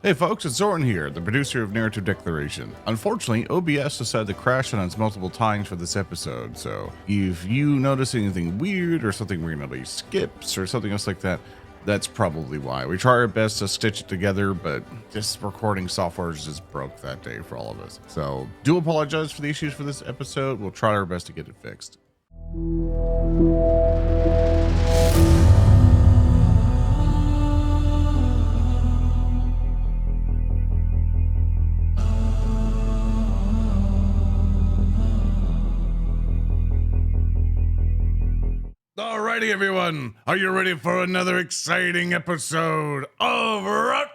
Hey folks, it's Zoran here, the producer of Narrative Declaration. Unfortunately, OBS decided to crash on us multiple times for this episode, so if you notice anything weird or something randomly skips or something else like that, that's probably why. We try our best to stitch it together, but this recording software just broke that day for all of us. So do apologize for the issues for this episode. We'll try our best to get it fixed. Alrighty, everyone. Are you ready for another exciting episode of Rotgrind?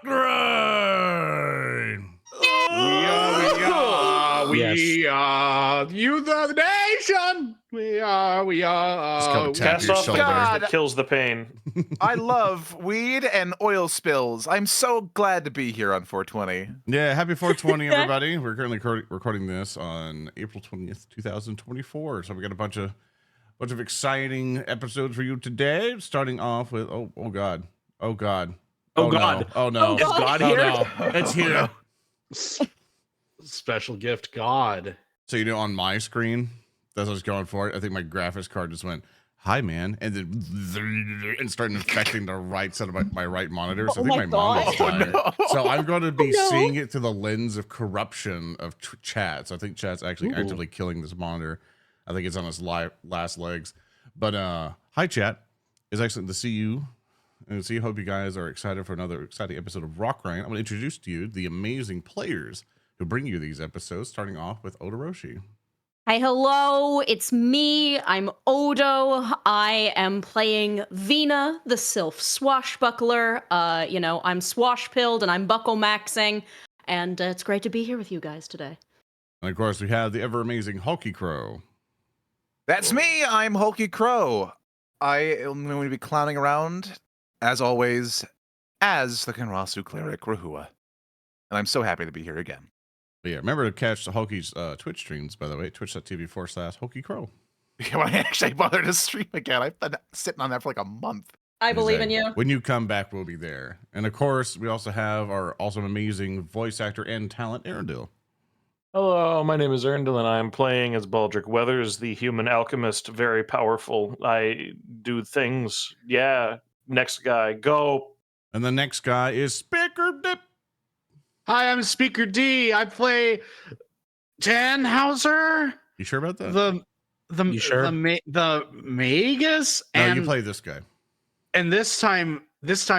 We are youth of the nation. We are. Just come tap Cast your off the shoulder. bars that kills the pain. I love weed and oil spills. I'm so glad to be here on 420. Yeah, happy 420, everybody. We're currently recording this on April 20th, 2024. So we got a bunch of exciting episodes for you today. Starting off with oh god. Oh God. No. Oh no. Is God here? No. It's here. Special gift, God. So on my screen, that's what I was going for. I think my graphics card just went, "Hi, man," and then and started infecting the right side of my right monitor. So I think my mom is tired. So I'm going to be seeing it through the lens of corruption of chat. So I think chat's actually actively killing this monitor. I think it's on its last legs. But hi, chat. It's excellent to see you. And I hope you guys are excited for another exciting episode of Rotgrind. I'm going to introduce to you the amazing players who bring you these episodes, starting off with Odoroshi. Hi, hello, it's me. I'm Odo. I am playing Vina, the Sylph Swashbuckler. I'm swashpilled and I'm buckle maxing, and it's great to be here with you guys today. And of course, we have the ever amazing HulkyKrow. That's me. I'm HulkyKrow. I am going to be clowning around, as always, as the Kenrasu Cleric Rehua. And I'm so happy to be here again. But yeah, remember to catch the Hulky's Twitch streams, by the way, twitch.tv/HulkyKrow. When I actually bother to stream again, I've been sitting on that for like a month. I believe in you. When you come back, we'll be there. And of course, we also have our awesome, amazing voice actor and talent, Earndil. Hello, my name is Earndil, and I am playing as Baldric Weathers, the human alchemist, very powerful. I do things. Yeah, next guy, go. And the next guy is Speaker Dip. Hi, I'm Speaker D. I play Tannhauser. You sure about that? You sure? The Magus. No, you play this guy. And this time,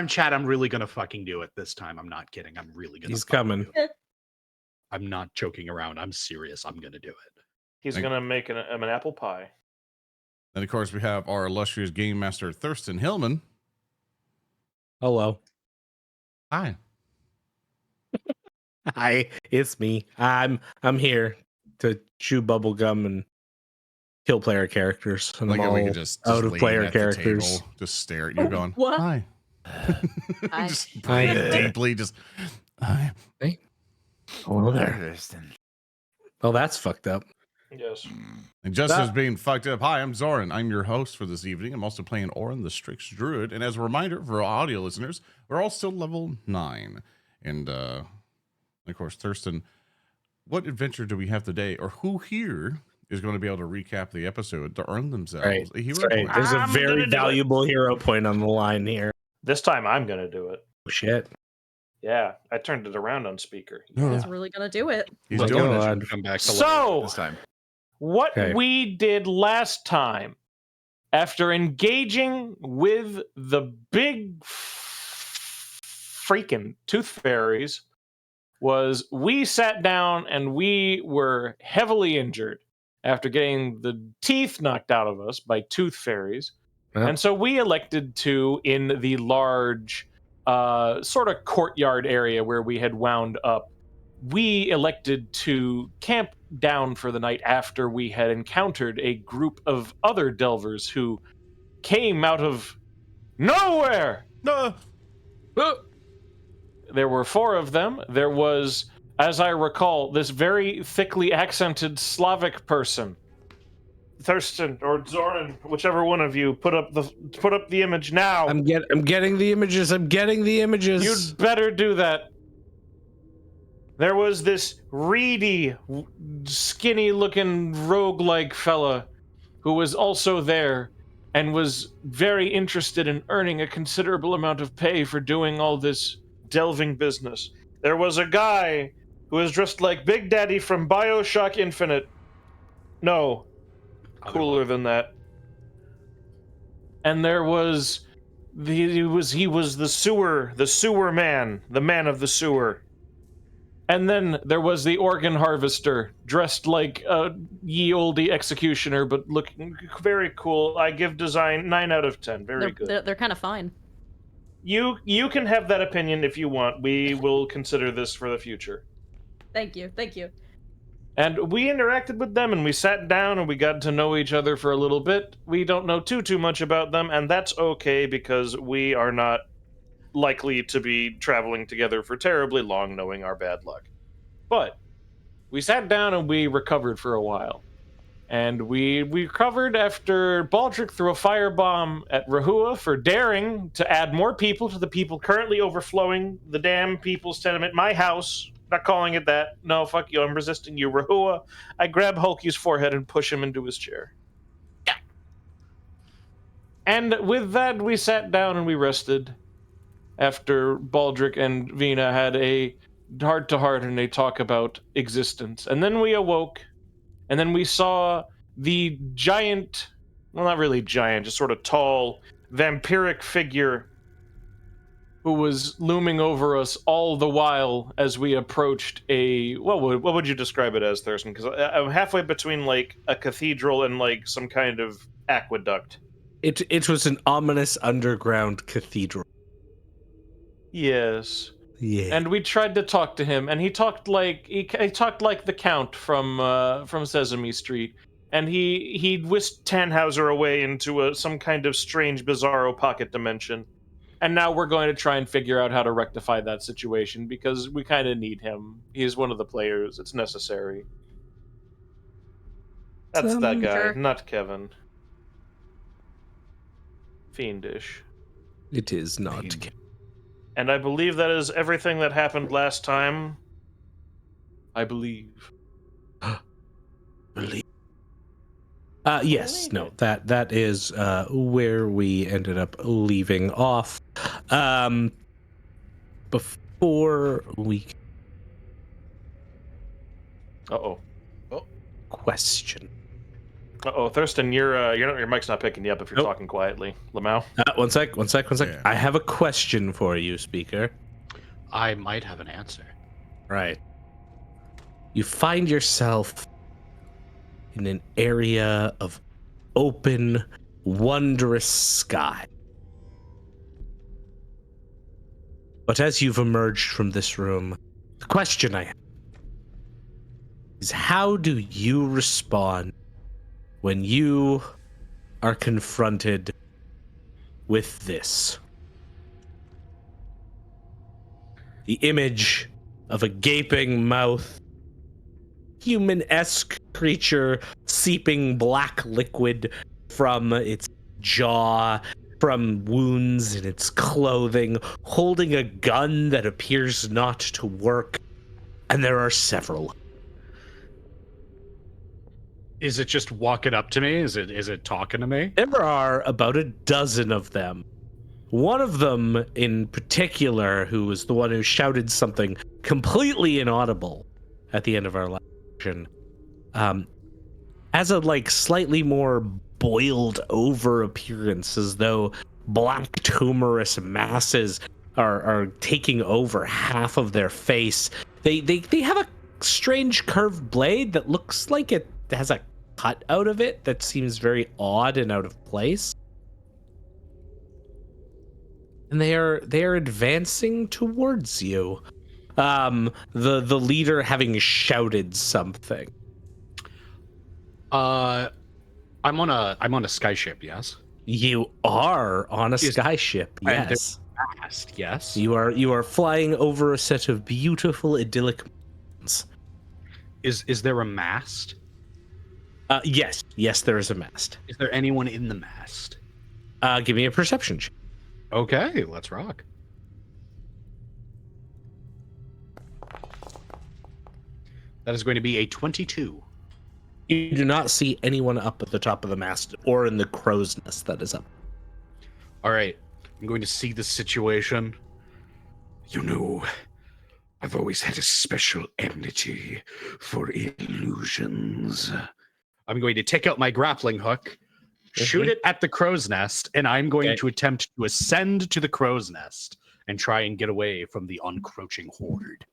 chat, I'm really gonna fucking do it. This time, I'm not kidding. I'm really gonna. He's coming. I'm not joking around. I'm serious. I'm gonna do it. He's gonna make an apple pie. And of course, we have our illustrious game master, Thurston Hillman. Hello. Hi. Hi, it's me. I'm here to chew bubblegum and kill player characters. And Like I'm we all could just out of lean player at the characters. table, just stare at you going, What? Hi. Hi. Just Hi. breathe deeply, just hi. Hey. Hello there. Thurston. Oh, that's fucked up. Yes. And just as being fucked up, hi, I'm Zoran. I'm your host for this evening. I'm also playing Oran, the Strix Druid. And as a reminder for our audio listeners, we're all still level 9. And of course, Thurston, what adventure do we have today? Or who here is going to be able to recap the episode to earn themselves a hero point? There's a I'm very gonna do valuable hero point on the line here. This time I'm gonna do it. Oh, shit. Yeah, I turned it around on speaker. He's really gonna do it. He's My doing God. it. Come back to So, This time. what Okay. we did last time, after engaging with the big freaking tooth fairies, was we sat down and we were heavily injured after getting the teeth knocked out of us by tooth fairies. Yep. And so we elected to, in the large sort of courtyard area where we had wound up, we elected to camp down for the night after we had encountered a group of other delvers who came out of nowhere. There were 4 of them. There was, as I recall, this very thickly accented Slavic person. Thurston or Zoran, whichever one of you, put up the image now. I'm getting the images. I'm getting the images. You'd better do that. there was this reedy, skinny-looking rogue-like fella who was also there and was very interested in earning a considerable amount of pay for doing all this delving business. There was a guy who was dressed like Big Daddy from BioShock Infinite. No, cooler than that. And there was he was the sewer man, the man of the sewer. And then there was the organ harvester, dressed like a ye olde executioner, but looking very cool. I give design 9 out of 10. Very good. They're kind of fine. You can have that opinion if you want. We will consider this for the future. Thank you. And we interacted with them, and we sat down, and we got to know each other for a little bit. We don't know too much about them, and that's okay, because we are not likely to be traveling together for terribly long, knowing our bad luck. But we sat down, and we recovered for a while. And we recovered after Baldric threw a firebomb at Rehua for daring to add more people to the people currently overflowing the damn people's tenement. My house. Not calling it that. No, fuck you. I'm resisting you. Rehua. I grab Hulky's forehead and push him into his chair. Yeah. And with that, we sat down and we rested after Baldric and Vina had a heart-to-heart and a talk about existence. And then we awoke, and then we saw the giant, well, not really giant, just sort of tall, vampiric figure who was looming over us all the while as we approached a... What would you describe it as, Thurston? Because I'm halfway between, like, a cathedral and, like, some kind of aqueduct. It was an ominous underground cathedral. Yes. Yeah. And we tried to talk to him, and he talked like he talked like the Count from Sesame Street, and he whisked Tannhauser away into some kind of strange, bizarro pocket dimension. And now we're going to try and figure out how to rectify that situation, because we kind of need him. He's one of the players. It's necessary. That's that guy, Sure. not Kevin. Fiendish. It is not. And I believe that is everything that happened last time. I believe. Yes, no, that is where we ended up leaving off. Before we... Uh-oh. Question. Uh-oh, Thurston, your mic's not picking you up if you're talking quietly. Lamau? One sec. Yeah. I have a question for you, speaker. I might have an answer. Right. You find yourself in an area of open, wondrous sky. But as you've emerged from this room, the question I have is, how do you respond when you are confronted with this? The image of a gaping mouth, human-esque creature seeping black liquid from its jaw, from wounds in its clothing, holding a gun that appears not to work, and there are several. Is it just walking up to me? Is it talking to me? There are about a dozen of them. One of them in particular, who was the one who shouted something completely inaudible at the end of our last session, has a slightly more boiled over appearance, as though black tumorous masses are taking over half of their face. They have a strange curved blade that looks like it has a cut out of it that seems very odd and out of place. And they are advancing towards you. The leader having shouted something. I'm on a skyship, yes. You are on a skyship, yes. Fast, yes. You are flying over a set of beautiful idyllic mountains. Is there a mast? Yes, there is a mast. Is there anyone in the mast? Give me a perception check. Okay, let's rock. That is going to be a 22. You do not see anyone up at the top of the mast or in the crow's nest that is up. All right. I'm going to see the situation. You know, I've always had a special enmity for illusions. I'm going to take out my grappling hook, shoot it at the crow's nest, and I'm going to attempt to ascend to the crow's nest and try and get away from the encroaching horde.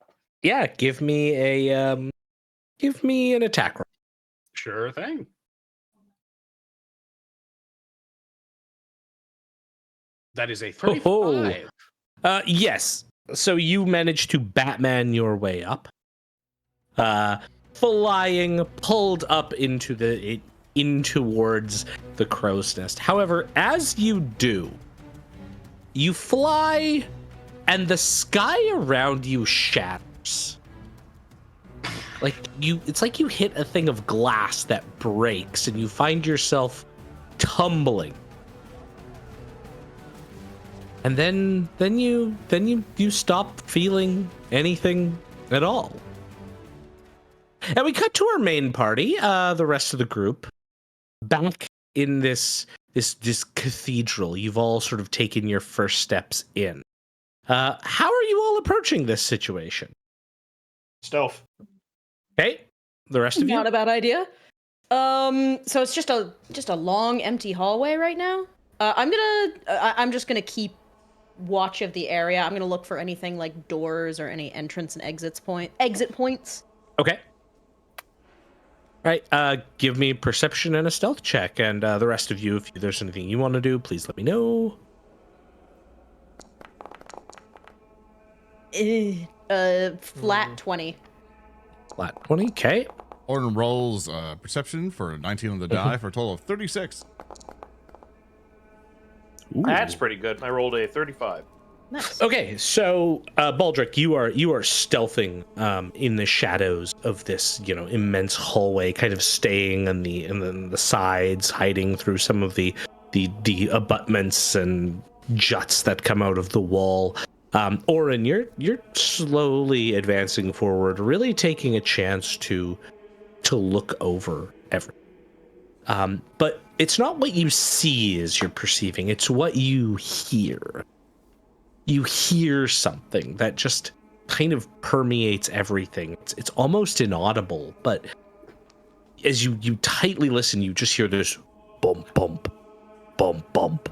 Yeah, give me an attack roll. Sure thing. That is a 35. Yes. So you managed to Batman your way up, flying, pulled up in towards the crow's nest. However, as you do, you fly, and the sky around you shatters. It's like you hit a thing of glass that breaks, and you find yourself tumbling. And then you stop feeling anything at all. And we cut to our main party, the rest of the group, back in this cathedral. You've all sort of taken your first steps in. How are you all approaching this situation? Stealth. Okay, the rest of you. Not a bad idea. So it's just a long, empty hallway right now. I'm just gonna keep watch of the area. I'm gonna look for anything like doors or any entrance and exit points. Okay. All right. Give me perception and a stealth check, and the rest of you, if there's anything you want to do, please let me know. Flat 20. Flat 20. Okay. Oran rolls perception for 19 on the die for a total of 36. Ooh. That's pretty good. I rolled a 35. Nice. Okay, so Baldric, you are stealthing in the shadows of this, immense hallway, kind of staying on the sides, hiding through some of the abutments and juts that come out of the wall. Oran, you're slowly advancing forward, really taking a chance to look over everything. But it's not what you see as you're perceiving, it's what you hear. You hear something that just kind of permeates everything. It's almost inaudible, but as you tightly listen, you just hear this bump, bump, bump, bump,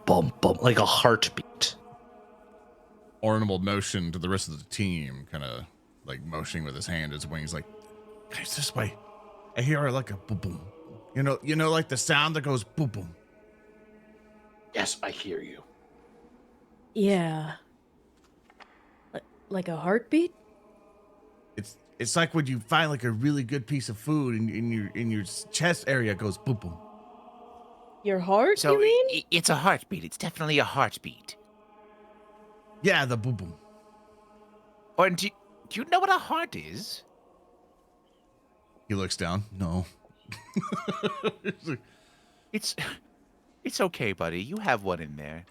bump, bump, like a heartbeat. Oran will motion to the rest of the team, kind of like motioning with his hand, his wings, like, guys, this way. I hear like a boom, boom. You know, like the sound that goes boom, boom. Yes, I hear you. Yeah. Like a heartbeat? It's like when you find like a really good piece of food in your chest area, it goes boom, boom. Your heart, So you mean? it's a heartbeat. It's definitely a heartbeat. Yeah, the boom, boom. Or do you know what a heart is? He looks down. No. It's okay, buddy. You have one in there.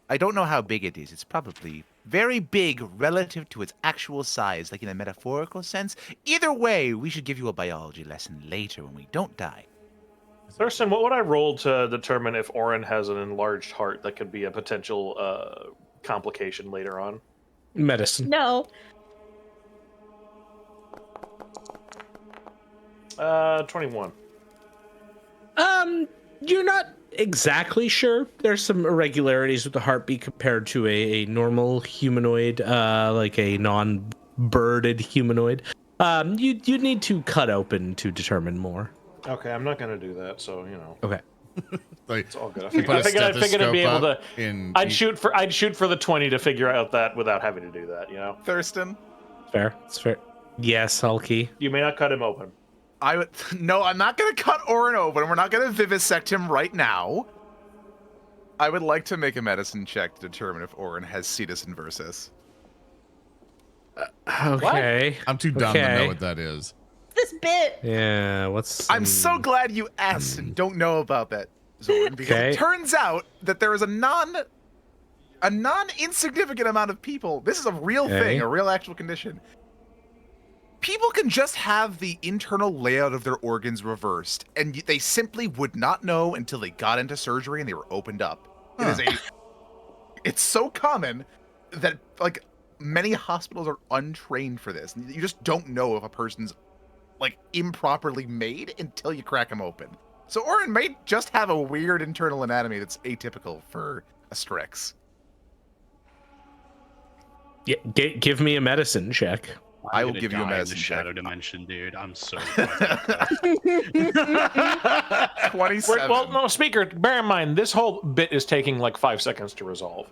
I don't know how big it is. It's probably very big relative to its actual size, like in a metaphorical sense. Either way, we should give you a biology lesson later when we don't die. Thurston, what would I roll to determine if Oran has an enlarged heart that could be a potential complication later on? Medicine. No. 21. You're not exactly sure. There's some irregularities with the heartbeat compared to a normal humanoid, like a non-birded humanoid. You need to cut open to determine more. Okay, I'm not gonna do that. So Okay. Like, it's all good. I you put a figured I'd be able to. stethoscope in I'd shoot for the 20 to figure out that without having to do that. Thurston, Fair. It's fair. Yes, Hulky. You may not cut him open. No, I'm not going to cut Oran open. We're not going to vivisect him right now. I would like to make a medicine check to determine if Oran has Cetus inversus. Okay. I'm too dumb to Okay. know what that is. This bit. Yeah, what's... I'm so glad you asked and don't know about that, Zoran, because Okay. it turns out that there is a non-insignificant amount of people. This is a real Okay. thing, a real actual condition. people can just have the internal layout of their organs reversed, and they simply would not know until they got into surgery and they were opened up. It's so common that like many hospitals are untrained for this. You just don't know if a person's like improperly made until you crack them open. So Oran may just have a weird internal anatomy that's atypical for a Strix. Yeah, give me a medicine check. I will give you a medicine check. Shadow dimension, dude. I'm so. 27. Well, no, speaker. Bear in mind, this whole bit is taking like 5 seconds to resolve.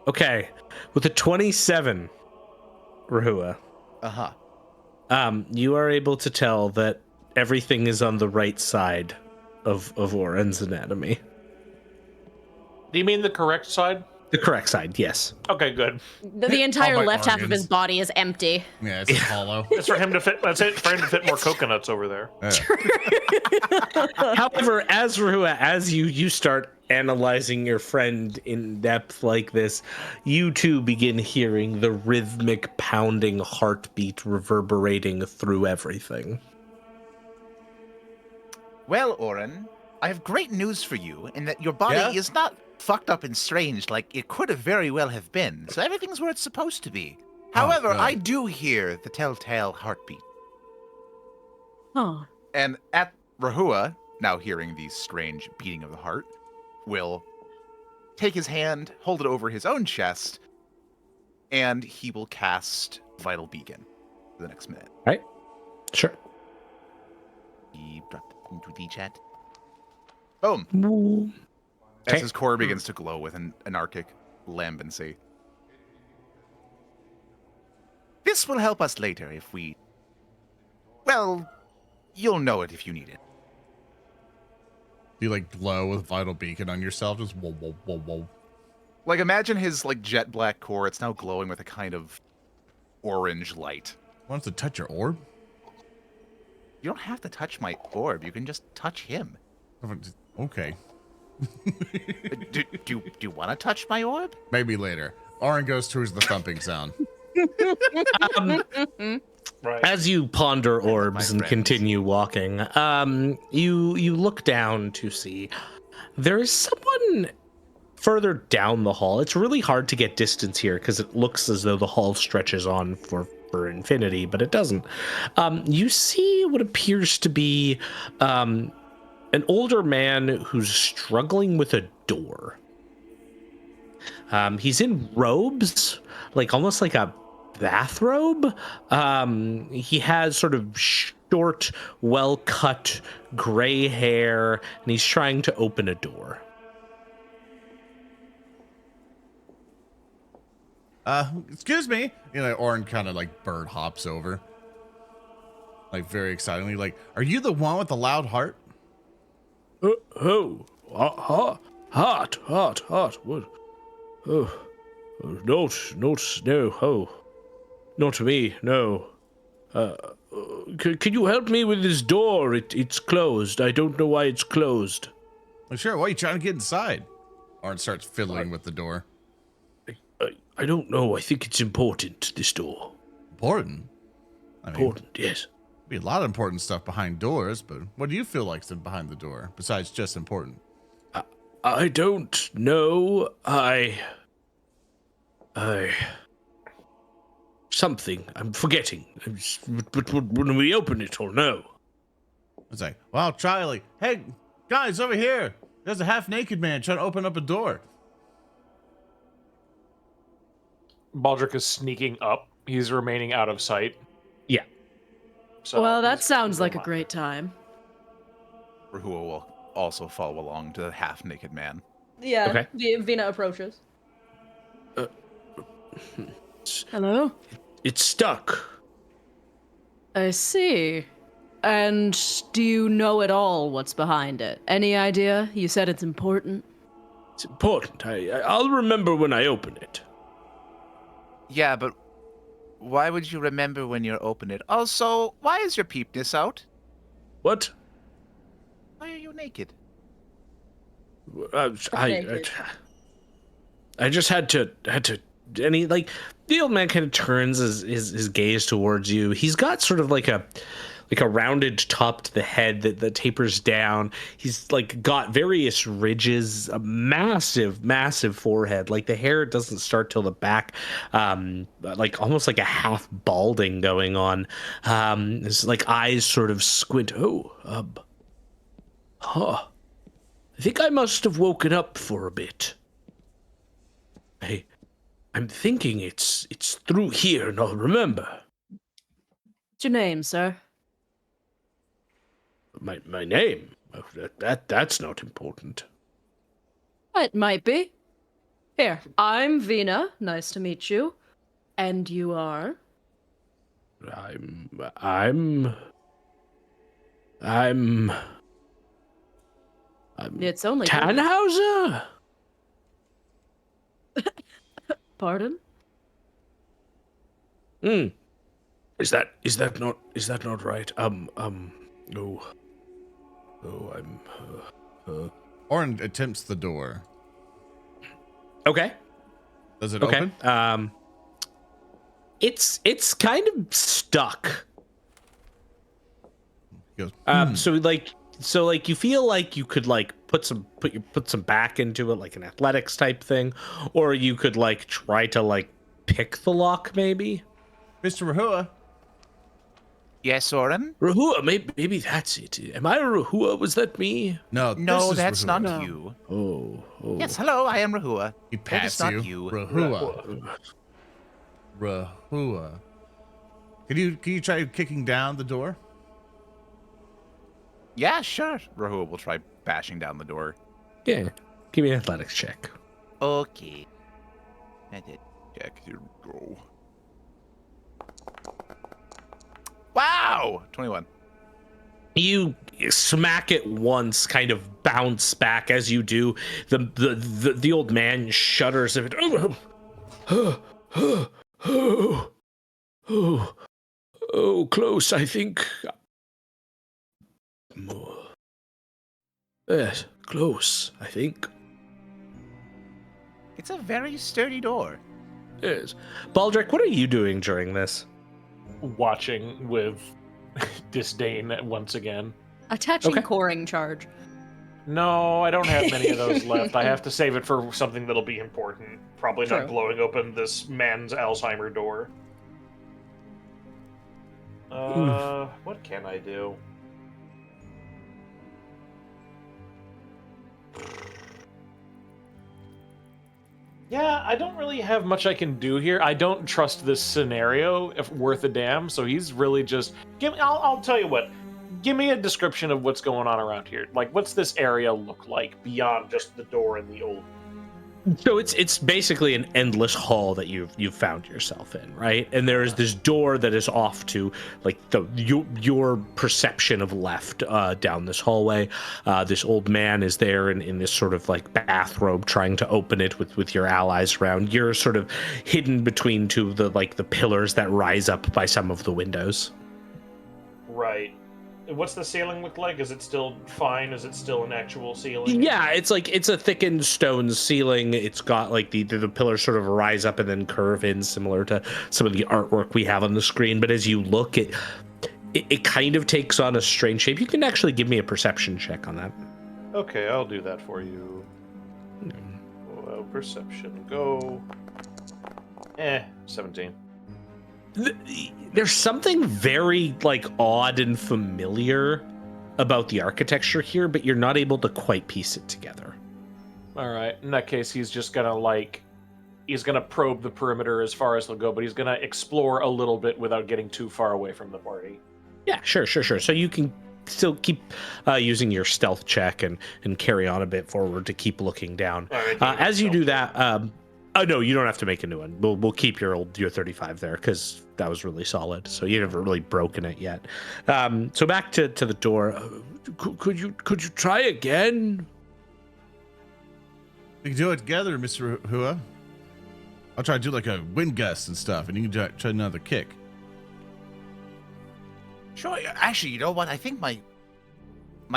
Okay, with a 27, Rehua, you are able to tell that everything is on the right side of Oran's anatomy. Do you mean the correct side? The correct side, yes. Okay, good. The entire All my left half of his organs. body is empty. Yeah, it's hollow. It's for him to fit. That's it. For him to fit more coconuts over there. However, as Rehua, as you start analyzing your friend in depth like this, you too begin hearing the rhythmic pounding heartbeat reverberating through everything. Well, Oran, I have great news for you in that your body is not fucked up and strange like it could have very well have been. So everything's where it's supposed to be. However, good. I do hear the telltale heartbeat. Huh. And at Rehua, now hearing the strange beating of the heart, will take his hand, hold it over his own chest, and he will cast Vital Beacon for the next minute. Right? Sure. He dropped it into the chat. Boom. As Okay. his core begins to glow with an anarchic lambency. This will help us later if we... Well, you'll know it if you need it. You like glow with vital beacon on yourself, just whoa, whoa, whoa, whoa. Like imagine his like jet black core, it's now glowing with a kind of orange light. Wants to touch your orb? You don't have to touch my orb. You can just touch him. Okay. Do you want to touch my orb? Maybe later. Oran goes towards the thumping sound. Right. As you ponder orbs and friends. continue walking, you look down to see there is someone further down the hall. It's really hard to get distance here because it looks as though the hall stretches on for infinity, but it doesn't. You see what appears to be an older man who's struggling with a door. He's in robes, like almost like a bathrobe. He has sort of short, well-cut gray hair, and he's trying to open a door. Excuse me. You know, Oran kind of like bird hops over. Like very excitedly, like, are you the one with the loud heart? Heart. What? Oh, not me. No. Can you help me with this door? It's closed. I don't know why it's closed. Well, sure. Why are you trying to get inside? Oran starts fiddling with the door. I don't know. I think it's important, this door. Important? I mean, Important, yes. be a lot of important stuff behind doors, but what do you feel like's behind the door, besides just important? I don't know. Something. I'm forgetting. But when we open it, I'll know. It's like, wow, Charlie. Hey, guys, over here. There's a half-naked man trying to open up a door. Baldric is sneaking up. He's remaining out of sight. Yeah. So Well, that he's- sounds he's like a alive. great time. Rehua will also follow along to the half-naked man. Yeah. Okay. Vina approaches. Uh, Hello? It's stuck. I see. And do you know at all what's behind it? Any idea? You said it's important. It's important. I'll remember when I open it. Yeah, but why would you remember when you open it? Also, why is your peepness out? What? Why are you naked? I, naked. I just had to, and he like the old man kind of turns his gaze towards you. He's got sort of like a rounded top to the head that tapers down. He's like got various ridges, a massive forehead. Like the hair doesn't start till the back, like almost like a half balding going on. His like eyes sort of squint. I think I must have woken up for a bit. I'm thinking it's through here. No, remember. What's your name, sir? My name? That's not important. It might be. Here, I'm Vina. Nice to meet you. And you are? I'm It's only Tannhauser? Pardon? Is that not right? Oran attempts the door. Okay. Does it Okay. open? It's kind of stuck. He goes, So you feel like you could like put some back into it, like an athletics type thing, or you could like try to like pick the lock maybe. Mr. Rehua. Yes, Oran? Rehua, maybe that's it. Am I a Rehua? Was that me? No, No, this is that's Rehua. not you. Oh. Yes, hello, I am Rehua. He That is pats not you. you. Rehua. Rehua. Can you try kicking down the door? Yeah, sure. Rehua will try bashing down the door. Yeah. Give me an athletics check. Okay. I did. Check. Here we go. Wow! 21. You smack it once, kind of bounce back as you do. The old man shudders of it. Oh, close, I think. Yes, close, I think. It's a very sturdy door. Yes. Baldric, what are you doing during this? Watching with disdain once again. Attaching Okay. coring charge. No, I don't have many of those left. I have to save it for something that'll be important. Probably not True. blowing open this man's Alzheimer door. What can I do? Yeah, I don't really have much I can do here. I don't trust this scenario if worth a damn, so he's really just... I'll tell you what. Give me a description of what's going on around here. Like, what's this area look like beyond just the door and the old... So it's basically an endless hall that you've found yourself in, right? And there is this door that is off to like your perception of left down this hallway. This old man is there in this sort of like bathrobe, trying to open it with your allies around. You're sort of hidden between two of the pillars that rise up by some of the windows. Right. What's the ceiling look like? Is it still fine? Is it still an actual ceiling? Yeah, it's a thickened stone ceiling. It's got like the pillars sort of rise up and then curve in, similar to some of the artwork we have on the screen. But as you look, it kind of takes on a strange shape. You can actually give me a perception check on that. Okay, I'll do that for you. Well, perception, go. 17. There's something very like odd and familiar about the architecture here, but you're not able to quite piece it together. All right. In that case, he's just gonna he's gonna probe the perimeter as far as he'll go, but he's gonna explore a little bit without getting too far away from the party. Yeah, sure. So you can still keep using your stealth check and carry on a bit forward to keep looking down. All right, As you do that, no, you don't have to make a new one. We'll keep your 35 there because that was really solid. So you haven't really broken it yet. So back to the door. Could you try again? We can do it together, Mr. Rehua. I'll try to do like a wind gust and stuff, and you can try another kick. Sure. Actually, you know what? I think my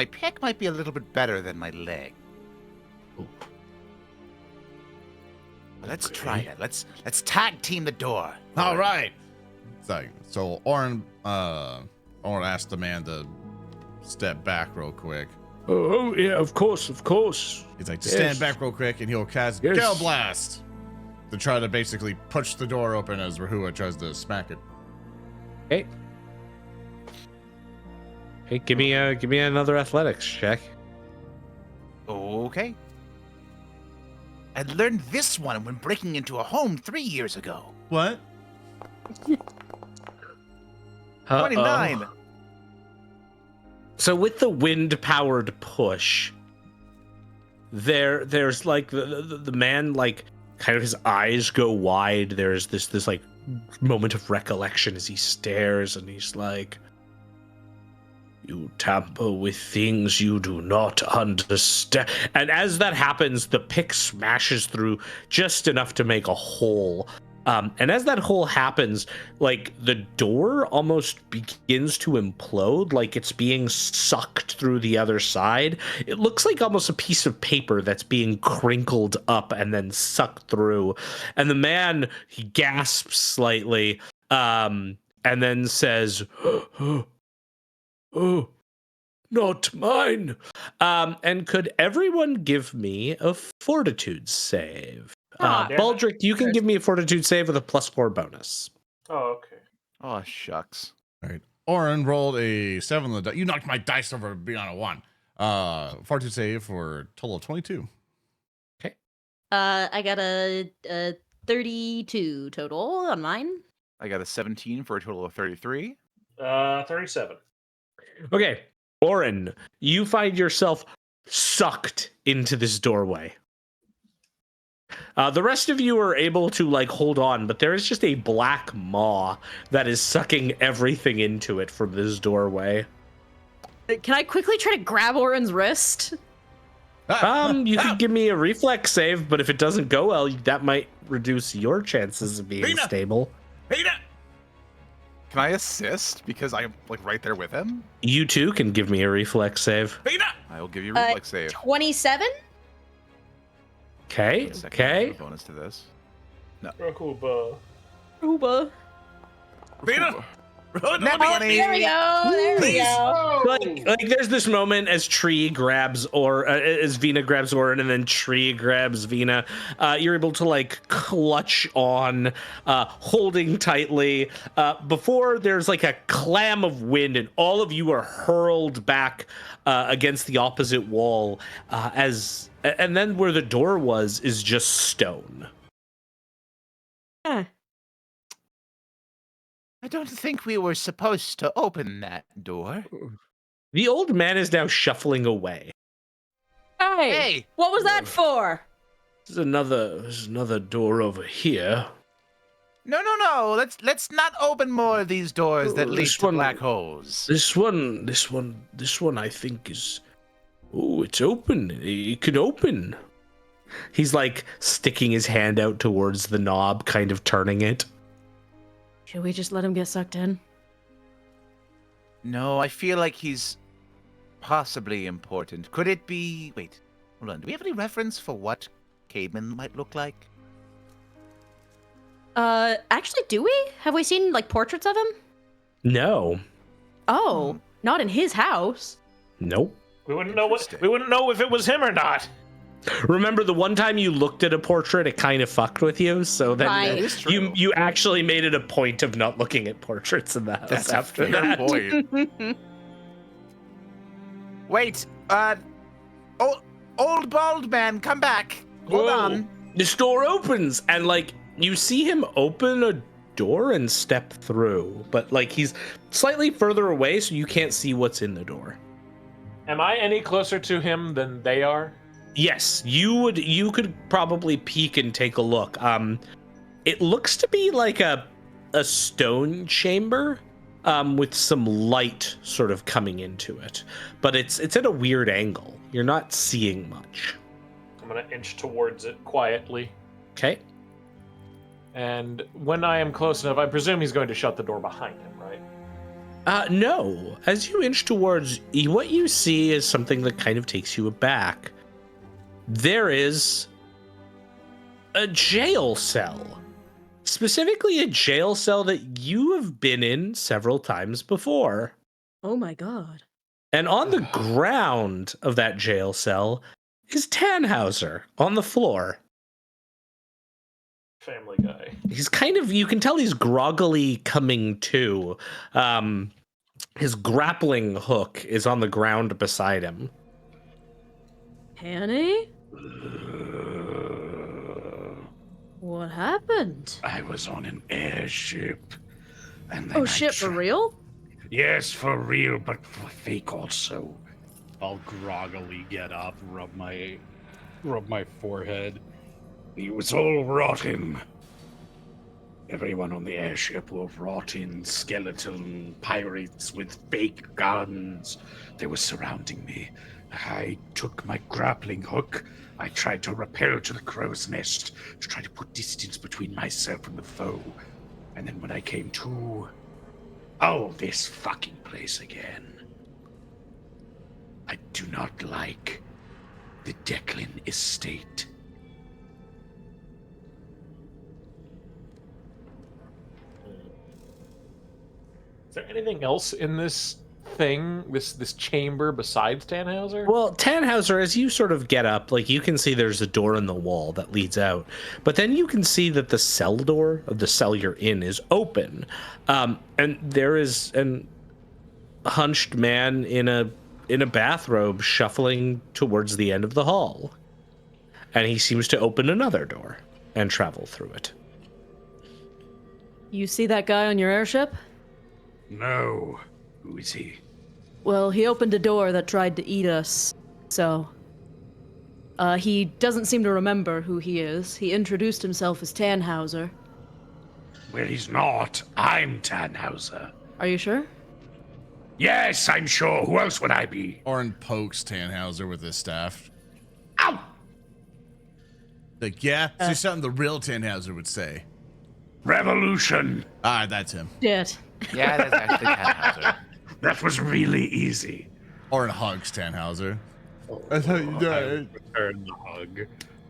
pick might be a little bit better than my leg. let's try that. Let's tag team the door. All right. So Oran asked the man to step back real quick. Oh, yeah, of course. He's like, just stand back real quick, and he'll cast Gale Blast to try to basically push the door open as Rehua tries to smack it. Okay. Hey, give me another athletics check. Okay. I learned this one when breaking into a home 3 years ago. What? 29. So with the wind-powered push, there's like the man, like, kind of his eyes go wide. There's this like moment of recollection as he stares, and he's like, "You tamper with things you do not understand." And as that happens, the pick smashes through just enough to make a hole. And as that hole happens, like, the door almost begins to implode, like it's being sucked through the other side. It looks like almost a piece of paper that's being crinkled up and then sucked through. And the man, he gasps slightly, and then says, "Oh, not mine." And could everyone give me a fortitude save? Baldric, you can give me a fortitude save with a +4 bonus. Oh, okay. Oh, shucks. All right. Oran rolled a 7 on the die. You knocked my dice over beyond a 1. Fortitude save for a total of 22. Okay. I got a 32 total on mine. I got a 17 for a total of 33. 37. Okay, Oran, you find yourself sucked into this doorway. The rest of you are able to, like, hold on, but there is just a black maw that is sucking everything into it from this doorway. Can I quickly try to grab Oren's wrist? You could give me a reflex save, but if it doesn't go well, that might reduce your chances of being Vina! stable. Vina! Can I assist because I'm like right there with him? You too can give me a reflex save. Vina! I will give you a reflex save. 27? Okay, One second, okay. a bonus to this. Rakuba. Uba. Vina! Nat 20. There we go. There we go. Like there's this moment as as Vina grabs Oran, and then Tree grabs Vina. You're able to, like, clutch on, holding tightly, before there's like a clam of wind, and all of you are hurled back against the opposite wall. And then where the door was is just stone. Huh. I don't think we were supposed to open that door. The old man is now shuffling away. Hey, what was that for? There's another door over here. No. Let's not open more of these doors that lead This to one- black holes. This one I think is... Oh, it's open. It can open. He's, like, sticking his hand out towards the knob, kind of turning it. Should we just let him get sucked in? No, I feel like he's possibly important. Could it be... Wait, hold on. Do we have any reference for what cavemen might look like? Actually, do we? Have we seen, like, portraits of him? No. Oh, not in his house. Nope. We wouldn't know if it was him or not. Remember the one time you looked at a portrait, it kind of fucked with you, so then Right. That is true. you actually made it a point of not looking at portraits in the house That's after a fair that. point. Wait, old bald man, come back. Hold Whoa. on. This door opens, and, like, you see him open a door and step through, but, like, he's slightly further away, so you can't see what's in the door. Am I any closer to him than they are? Yes, you could probably peek and take a look. It looks to be like a stone chamber, with some light sort of coming into it, but it's at a weird angle. You're not seeing much. I'm gonna inch towards it quietly. Okay. And when I am close enough, I presume he's going to shut the door behind him, right? No. As you inch towards, what you see is something that kind of takes you aback. There is a jail cell. Specifically, a jail cell that you have been in several times before. Oh my god. And on the ground of that jail cell is Tannhauser on the floor. Family Guy. He's kind of, you can tell he's groggily coming to. His grappling hook is on the ground beside him. Tanny? What happened? I was on an airship. And then Oh shit, for real? Yes, for real, but for fake also. I'll groggily get up, rub my forehead. It was all rotten. Everyone on the airship were rotten, skeleton pirates with fake guns. They were surrounding me. I took my grappling hook. I tried to rappel to the crow's nest to try to put distance between myself and the foe. And then when I came to, oh, this fucking place again. I do not like the Declan estate. Is there anything else in this thing, this chamber besides Tannhauser? Well, Tannhauser, as you sort of get up, like you can see there's a door in the wall that leads out, but then you can see that the cell door of the cell you're in is open, and there is an hunched man in a bathrobe shuffling towards the end of the hall, and he seems to open another door and travel through it. You see that guy on your airship? No. Who is he? Well, he opened a door that tried to eat us, so... he doesn't seem to remember who he is. He introduced himself as Tannhauser. Well, he's not. I'm Tannhauser. Are you sure? Yes, I'm sure. Who else would I be? Oran pokes Tannhauser with his staff. Ow! Like, yeah, say something the real Tannhauser would say. Revolution. Ah, that's him. Shit. Yeah, that's actually Tannhauser. That was really easy. Oran hugs Tannhauser. I thought you I died. return the hug,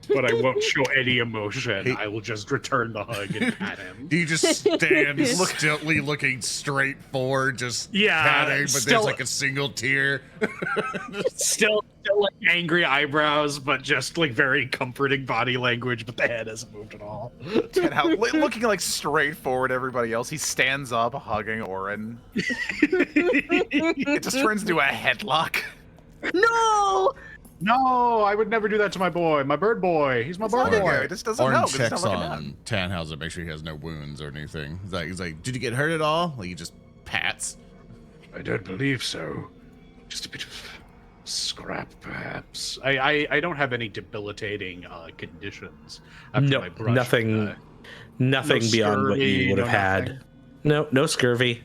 but I won't show any emotion. He- I will just return the hug and pat him. He just stands stiltly looking straight forward, just Yeah, patting, but still- there's like a single tear. Still like angry eyebrows, but just like very comforting body language. But the head hasn't moved at all. Looking like straight forward everybody else, he stands up, hugging Oran. It just turns into a headlock. No! No, I would never do that to my boy, my bird boy. He's my bird Hugging boy. her, he just doesn't Oran know. 'cause he's checks not looking down. on Tannhauser, make sure he has no wounds or anything. He's like, did you get hurt at all? Like, he just pats. I don't believe so. Just a bit of scrap, perhaps. I don't have any debilitating conditions. After No, my brush, nothing no beyond what scurvy, you would have no had. No scurvy.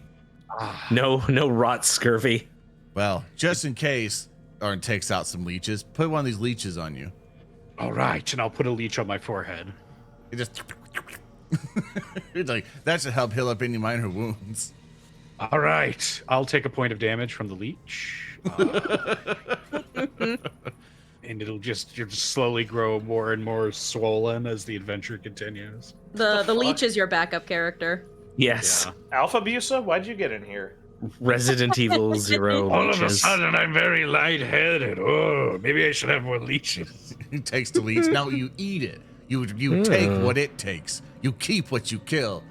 No rot scurvy. Well, just in case, Oran takes out some leeches. Put one of these leeches on you. All right. and I'll put a leech on my forehead. He just. He's like, that should help heal up any minor wounds. All right, I'll take a point of damage from the leech, and it'll just slowly grow more and more swollen as the adventure continues. The leech is your backup character. Yes. Alpha Busa, why'd you get in here? Resident Evil 0 All of a leeches. sudden, I'm very lightheaded. Oh, maybe I should have more leeches. He takes the leech. Now you eat it. You take what it takes. You keep what you kill.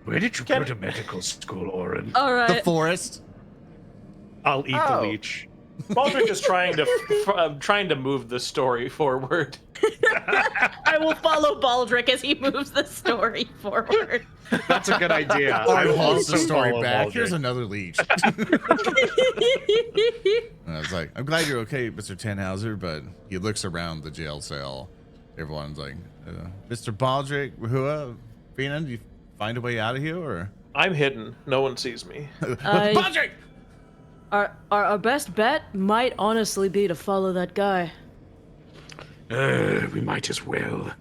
Where did you go to medical school, Oran? All The right. forest. I'll eat the leech. Baldric is trying to move the story forward. I will follow Baldric as he moves the story forward. That's a good idea. I Oran will holds the also story follow back. Baldric. Here's another leech. And I was like, I'm glad you're okay, Mr. Tannhauser, but he looks around the jail cell. Everyone's like, Mr. Baldric, Rehua, Vina, do you find a way out of here, or? I'm hidden. No one sees me. Baldric! Our best bet might honestly be to follow that guy. We might as well.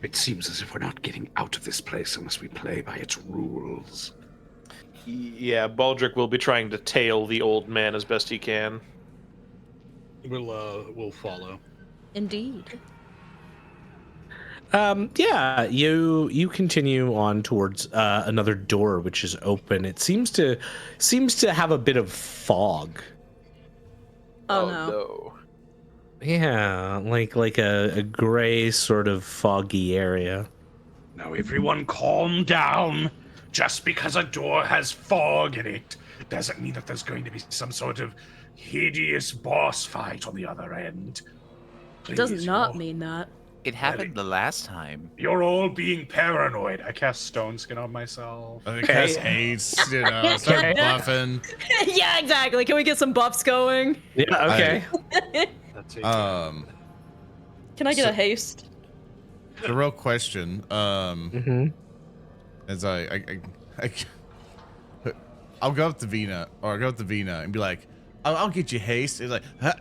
It seems as if we're not getting out of this place unless we play by its rules. Yeah, Baldric will be trying to tail the old man as best he can. We'll follow. Indeed. Yeah, you continue on towards another door which is open. It seems to have a bit of fog. Oh no. Yeah, like a gray sort of foggy area. Now, everyone calm down. Just because a door has fog in it doesn't mean that there's going to be some sort of hideous boss fight on the other end. It does Please, not you're- mean that. It happened the last time. You're all being paranoid. I cast Stone Skin on myself. I think cast haste, you know, start buffing. Yeah, exactly. Can we get some buffs going? Yeah, okay. That's it. Can I get a haste? The real question, is I'll go up to Vina, or I'll go up to Vina and be like, I'll get you haste. It's like, huh?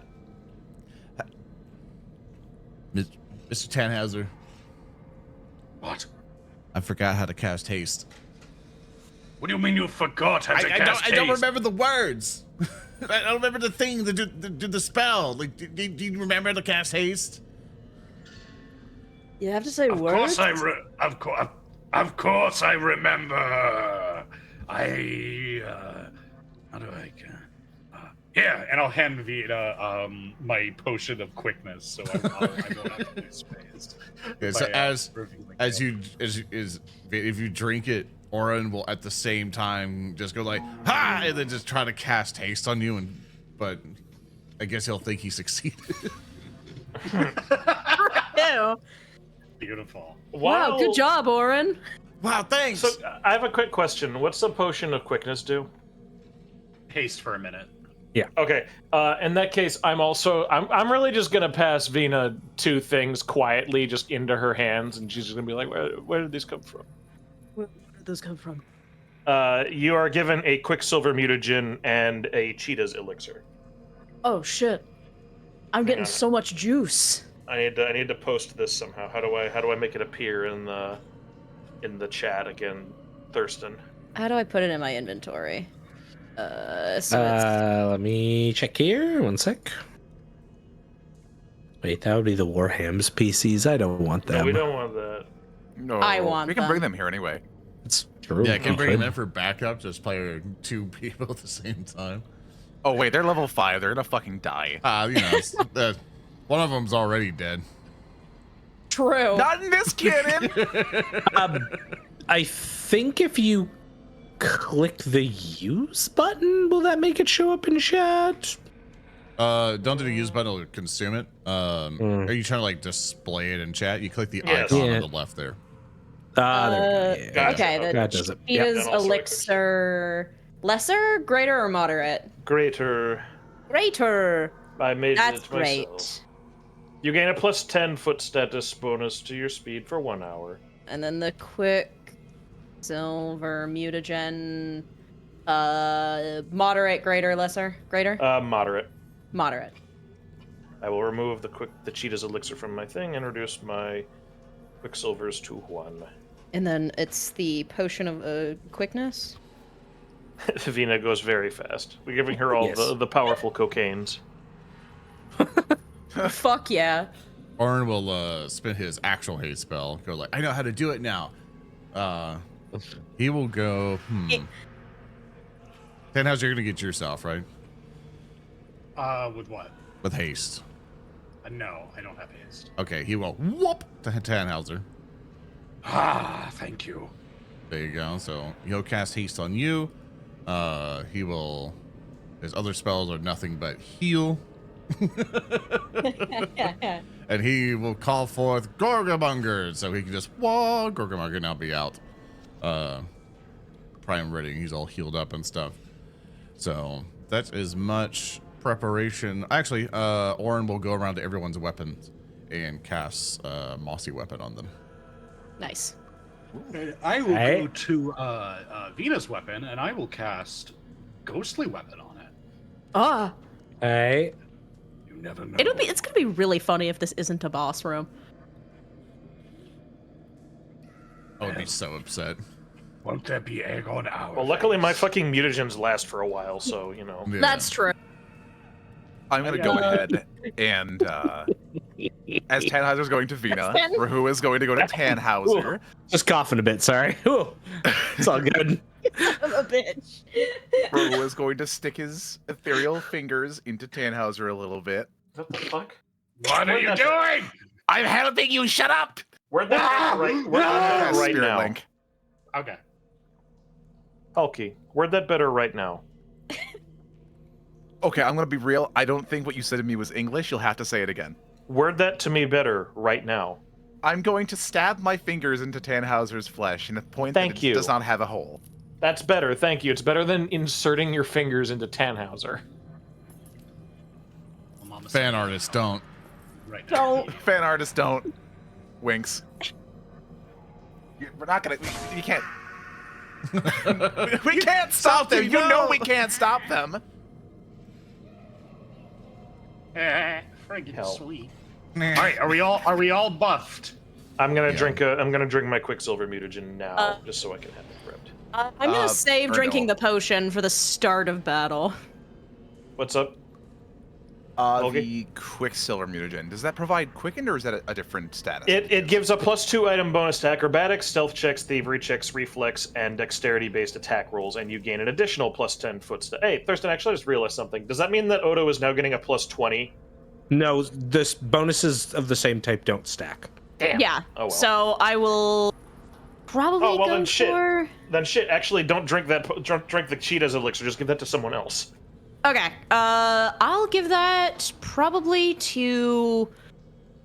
Mr. Tannhauser, What? I forgot how to cast haste. What do you mean you forgot how to cast I don't haste? remember the words. I don't remember the thing to do the spell. Like, do you remember to cast haste? You have to say Of words? course of course I remember. How do I... Yeah, and I'll hand Vina my potion of quickness, so I won't have to lose space. Yeah, so if you drink it, Oran will at the same time just go like, ha, and then just try to cast haste on you, but I guess he'll think he succeeded. Ew. Beautiful. Wow, good job, Oran. Wow, thanks. So I have a quick question. What's the potion of quickness do? Haste for a minute. Okay. In that case, I'm really just gonna pass Vina 2 things quietly, just into her hands, and she's just gonna be like, "Where did these come from?" Where did those come from? You are given a Quicksilver mutagen and a Cheetah's elixir. Oh shit! I'm getting on. so much juice. I need to post this somehow. How do I make it appear in the chat again, Thurston? How do I put it in my inventory? Let me check here. One sec. Wait, that would be the Warham's PCs. I don't want them. No, we don't want that. No, I want we can them. bring them here anyway. It's true. Yeah, I can bring him Okay. in for backup. Just play 2 people at the same time. Oh wait, they're level 5. They're gonna fucking die. One of them's already dead. True. Not in this cannon. I think if you click the use button, will that make it show up in chat? Don't do the use button, it'll consume it. Are you trying to like display it in chat? You click the Yes. icon Yeah. on the left there. There we go. Gotcha. Okay, the That does it. Cheetah's That also elixir, lesser, greater, or moderate? Greater. Greater. I made That's it myself. great. You gain a +10 foot status bonus to your speed for 1 hour. And then the quick silver mutagen, moderate, greater, lesser, greater, Moderate. moderate. I will remove the Cheetah's elixir from my thing and reduce my Quicksilvers to 1. And then it's the potion of quickness. Vina goes very fast. We're giving her all Yes. the powerful cocaines. Fuck yeah. Oran will spin his actual hate spell. Go like, I know how to do it now. He will go. Tannhauser, you're gonna get yourself right With what? with haste. No, I don't have haste. Okay, he will whoop to Tannhauser. Ah, thank you. There you go. So he'll cast haste on you. He will. His other spells are nothing but heal. And he will call forth Gorgamongers, so he can just Gorgamonger now be out. Prime ready. He's all healed up and stuff. So that's as much preparation. Actually, Oran will go around to everyone's weapons and cast Mossy Weapon on them. Nice. I will Hey. go to Vina's weapon, and I will cast Ghostly Weapon on it. Ah, Hey. You never know. it's gonna be really funny if this isn't a boss room. I would be so upset. Won't there be egg on our Well, luckily my face? fucking mutagens last for a while, so, Yeah. That's true. I'm gonna go ahead and As Tannhauser's going to Vina, Rehua is going to go to Tannhauser. Just coughing a bit, sorry. Ooh, it's all good. Son of a bitch. Rehua is going to stick his ethereal fingers into Tannhauser a little bit. What the fuck? What are you doing? I'm helping you. Shut up. Where'd that better Cast right Spirit now? Link. Okay. Hulky, where'd that better right now? Okay, I'm gonna be real. I don't think what you said to me was English. You'll have to say it again. Word that to me better right now. I'm going to stab my fingers into Tannhauser's flesh in a point Thank that you. it does not have a hole. That's better, thank you. It's better than inserting your fingers into Tannhauser. Well, Mama Fan said artists don't. right now. Don't. Fan artists don't. Winks. We're not gonna. You can't. We can't stop them. You know we can't stop them. Friggin' Hell. sweet. All right, are we all buffed? I'm gonna Yeah. drink my Quicksilver mutagen now, just so I can have it prepped. I'm gonna save Earndil. drinking the potion for the start of battle. What's up? The Okay. Quicksilver mutagen. Does that provide quickened, or is that a different status? It gives a +2 item bonus to acrobatics, stealth checks, thievery checks, reflex, and dexterity-based attack rolls, and you gain an additional +10 footstep. Hey, Thurston, actually, I just realized something. Does that mean that Odo is now getting a +20? No, this bonuses of the same type don't stack. Damn. Yeah. Oh, well. So I will probably Oh, well, go then shit. for. Then shit, actually, don't drink that. Drink the Cheetah's elixir. Just give that to someone else. Okay. I'll give that probably to.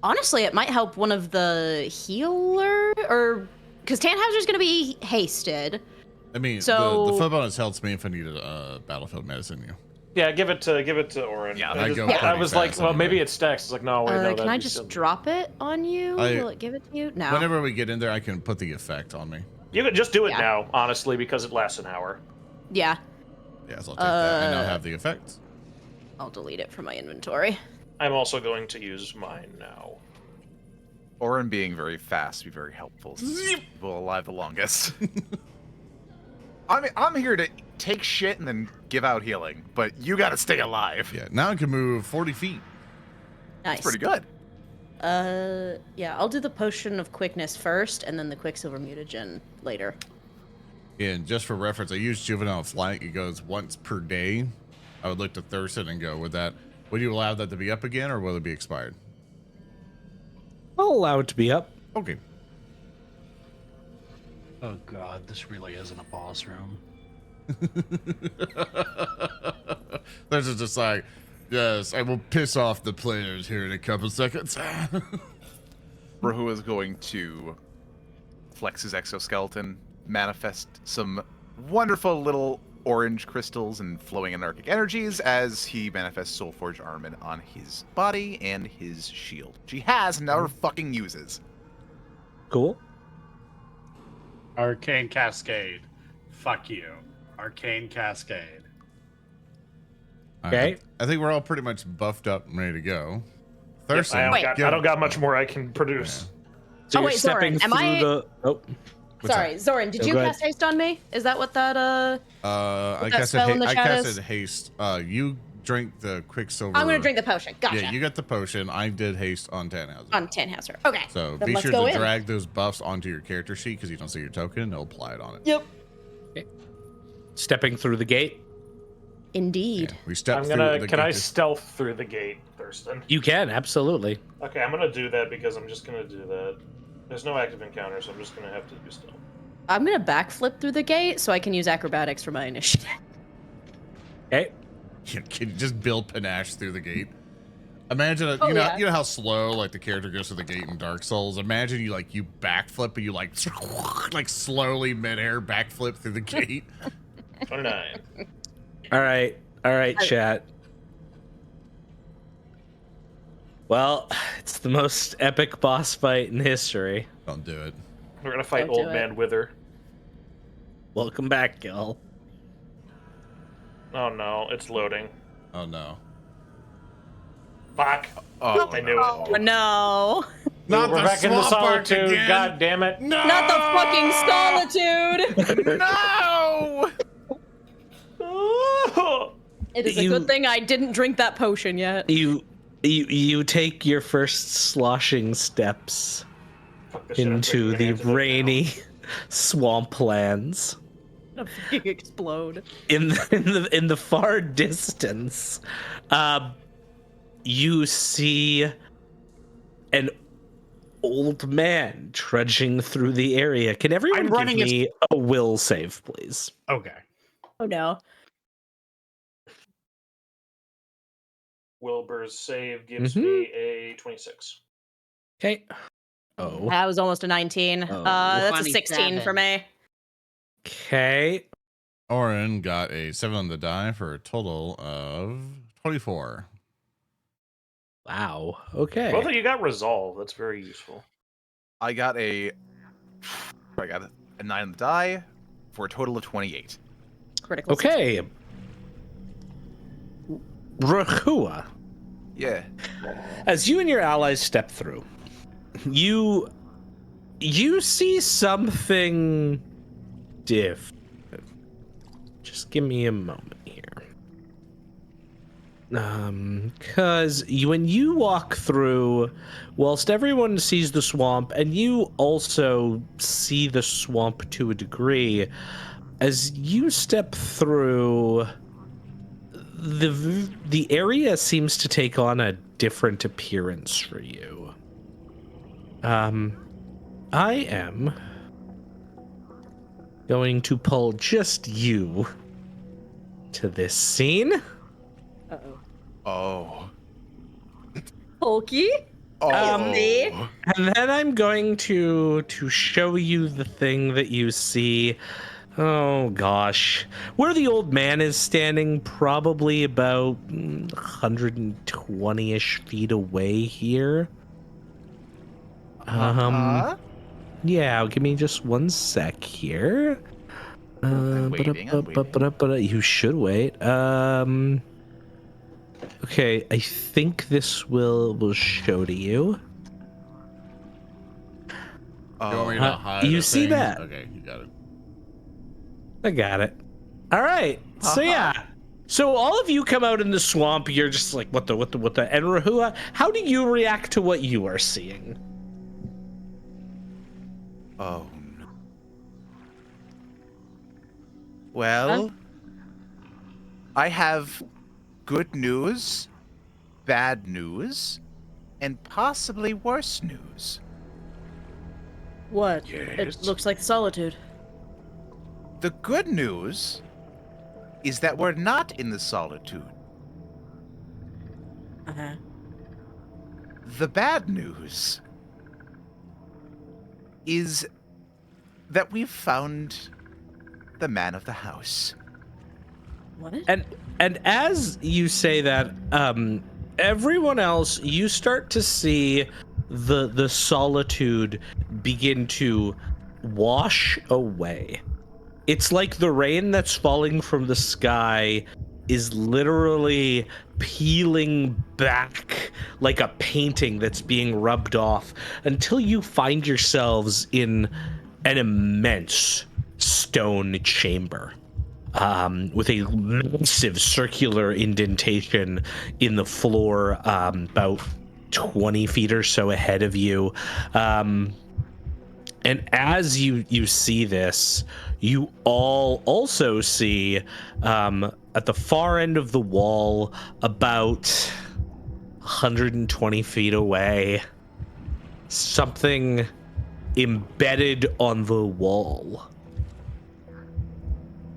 Honestly, it might help one of the healer, or because Tannhauser's gonna be hasted. I mean, So- the foot bonus helps me if I need a battlefield medicine. You. Yeah, give it to Oran. Yeah, I, I just- go I pretty was like, fast well, anyway. maybe it stacks. It's like, no, wait, no. Can that'd I be just silly. drop it on you? I- Will it give it to you? No. Whenever we get in there, I can put the effect on me. You could just do it Yeah. now, honestly, because it lasts an hour. Yeah. Yeah, so I'll take that and now have the effect. I'll delete it from my inventory. I'm also going to use mine now. Oran being very fast would be very helpful. Since he's people alive the longest. I'm here to take shit and then give out healing, but you gotta stay alive. Yeah, now I can move 40 feet. Nice. That's pretty good. Yeah, I'll do the potion of quickness first, and then the Quicksilver mutagen later. And just for reference, I use juvenile flight. It goes once per day. I would look to Thurston and go, would you allow that to be up again, or will it be expired? I'll allow it to be up. Okay. Oh god, this really isn't a boss room. Thurston's just like, yes, I will piss off the players here in a couple seconds. Rehua is going to flex his exoskeleton, manifest some wonderful little orange crystals and flowing anarchic energies as he manifests Soulforge Armament on his body and his shield, which he has and never fucking uses. Cool. Arcane Cascade. Fuck you. Arcane Cascade. Okay. I think we're all pretty much buffed up and ready to go. Yep, Thurston, I don't got much more I can produce. So Oh, you're wait, stepping Zoran, am through I- the. Oh, What's Sorry, Zoran, did No, you go ahead. cast haste on me? Is that what that I that casted, spell in the I chat is? casted haste. You drink the Quicksilver. I'm gonna drink the potion. Gotcha. Yeah, you got the potion. I did haste on Tannhauser. On Tannhauser. Okay. So then be let's sure go to in. drag those buffs onto your character sheet because you don't see your token. They'll apply it on it. Yep. stepping through the gate. Indeed. Yeah, we stepped I'm through gonna. the Can I gate. stealth through the gate, Thurston? You can, absolutely. Okay, I'm gonna do that because I'm just gonna do that. There's no active encounter, so I'm just gonna have to do stealth. I'm gonna backflip through the gate so I can use acrobatics for my initiative. Okay. Can you just build panache through the gate? Imagine, Oh, you know, yeah. you know how slow like the character goes through the gate in Dark Souls. Imagine you backflip, but you like slowly midair backflip through the gate. 29. All right, chat. Well, it's the most epic boss fight in history. Don't do it. We're gonna fight Don't do Old it. Man Wither. Welcome back, Gil. Oh no, it's loading. Oh no. Fuck. Oh, I knew Oh it. no! Not We're the back in the swamp arc solitude. again. God damn it. No! Not the fucking solitude! no! It is a You- good thing I didn't drink that potion yet. You You take your first sloshing steps Fuck this shit, I'm into taking the advantage of it now. rainy swamplands. Gonna fucking explode. In the far distance, you see an old man trudging through the area. Can everyone I'm give running me a will save, please? Okay. Oh no. Wilbur's save gives Mhm. me a 26. Okay. Oh. That was almost a 19. Oh. That's a 16 for 27. me. Okay. Oran got a 7 on the die for a total of 24. Wow. Okay. Both of you got resolve. That's very useful. I got a 9 on the die for a total of 28. Critical. Okay. Rehua. Yeah. As you and your allies step through, you see something different. Just give me a moment here. Cause when you walk through, whilst everyone sees the swamp, and you also see the swamp to a degree, as you step through, the area seems to take on a different appearance for you. I am going to pull just you to this scene. Uh-oh. Oh. Hulky? Oh. Me? And then I'm going to show you the thing that you see. Oh gosh, where the old man is standing, probably about 120-ish feet away here. Yeah, give me just one sec here. I'm waiting. You should wait. Okay, I think this will show to you. You want me to hide you the see thing? that? Okay, you got it. I got it. All right. So yeah. So all of you come out in the swamp. You're just like, what the? And Rehua, how do you react to what you are seeing? Oh no. Well, I have good news, bad news, and possibly worse news. What? Yes. It looks like solitude. The good news is that we're not in the solitude. Uh-huh. The bad news is that we've found the man of the house. What? And as you say that, everyone else, you start to see the solitude begin to wash away. It's like the rain that's falling from the sky is literally peeling back like a painting that's being rubbed off until you find yourselves in an immense stone chamber. With a massive circular indentation in the floor, about 20 feet or so ahead of you. And as you see this, you all also see at the far end of the wall, about 120 feet away, something embedded on the wall.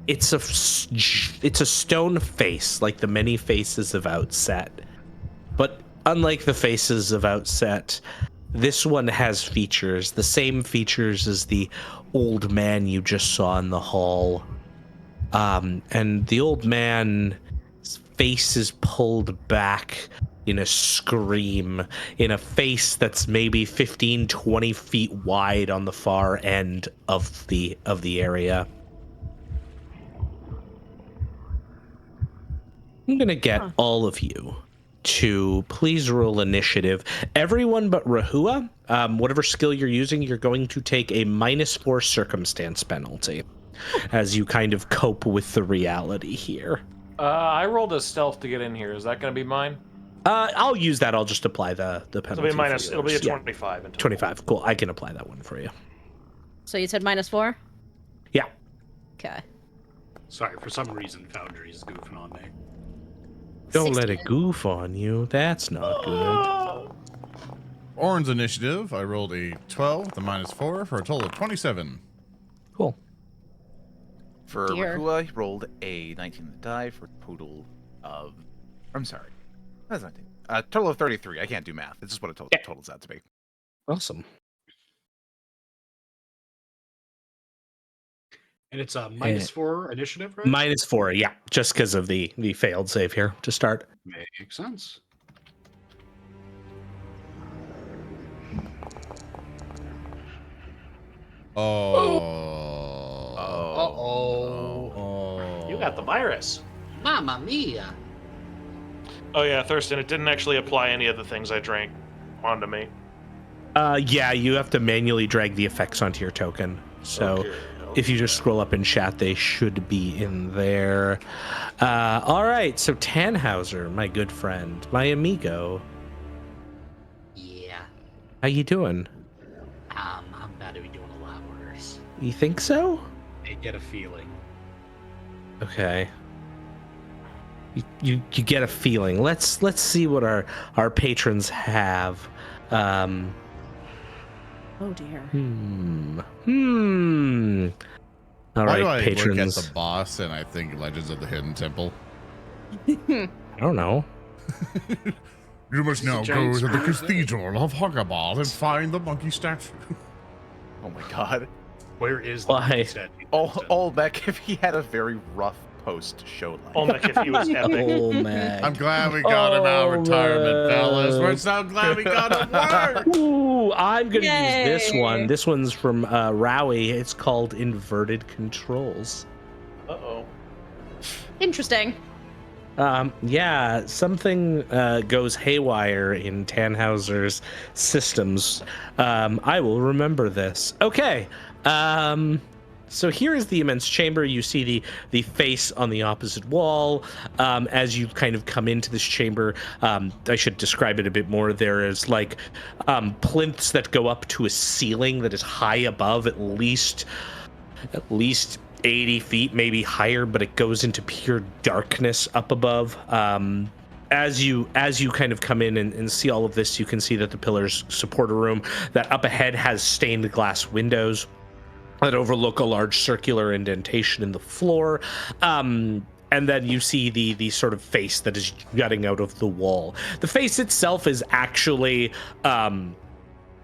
It's a stone face, like the many faces of Outset. But unlike the faces of Outset, this one has features, the same features as the old man you just saw in the hall. And the old man's face is pulled back in a scream, in a face that's maybe 15, 20 feet wide on the far end of the area. I'm gonna get all of you to please roll initiative. Everyone but Rehua, whatever skill you're using, you're going to take a -4 circumstance penalty as you kind of cope with the reality here. I rolled a stealth to get in here. Is that going to be mine? I'll use that. I'll just apply the penalty. It'll be a Yeah. 25. 25. Cool. I can apply that one for you. So you said -4? Yeah. Okay. Sorry, for some reason Foundry's goofing on me. Don't let it goof on you. That's not good. Oran's initiative. I rolled a 12 with a -4 for a total of 27. Cool. For Dear. Rehua, he rolled a 19 on the die for a total of... I'm sorry. That's 19. A total of 33. I can't do math. This is what it totals out to be. Awesome. And it's a -4 initiative, right? -4, yeah, just because of the failed save here to start. Makes sense. Oh. You got the virus. Mamma mia. Oh yeah, Thurston, it didn't actually apply any of the things I drank onto me. Yeah, you have to manually drag the effects onto your token. So Okay, if you just scroll up in chat, they should be in there. All right, so Tannhauser, my good friend, my amigo, Yeah. how you doing? I'm about to be doing a lot worse. You think so? I get a feeling. Okay. You get a feeling. Let's see what our patrons have. Oh dear. All Why do right, I patrons. look at the boss and I think Legends of the Hidden Temple? I don't know. You must now go giant to the spirit cathedral of Hogaball and find the monkey statue. Oh my god. Where is Why? the statue? Olbeck, if he had a very rough post-show life. Olmec, if he was epic. Oh man. I'm glad we got him out of retirement, fellas. man. We're so glad we got him work. Ooh, I'm gonna use this Yay. one. This one's from Rowie. It's called Inverted Controls. Uh-oh. Interesting. Yeah, something goes haywire in Tannhauser's systems. I will remember this. Okay. So here is the immense chamber. You see the face on the opposite wall. As you kind of come into this chamber, I should describe it a bit more. There is like plinths that go up to a ceiling that is high above, at least 80 feet, maybe higher, but it goes into pure darkness up above. As you kind of come in and see all of this, you can see that the pillars support a room that up ahead has stained glass windows that overlook a large circular indentation in the floor. And then you see the sort of face that is jutting out of the wall. The face itself is actually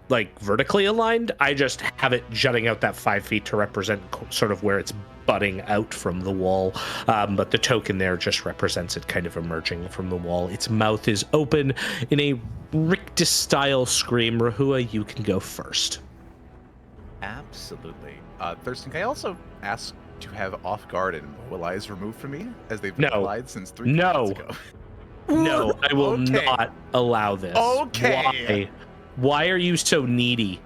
like vertically aligned. I just have it jutting out that 5 feet to represent sort of where it's butting out from the wall. But the token there just represents it kind of emerging from the wall. Its mouth is open in a rictus style scream. Rehua, you can go first. Absolutely. Thurston, can I also ask to have off guard and immobilize removed from me, as they've been No. applied since 3 No. minutes ago? No, I will Okay. not allow this. Okay. Why are you so needy?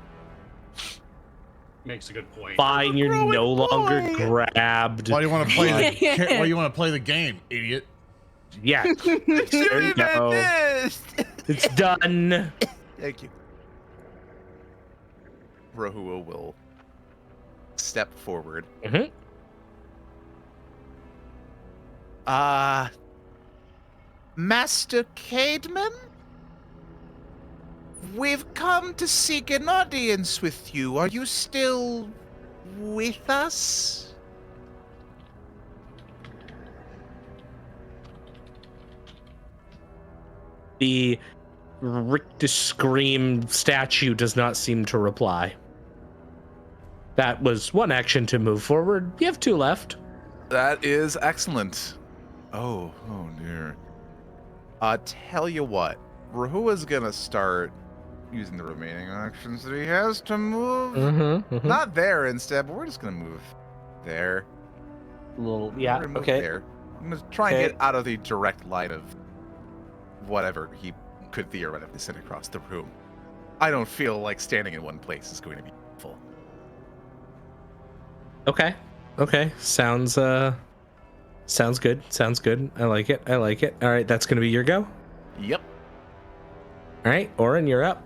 Makes a good point. Fine, you're growing no longer boy. grabbed. Why do you want to play the? Why do you want to play the game, idiot? Yeah, there you go. It's done. Thank you. Rehua will step forward. Mhm. Master Cademan? We've come to seek an audience with you. Are you still with us? The rictus scream statue does not seem to reply. That was one action to move forward. You have 2 left. That is excellent. Oh dear. Tell you what, Rehua's gonna start using the remaining actions that he has to move. Mm-hmm. Not there instead, but we're just gonna move there. Little, We're yeah, gonna move okay. there. I'm gonna try and Okay. get out of the direct light of whatever he could theoretically send across the room. I don't feel like standing in one place is going to be helpful. Okay. Sounds good. Sounds good. I like it. All right, that's gonna be your go. Yep. All right, Oran, you're up.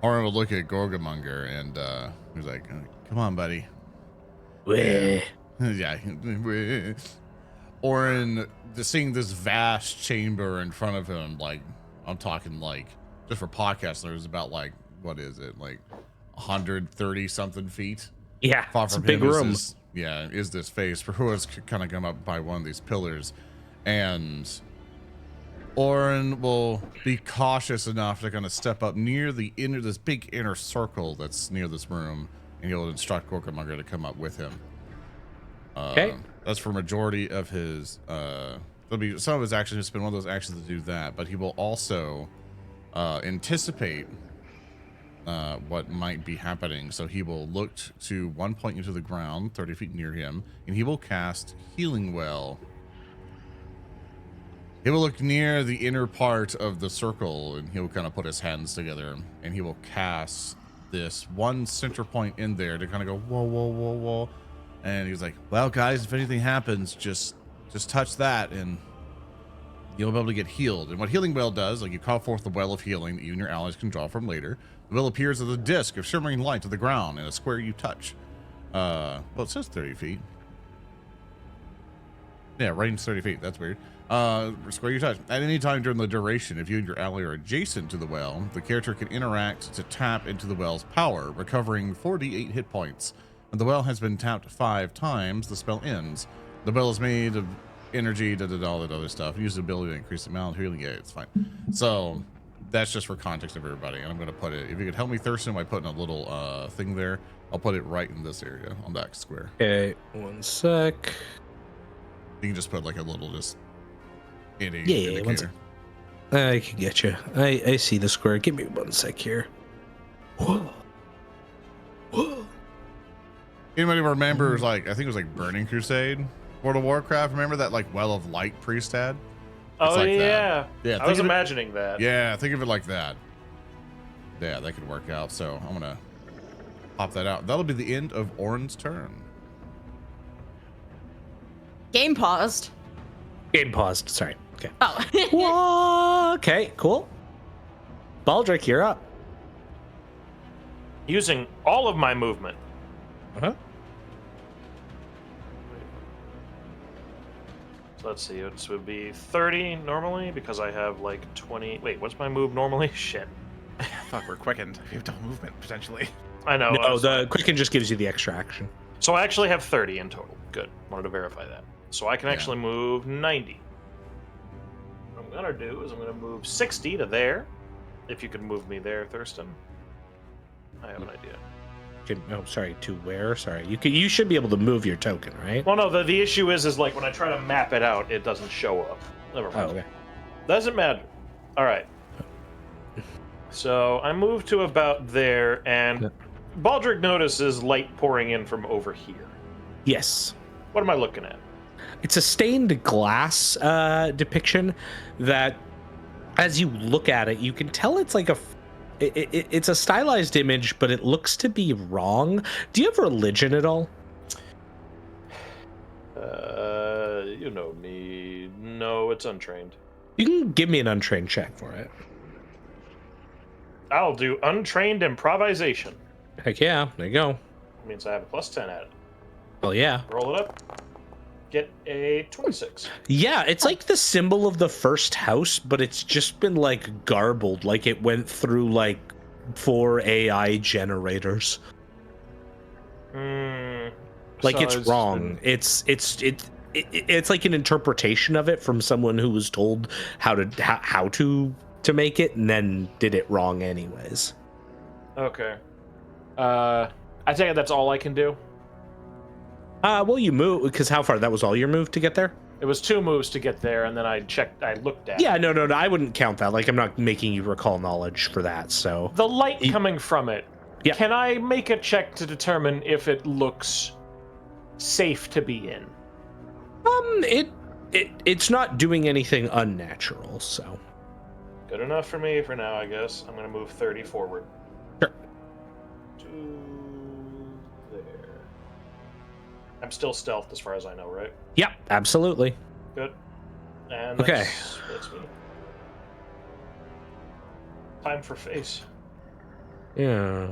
Oran will look at Gorgamonger and he's like, "Come on, buddy." Weh. Yeah. Oran, just seeing this vast chamber in front of him, like, I'm talking like, just for podcast, there's about like, what is it, like 130 something feet? Yeah, Far it's a from big him room. is this face. Rehua's kind of come up by one of these pillars, and Oran will be cautious enough to kind of step up near this big inner circle that's near this room, and he'll instruct Gorgamonger to come up with him. Okay. That's for majority of his there'll be some of his actions, just been one of those actions to do that, but he will also anticipate what might be happening. So he will look to one point into the ground 30 feet near him, and he will cast Healing Well. He will look near the inner part of the circle, and he'll kind of put his hands together, and he will cast this one center point in there to kind of go whoa, whoa, whoa, whoa. And he's like, well, guys, if anything happens, just touch that and you'll be able to get healed. And what Healing Well does, like, you call forth the well of healing that you and your allies can draw from later. The well appears as a disc of shimmering light to the ground in a square you touch. Well, it says 30 feet. Yeah, range 30 feet. That's weird. Square you touch. At any time during the duration, if you and your ally are adjacent to the well, the character can interact to tap into the well's power, recovering 4d8 hit points. When the well has been tapped 5 times, the spell ends. The well is made of energy, all that other stuff. Use the ability to increase the amount of healing. Yeah, it's fine. So that's just for context of everybody. And I'm going to put it, if you could help me, Thurston, by putting a little thing there, I'll put it right in this area on that square. Okay, one sec. You can just put like a little just Yeah, one sec. I can get you. I see the square. Give me one sec here. Whoa. Whoa. Anybody remembers, like, I think it was like Burning Crusade, World of Warcraft? Remember that like Well of Light priest had? Oh, like yeah. Yeah, I was imagining that. Yeah, think of it like that. Yeah, that could work out. So I'm gonna pop that out. That'll be the end of Oran's turn. Game paused. Game paused. Sorry. Okay. Oh. Whoa, okay, cool. Baldric, you're up. Using all of my movement. Uh-huh. So let's see, it would be 30 normally because I have like 20. Wait, what's my move normally? Shit. Fuck, we're quickened. We have double movement, potentially. I know. No, the quicken just gives you the extra action. So I actually have 30 in total. Good. Wanted to verify that. So I can actually move 90. What I'm gonna do is I'm gonna move 60 to there. If you could move me there, Thurston. I have an idea. Oh, sorry, to where? Sorry. You should be able to move your token, right? Well, no, the issue is like when I try to map it out, it doesn't show up. Never mind. Oh, okay. Doesn't matter. All right. So I move to about there, and Baldric notices light pouring in from over here. Yes. What am I looking at? It's a stained glass depiction that, as you look at it, you can tell it's like it's a stylized image, but it looks to be wrong. Do you have religion at all? You know me. No, it's untrained. You can give me an untrained check for it. I'll do untrained improvisation. Heck yeah, there you go. That means I have a +10 at it. Well, yeah. Roll it up. Get a 26. Yeah, it's like the symbol of the first house, but it's just been like garbled, like it went through like 4 AI generators. Like So it's wrong. It's like an interpretation of it from someone who was told how to make it and then did it wrong anyways. Okay. I take it that's all I can do. Well, you move because how far? That was all your move to get there? It was 2 moves to get there, and then I looked at Yeah, it. no, I wouldn't count that. Like, I'm not making you recall knowledge for that, so. The light coming from it. Yeah. Can I make a check to determine if it looks safe to be in? It's not doing anything unnatural, so. Good enough for me for now, I guess. I'm going to move 30 forward. Sure. To there. I'm still stealthed as far as I know, right? Yeah, absolutely. Good. And Okay. that's me. Time for face. Yeah.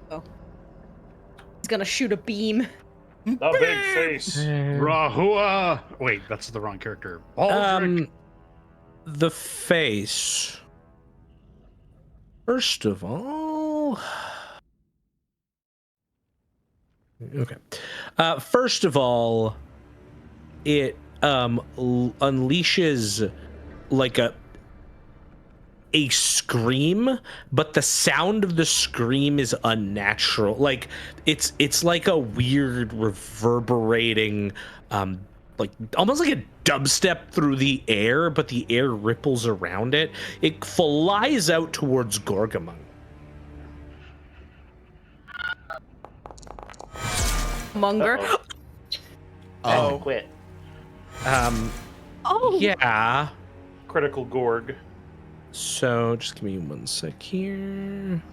He's gonna shoot a beam. The big face. Rehua. Wait, that's the wrong character. Baldric. The face. First of all, okay. First of all, it unleashes like a scream, but the sound of the scream is unnatural. Like it's like a weird reverberating, like almost like a dubstep through the air, but the air ripples around it. It flies out towards Gorgamung. Munger. Oh, quit. Oh. Yeah. Critical Gorg. So just give me 1 sec here.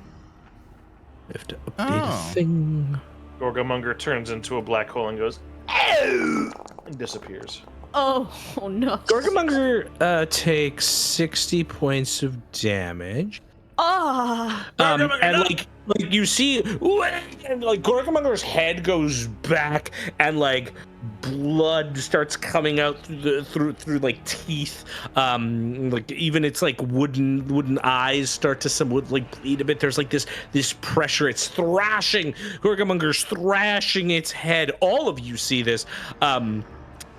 I have to update a thing. Gorgamonger turns into a black hole and goes, "Ew!" and disappears. Oh no. Gorgamonger takes 60 points of damage. Ah. And like you see, and like Gorgamonger's head goes back, and like blood starts coming out through like teeth. Like even its like wooden eyes start to like bleed a bit. There's like this pressure. It's thrashing. Gorgamonger's thrashing its head. All of you see this. And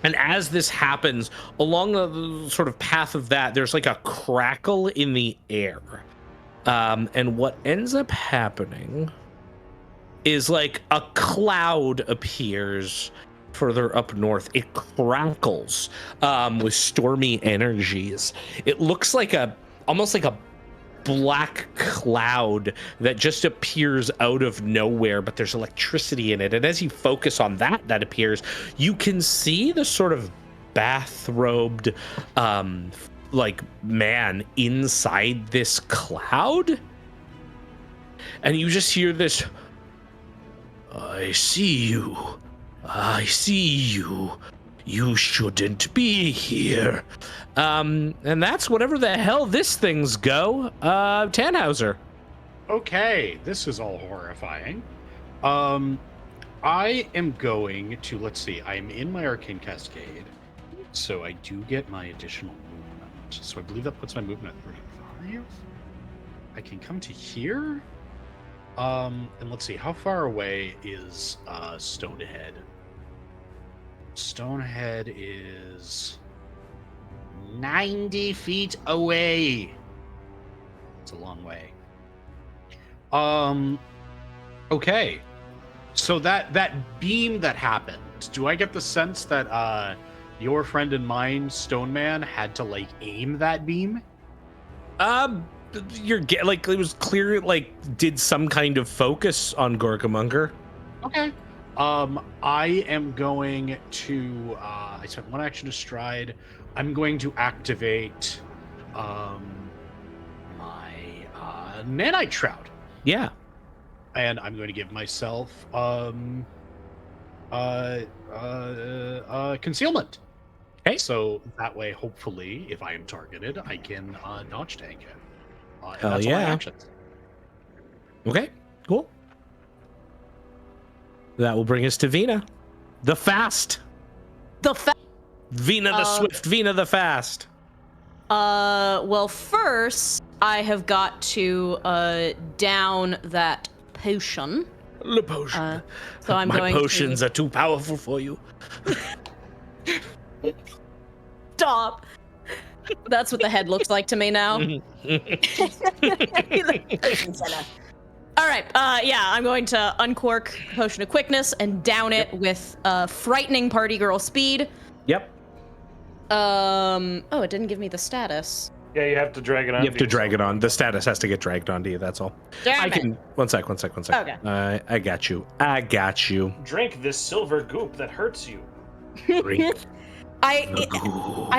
as this happens, along the sort of path of that, there's like a crackle in the air. And what ends up happening is like a cloud appears further up north. It crackles with stormy energies. It looks like almost like a black cloud that just appears out of nowhere, but there's electricity in it. And as you focus on that appears, you can see the sort of bathrobed like man inside this cloud, and you just hear this, I see you, you shouldn't be here. And that's whatever the hell this thing's go. Tannhauser. Okay, this is all horrifying. I am going to, let's see, I'm in my Arcane Cascade, so I do get my additional movement. So I believe that puts my movement at 35. I can come to here. And let's see, how far away is Stonehead? Stonehead is 90 feet away. It's a long way. Okay. So that beam that happened, do I get the sense that your friend and mine, Stone Man, had to like aim that beam? You're like, it was clear it like did some kind of focus on Gorgamonger. Okay. I am going to I spent 1 action to stride. I'm going to activate my Nanite Shroud. Yeah. And I'm going to give myself concealment. Okay. So that way, hopefully, if I am targeted, I can dodge tank it. And Hell that's all my yeah. actions. Okay, cool. That will bring us to Vina. The fast. Vina the swift, Vina the fast. Well, first, I have got to down that potion. The potion. So I'm My going potions are too powerful for you. Stop. That's what the head looks like to me now. All right. Yeah, I'm going to uncork Potion of Quickness and down it with frightening party girl speed. Yep. Oh, it didn't give me the status. Yeah, you have to drag it on. You have to drag it on. The status has to get dragged onto you. That's all. Damn I it. can. One sec. Okay. I got you. Drink this silver goop that hurts you. Drink. I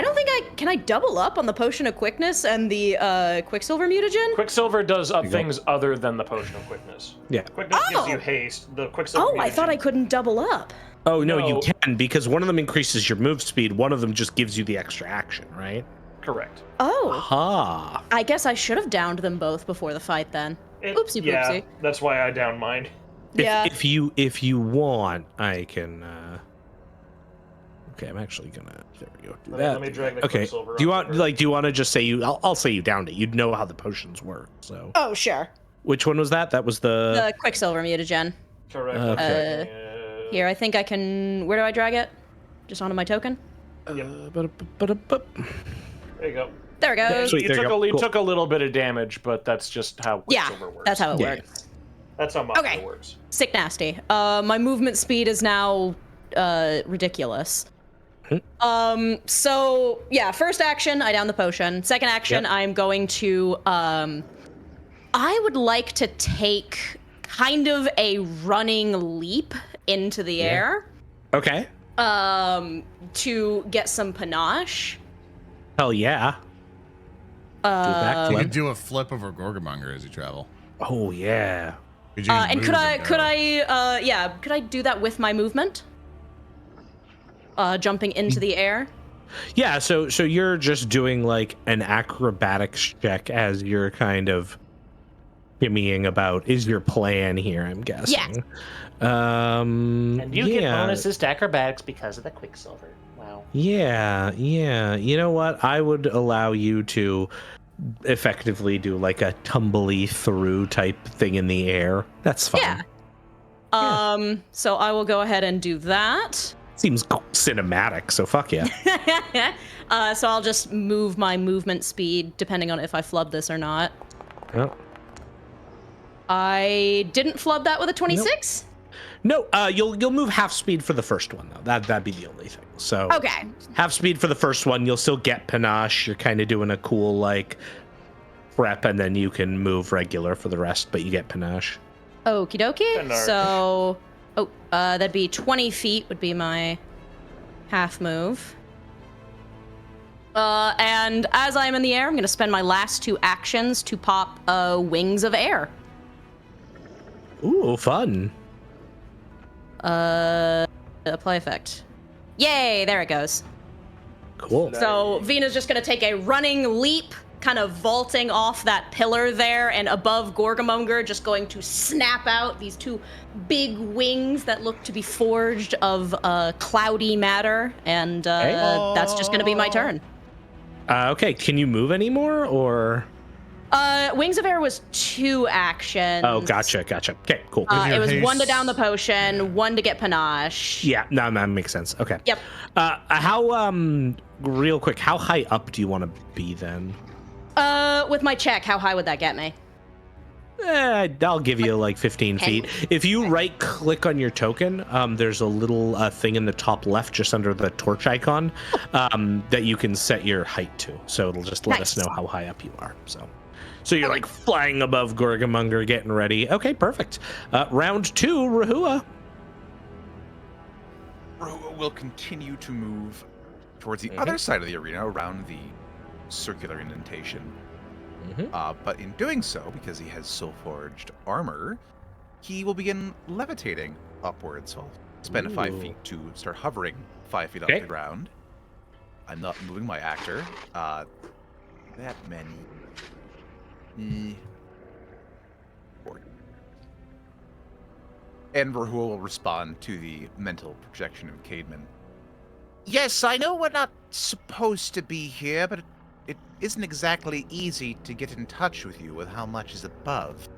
don't think can I double up on the Potion of Quickness and the Quicksilver mutagen? Quicksilver does things other than the Potion of Quickness. Yeah. Quickness gives you haste. The Quicksilver Oh, I thought I couldn't double up. Oh no, No. you can, because one of them increases your move speed. One of them just gives you the extra action, right? Correct. Oh, Ha. I guess I should have downed them both before the fight then. Oopsie Yeah, poopsie. that's why I downed mine. Yeah. If you want, I can. Okay, I'm actually gonna. There we go. Do that. Let me drag the Okay. Quicksilver Do you onto want her. do you want to just say you? I'll say you downed it. You'd know how the potions work. So. Oh, sure. Which one was that? That was the. The Quicksilver mutagen. Correct. Okay. Here, I think I can. Where do I drag it? Just onto my token. There you go. There it goes. Sweet, there you go. You Cool. took a little bit of damage, but that's just how Quicksilver works. That's how it Yeah. works. That's how Mafia Okay. works. Sick nasty. My movement speed is now ridiculous. So yeah, first action, I down the potion. Second action, Yep. I'm going to I would like to take kind of a running leap into the air. Okay. To get some panache. Hell yeah. You backflip. could do a flip over Gorgamonger as you travel. Oh yeah. Could you And move could I go? could I do that with my movement? Jumping into the air. Yeah, so you're just doing like an acrobatics check as you're kind of shimmying about is your plan here, I'm guessing. And you get yeah. bonuses to acrobatics because of the Quicksilver. Wow. Yeah. You know what? I would allow you to effectively do like a tumbly through type thing in the air. That's fine. Yeah. So I will go ahead and do that. Seems cinematic, so fuck yeah. So I'll just move my movement speed depending on if I flub this or not. Yep. I didn't flub that with a 26? No, you'll move half speed for the first one though. That'd be the only thing. So Okay. half speed for the first one, you'll still get panache. You're kind of doing a cool like prep, and then you can move regular for the rest, but you get panache. Okie dokie. Bernard. So, that'd be 20 feet would be my half move. And as I'm in the air, I'm going to spend my last 2 actions to pop Wings of Air. Ooh, fun. Apply effect. Yay, there it goes. Cool. So Vina's just going to take a running leap, kind of vaulting off that pillar there, and above Gorgamonger, just going to snap out these 2 big wings that look to be forged of cloudy matter, and that's just going to be my turn. Okay, can you move anymore, or? Wings of Air was 2 actions. Oh, gotcha. Okay, cool. It was haste. 1 to down the potion, 1 to get panache. Yeah, no, that makes sense. Okay. Yep. How real quick, how high up do you want to be then? With my check, how high would that get me? I'll give you like 15 feet. If you right click on your token, there's a little thing in the top left just under the torch icon that you can set your height to. So it'll just let us Nice. know how high up you are. So you're like flying above Gorgamonger, getting ready. Okay, perfect. Round 2, Rehua. Rehua will continue to move towards the other side of the arena, around the circular indentation. But in doing so, because he has soul-forged armor, he will begin levitating upwards. I'll spend 5 feet to start hovering 5 feet off Okay. the ground. I'm not moving my actor. That many. 40. And Rehua will respond to the mental projection of Cademan. Yes, I know we're not supposed to be here, but it isn't exactly easy to get in touch with you with how much is above.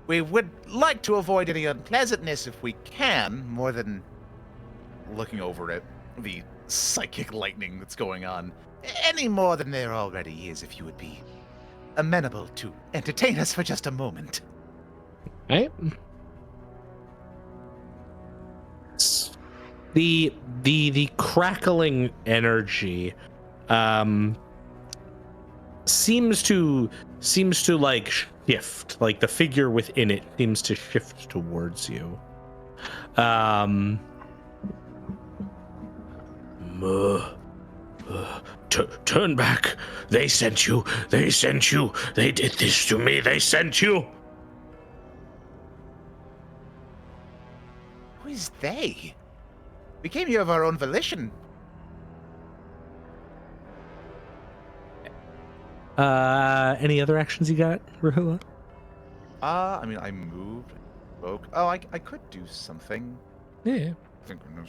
We would like to avoid any unpleasantness if we can, more than looking over at the psychic lightning that's going on. Any more than there already is, if you would be amenable to entertain us for just a moment. Right. The crackling energy seems to like shift, like the figure within it seems to shift towards you. Turn back. They sent you. They did this to me. They sent you. Who is they? We came here of our own volition. Any other actions you got, Rehua? I mean, I moved, spoke. Oh, I could do something. Yeah. Speaking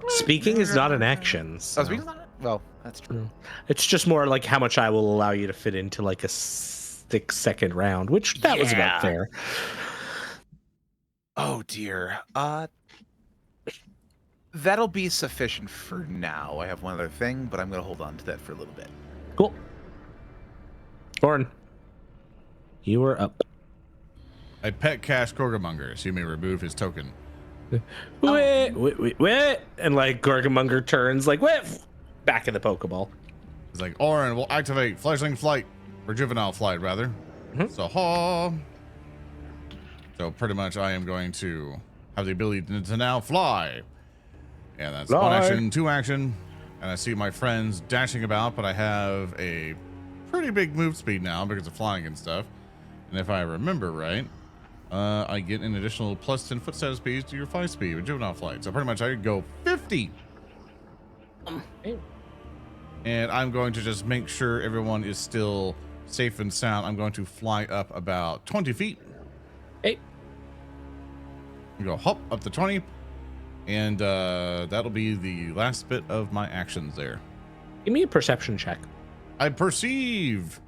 Speaking is not an action. Oh, So. speaking's not. Well, that's true. No. It's just more like how much I will allow you to fit into like a 6-second round, which that was about fair. Oh dear. That'll be sufficient for now. I have one other thing, but I'm gonna hold on to that for a little bit. Cool. Oran, you are up. I pet Cash Gorgamonger, so you may remove his token. Wait, and like Gorgamonger turns like back in the Pokeball. He's like, Oran will activate Fledgling Flight, or Juvenile Flight, rather. So pretty much I am going to have the ability to now fly. And that's Fly. 1 action, 2 action. And I see my friends dashing about, but I have a pretty big move speed now because of flying and stuff. And if I remember right, I get an additional plus 10 foot status speed to your fly speed with Juvenile Flight. So pretty much I could go 50. And I'm going to just make sure everyone is still safe and sound. I'm going to fly up about 20 feet. Hey. Go hop up to 20. And that'll be the last bit of my actions there. Give me a perception check. I perceive.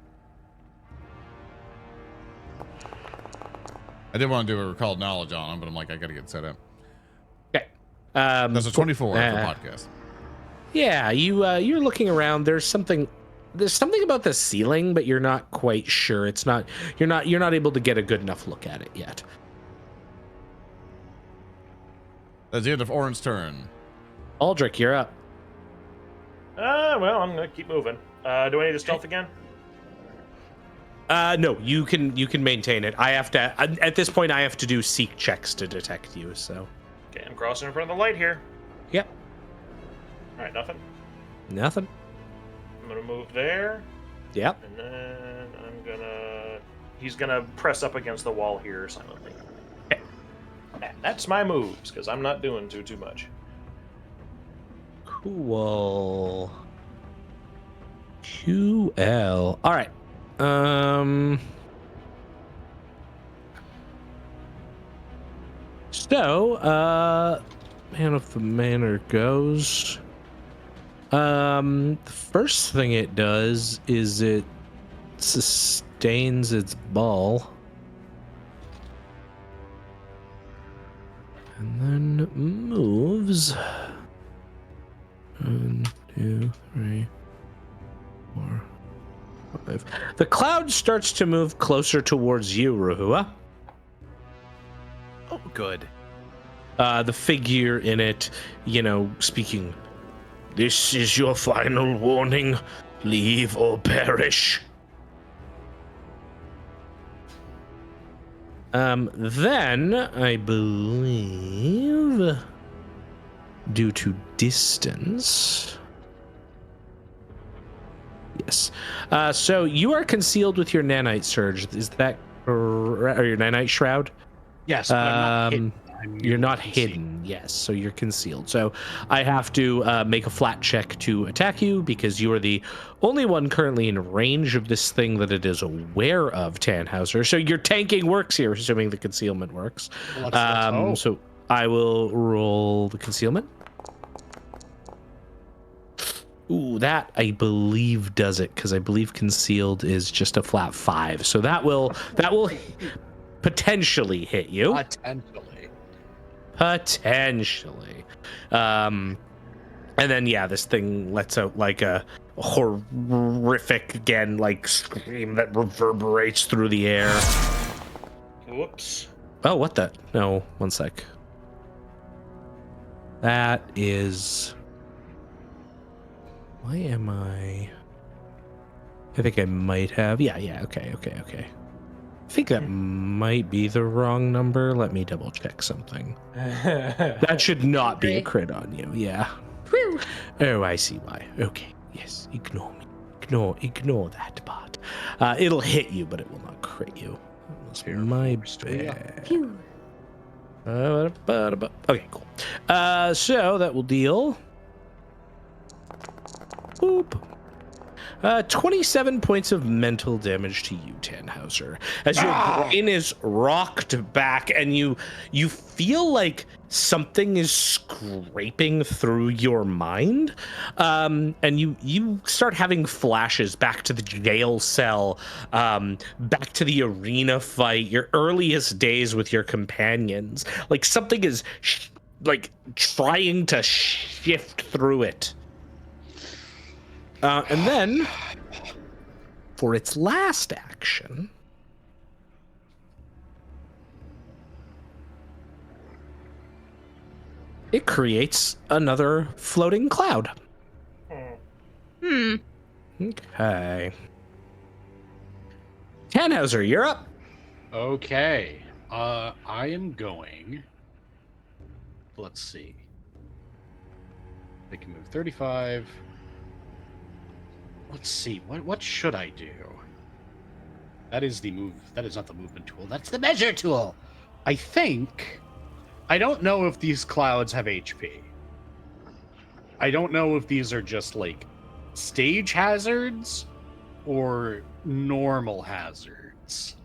I did want to do a recalled knowledge on him, but I'm like, I got to get set up. Okay. That's a 24 for podcast. Yeah, you're looking around. There's something about the ceiling, but you're not quite sure. It's not. You're not able to get a good enough look at it yet. That's the end of Oran's turn. Baldric, you're up. Well, I'm gonna keep moving. Do I need to stealth again? No, you can maintain it. I have to at this point. I have to do seek checks to detect you. So. Okay, I'm crossing in front of the light here. Yep. All right, nothing. Nothing. I'm gonna move there. Yep. And then he's gonna press up against the wall here silently. Okay. That's my moves because I'm not doing too much. Cool. QL. All right. So, man of the manor goes. The first thing it does is it sustains its ball. And then moves. 1, 2, 3, 4, 5. The cloud starts to move closer towards you, Rehua. Oh, good. The figure in it, speaking. This is your final warning. Leave or perish. Then, I believe, due to distance. Yes. So you are concealed with your nanite surge. Is that or your nanite shroud? Yes, but I'm not hidden. You're not hidden, yes, so you're concealed. So I have to make a flat check to attack you because you are the only one currently in range of this thing that it is aware of, Tannhauser. So your tanking works here, assuming the concealment works. So I will roll the concealment. Ooh, that I believe does it because I believe concealed is just a flat 5. So that will potentially hit you. Potentially. And then, this thing lets out like a horrific, again, like scream that reverberates through the air. Whoops. Oh, what the? No, one sec. That is... Why am I think I might have... Yeah, okay. I think that might be the wrong number. Let me double check something. That should not be a crit on you. Yeah. Whew. Oh, I see why. Okay. Yes. Ignore me. Ignore that part. It'll hit you, but it will not crit you. That was my bad. Phew. Okay, cool. So that will deal. Boop. 27 points of mental damage to you, Tannhauser, as your brain is rocked back and you feel like something is scraping through your mind, and you start having flashes back to the jail cell, back to the arena fight, your earliest days with your companions. Like something is like trying to shift through it. And then, for its last action, it creates another floating cloud. Okay. Tannhauser, you're up. Okay. I am going. Let's see. They can move 35. Let's see. What should I do? That is the move. That is not the movement tool. That's the measure tool. I think. I don't know if these clouds have HP. I don't know if these are just like stage hazards or normal hazards.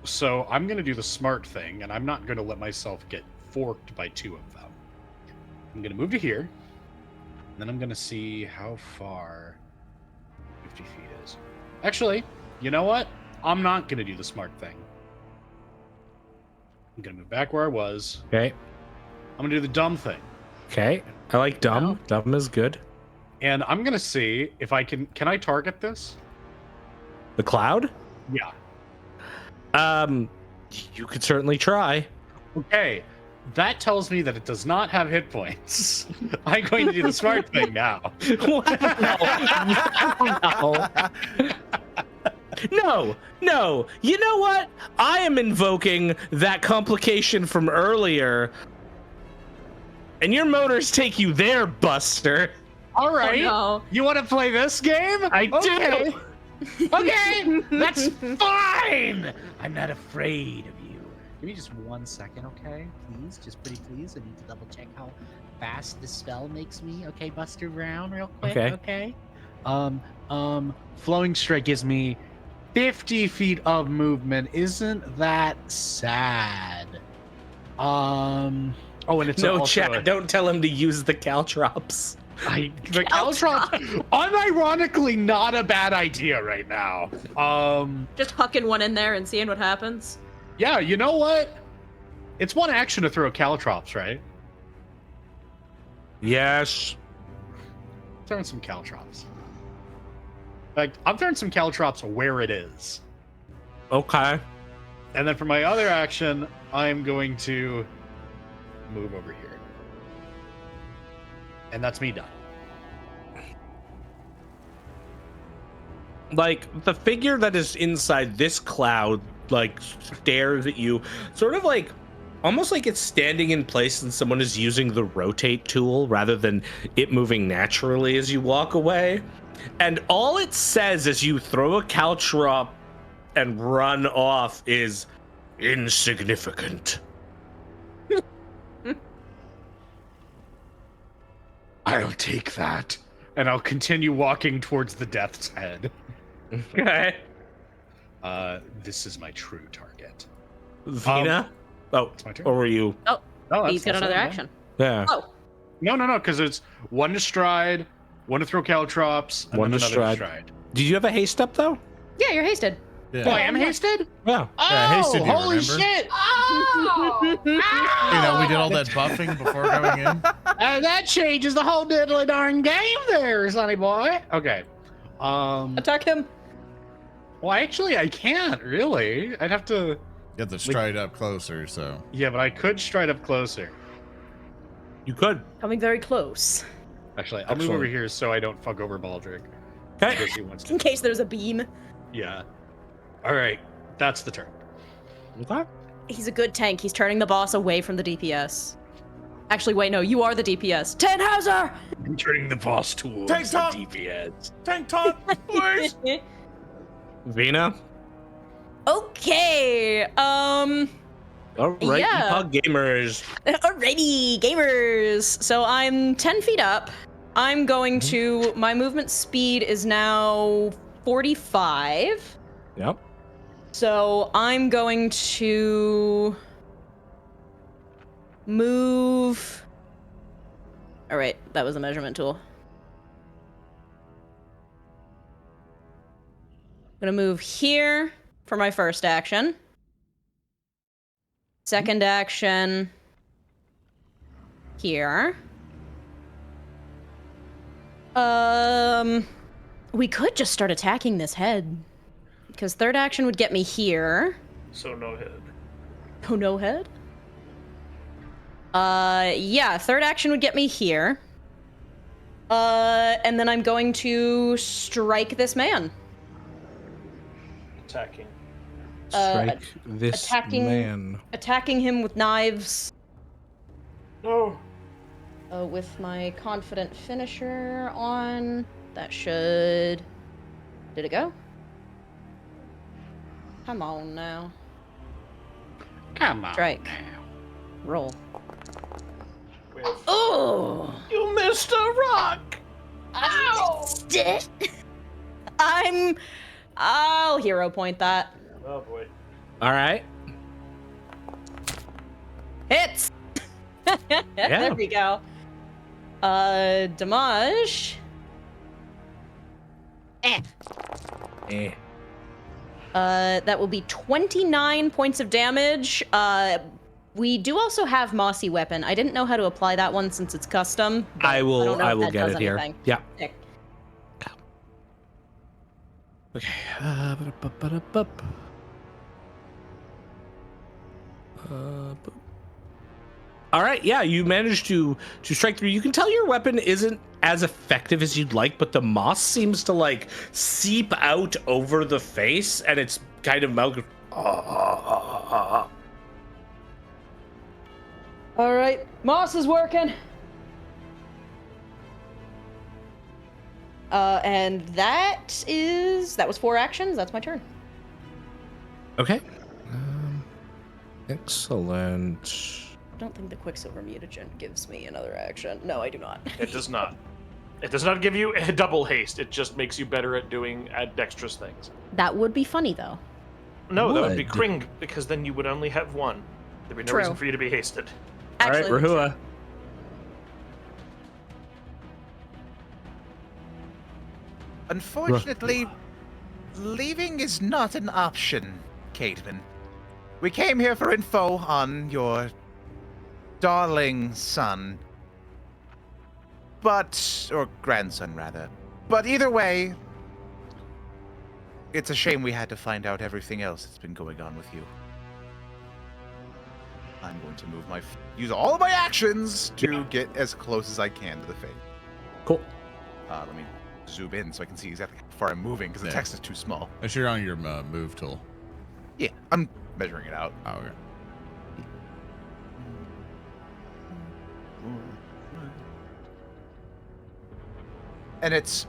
So I'm going to do the smart thing, and I'm not going to let myself get forked by two of them. I'm going to move to here, and then I'm going to see how far 50 feet is. Actually, you know what? I'm not going to do the smart thing. I'm going to move back where I was. Okay. I'm going to do the dumb thing. Okay. I like dumb. Dumb is good. And I'm going to see if I can I target this? The cloud? Yeah. You could certainly try. Okay. That tells me that it does not have hit points. I'm going to do the smart thing now. No. You know what? I am invoking that complication from earlier. And your motors take you there, Buster. All right. Oh, no. You want to play this game? I do. Okay, that's fine. I'm not afraid of you. Give me just 1 second, okay? Please, just pretty please. I need to double check how fast the spell makes me. Okay, Buster Brown, real quick. Okay. Flowing Strike gives me 50 feet of movement. Isn't that sad? Oh, and it's No, also chat. Don't tell him to use the caltrops. the caltrops. Unironically, not a bad idea right now. Just hucking one in there and seeing what happens. Yeah, you know what? It's one action to throw caltrops, right? Yes. Throwing some caltrops. Like, I'm throwing some caltrops where it is. Okay. And then for my other action, I'm going to move over here. And that's me done. Like, the figure that is inside this cloud, like, stares at you, sort of like, almost like it's standing in place and someone is using the rotate tool rather than it moving naturally as you walk away. And all it says as you throw a caltrop and run off is insignificant. I'll take that. And I'll continue walking towards the death's head. Okay. This is my true target. Vina? It's my turn. Or were you? Oh, No, he's got that's another what I'm action. Yeah. Oh, No, because it's one to stride, one to throw caltrops, and One then to another stride. Did you have a haste up, though? yeah, you're hasted. Oh, I am hasted? Yeah. Yeah, hasted you, holy remember? shit! Oh! You know, we did all that buffing before going in. That changes the whole diddly darn game there, sonny boy. Okay. Attack him. Well, actually, I can't, really. I'd have to... You have to stride up closer, so. Yeah, but I could stride up closer. You could. Coming very close. Actually, I'll move over here so I don't fuck over Baldric. Okay. Because he wants In to. case there's a beam. Yeah. All right. That's the turn. Okay. He's a good tank. He's turning the boss away from the DPS. Actually, wait, no, you are the DPS. Tannhauser! I'm turning the boss towards Tank top! DPS. Tank top, boys! Vina? Okay, All right, Yeah. Pug Gamers. alrighty, gamers. So I'm 10 feet up. I'm going to. My movement speed is now 45. Yep. So I'm going to move. All right, that was a measurement tool. I'm gonna move here for my first action. Second action here. We could just start attacking this head. Because third action would get me here. So no head. Oh, no head? Yeah, third action would get me here. And then I'm going to strike this man. Attacking. Strike this man. Attacking him with knives. No. With my confident finisher on. That should... Did it go? Come on now. Come on. Strike. Now. Roll. Oh! You missed a rock! Ow! I'll hero point that. Oh boy. All right. Hits! There we go. Damage. That will be 29 points of damage. We do also have Mossy Weapon. I didn't know how to apply that one since it's custom. I will don't know if that get does it here. anything. Yeah. Sick. Okay. All right. Yeah, you managed to strike through. You can tell your weapon isn't as effective as you'd like, but the moss seems to like seep out over the face, and it's kind of mouth. All right, Moss is working. And that was 4 actions. That's my turn. Okay. Excellent. I don't think the Quicksilver mutagen gives me another action. No, I do not. It does not. It does not give you a double haste. It just makes you better at doing dexterous things. That would be funny, though. No, that would be Would. cring, because then you would only have one. There'd be no True. reason for you to be hasted. Actually, All right, Rehua. Unfortunately, leaving is not an option, Caitman. We came here for info on your darling son. Or grandson, rather. But either way, it's a shame we had to find out everything else that's been going on with you. I'm going to use all of my actions to get as close as I can to the Fade. Cool. Let me zoom in so I can see exactly how far I'm moving because the text is too small. Make sure you're on your move tool. Yeah, I'm measuring it out. Oh, okay. And it's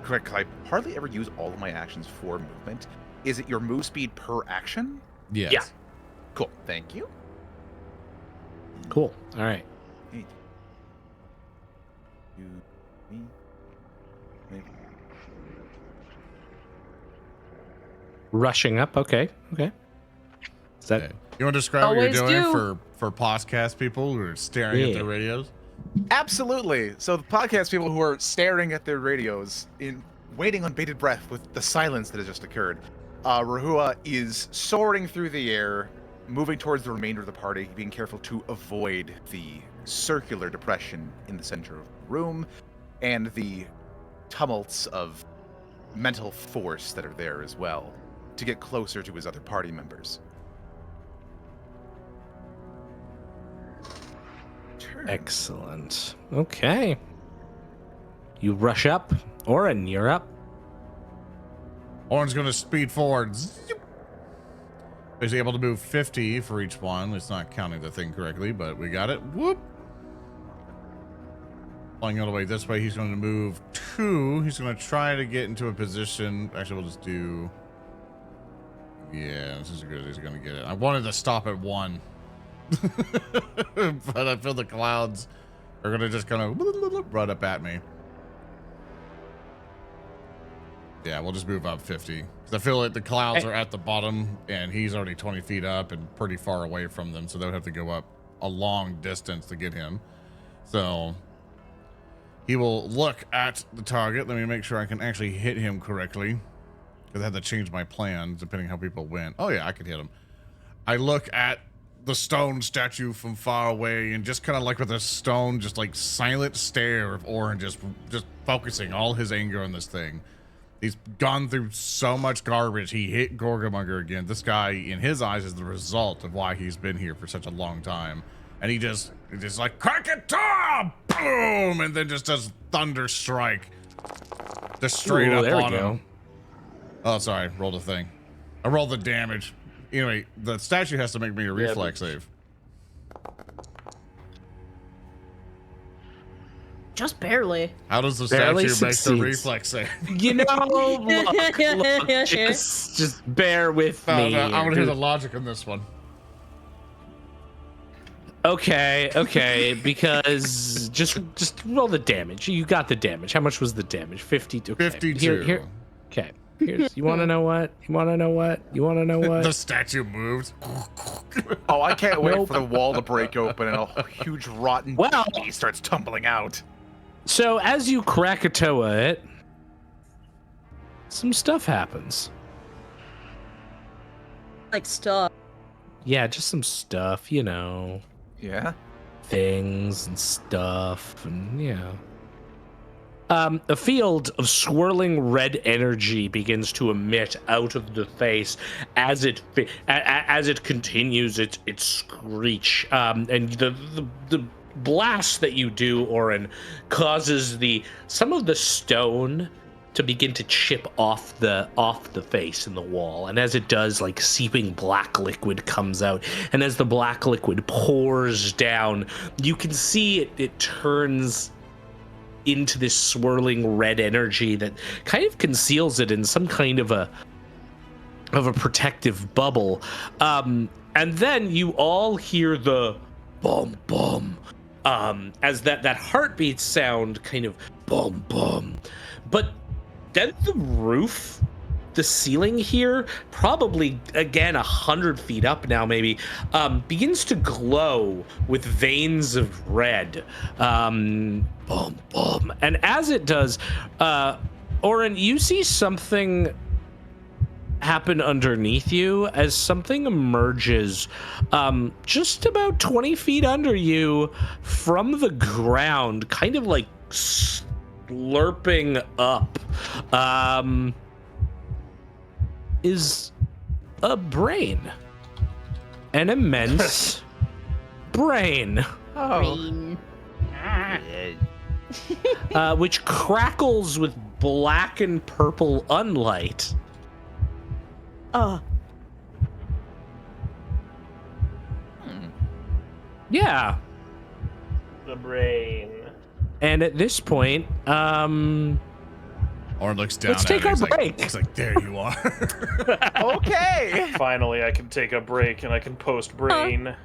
correct. I hardly ever use all of my actions for movement. Is it your move speed per action? Yes. Yeah. Cool. Thank you. Cool. All right. 8. 2, 3, 8. Rushing up. Okay. Okay. Is that Okay. You want to describe what Always you're doing do. for podcast people who are staring at Yeah. their radios? Absolutely. So the podcast people who are staring at their radios waiting on bated breath with the silence that has just occurred. Rehua is soaring through the air, moving towards the remainder of the party, being careful to avoid the circular depression in the center of the room and the tumults of mental force that are there as well, to get closer to his other party members. excellent? Okay. You rush up. Oran, you're up. Oran's going to speed forward. Zoop. Is able to move 50 for each one. It's not counting the thing correctly, but we got it. Whoop. Flying all the way this way, he's going to move 2. He's going to try to get into a position. Actually, we'll just do... Yeah, this is as good as he's going to get it. I wanted to stop at 1. But I feel the clouds are gonna just kind of run up at me. Yeah, we'll just move up 50. Because I feel like the clouds are at the bottom, and he's already 20 feet up and pretty far away from them, so they would have to go up a long distance to get him. So he will look at the target. Let me make sure I can actually hit him correctly, because I had to change my plan depending how people went. Oh yeah, I can hit him. I look at the stone statue from far away, and just kind of like with a stone, just like silent stare of Oran, just focusing all his anger on this thing. He's gone through so much garbage. He hit Gorgamonger again. This guy, in his eyes, is the result of why he's been here for such a long time. And he just like, crack it to boom, and then just does thunder strike. Just straight up on him. Oh, sorry, rolled a thing. I rolled the damage. Anyway, the statue has to make me a reflex save. Just barely. How does the Barely statue make the succeeds. reflex save? You know, look, just bear with me. I want to hear the logic on this one. Okay, because just roll the damage. You got the damage. How much was the damage? 52. Okay. 52. Here. Okay. Here's, you want to know what? The statue moved. Oh, I can't wait for the wall to break open and a huge rotten body starts tumbling out. So as you Krakatoa it, some stuff happens. Like stuff. Yeah, just some stuff, you know. Yeah? Things and stuff, and yeah. A field of swirling red energy begins to emit out of the face as it continues its screech. And the blast that you do, Oran, causes some of the stone to begin to chip off the face in the wall, and as it does, like seeping black liquid comes out, and as the black liquid pours down, you can see it turns into this swirling red energy that kind of conceals it in some kind of a protective bubble. And then you all hear the bum bum as that heartbeat sound kind of bum bum, but then the roof, the ceiling here, probably again 100 feet up now maybe, begins to glow with veins of red. Bum bum, and as it does, Oran, you see something happen underneath you as something emerges just about 20 feet under you from the ground, kind of like slurping up, is a brain, an immense brain, which crackles with black and purple unlight. Yeah. The brain. And at this point, Oran looks down. Let's take our break. He's like, there you are. Okay. Finally, I can take a break and I can post brain.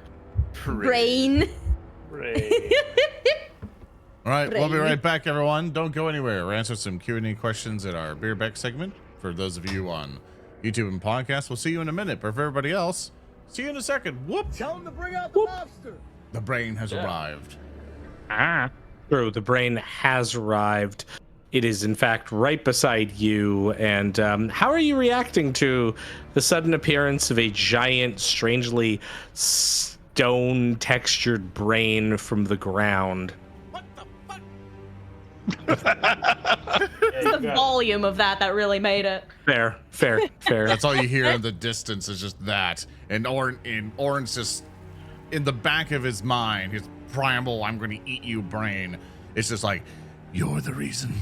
Brain. Brain. All right, we'll be right back, everyone. Don't go anywhere. We'll answer some Q&A questions at our Beer Back segment. For those of you on YouTube and podcast, we'll see you in a minute. But for everybody else, see you in a second. Whoop. Tell him to bring out the monster. The brain has arrived. True, the brain has arrived. It is, in fact, right beside you. And how are you reacting to the sudden appearance of a giant, strangely stone-textured brain from the ground? What the fuck? It's the volume of that really made it. Fair. That's all you hear in the distance is just that. And Oran's just in the back of his mind, his primal, I'm going to eat you brain. It's just like, you're the reason.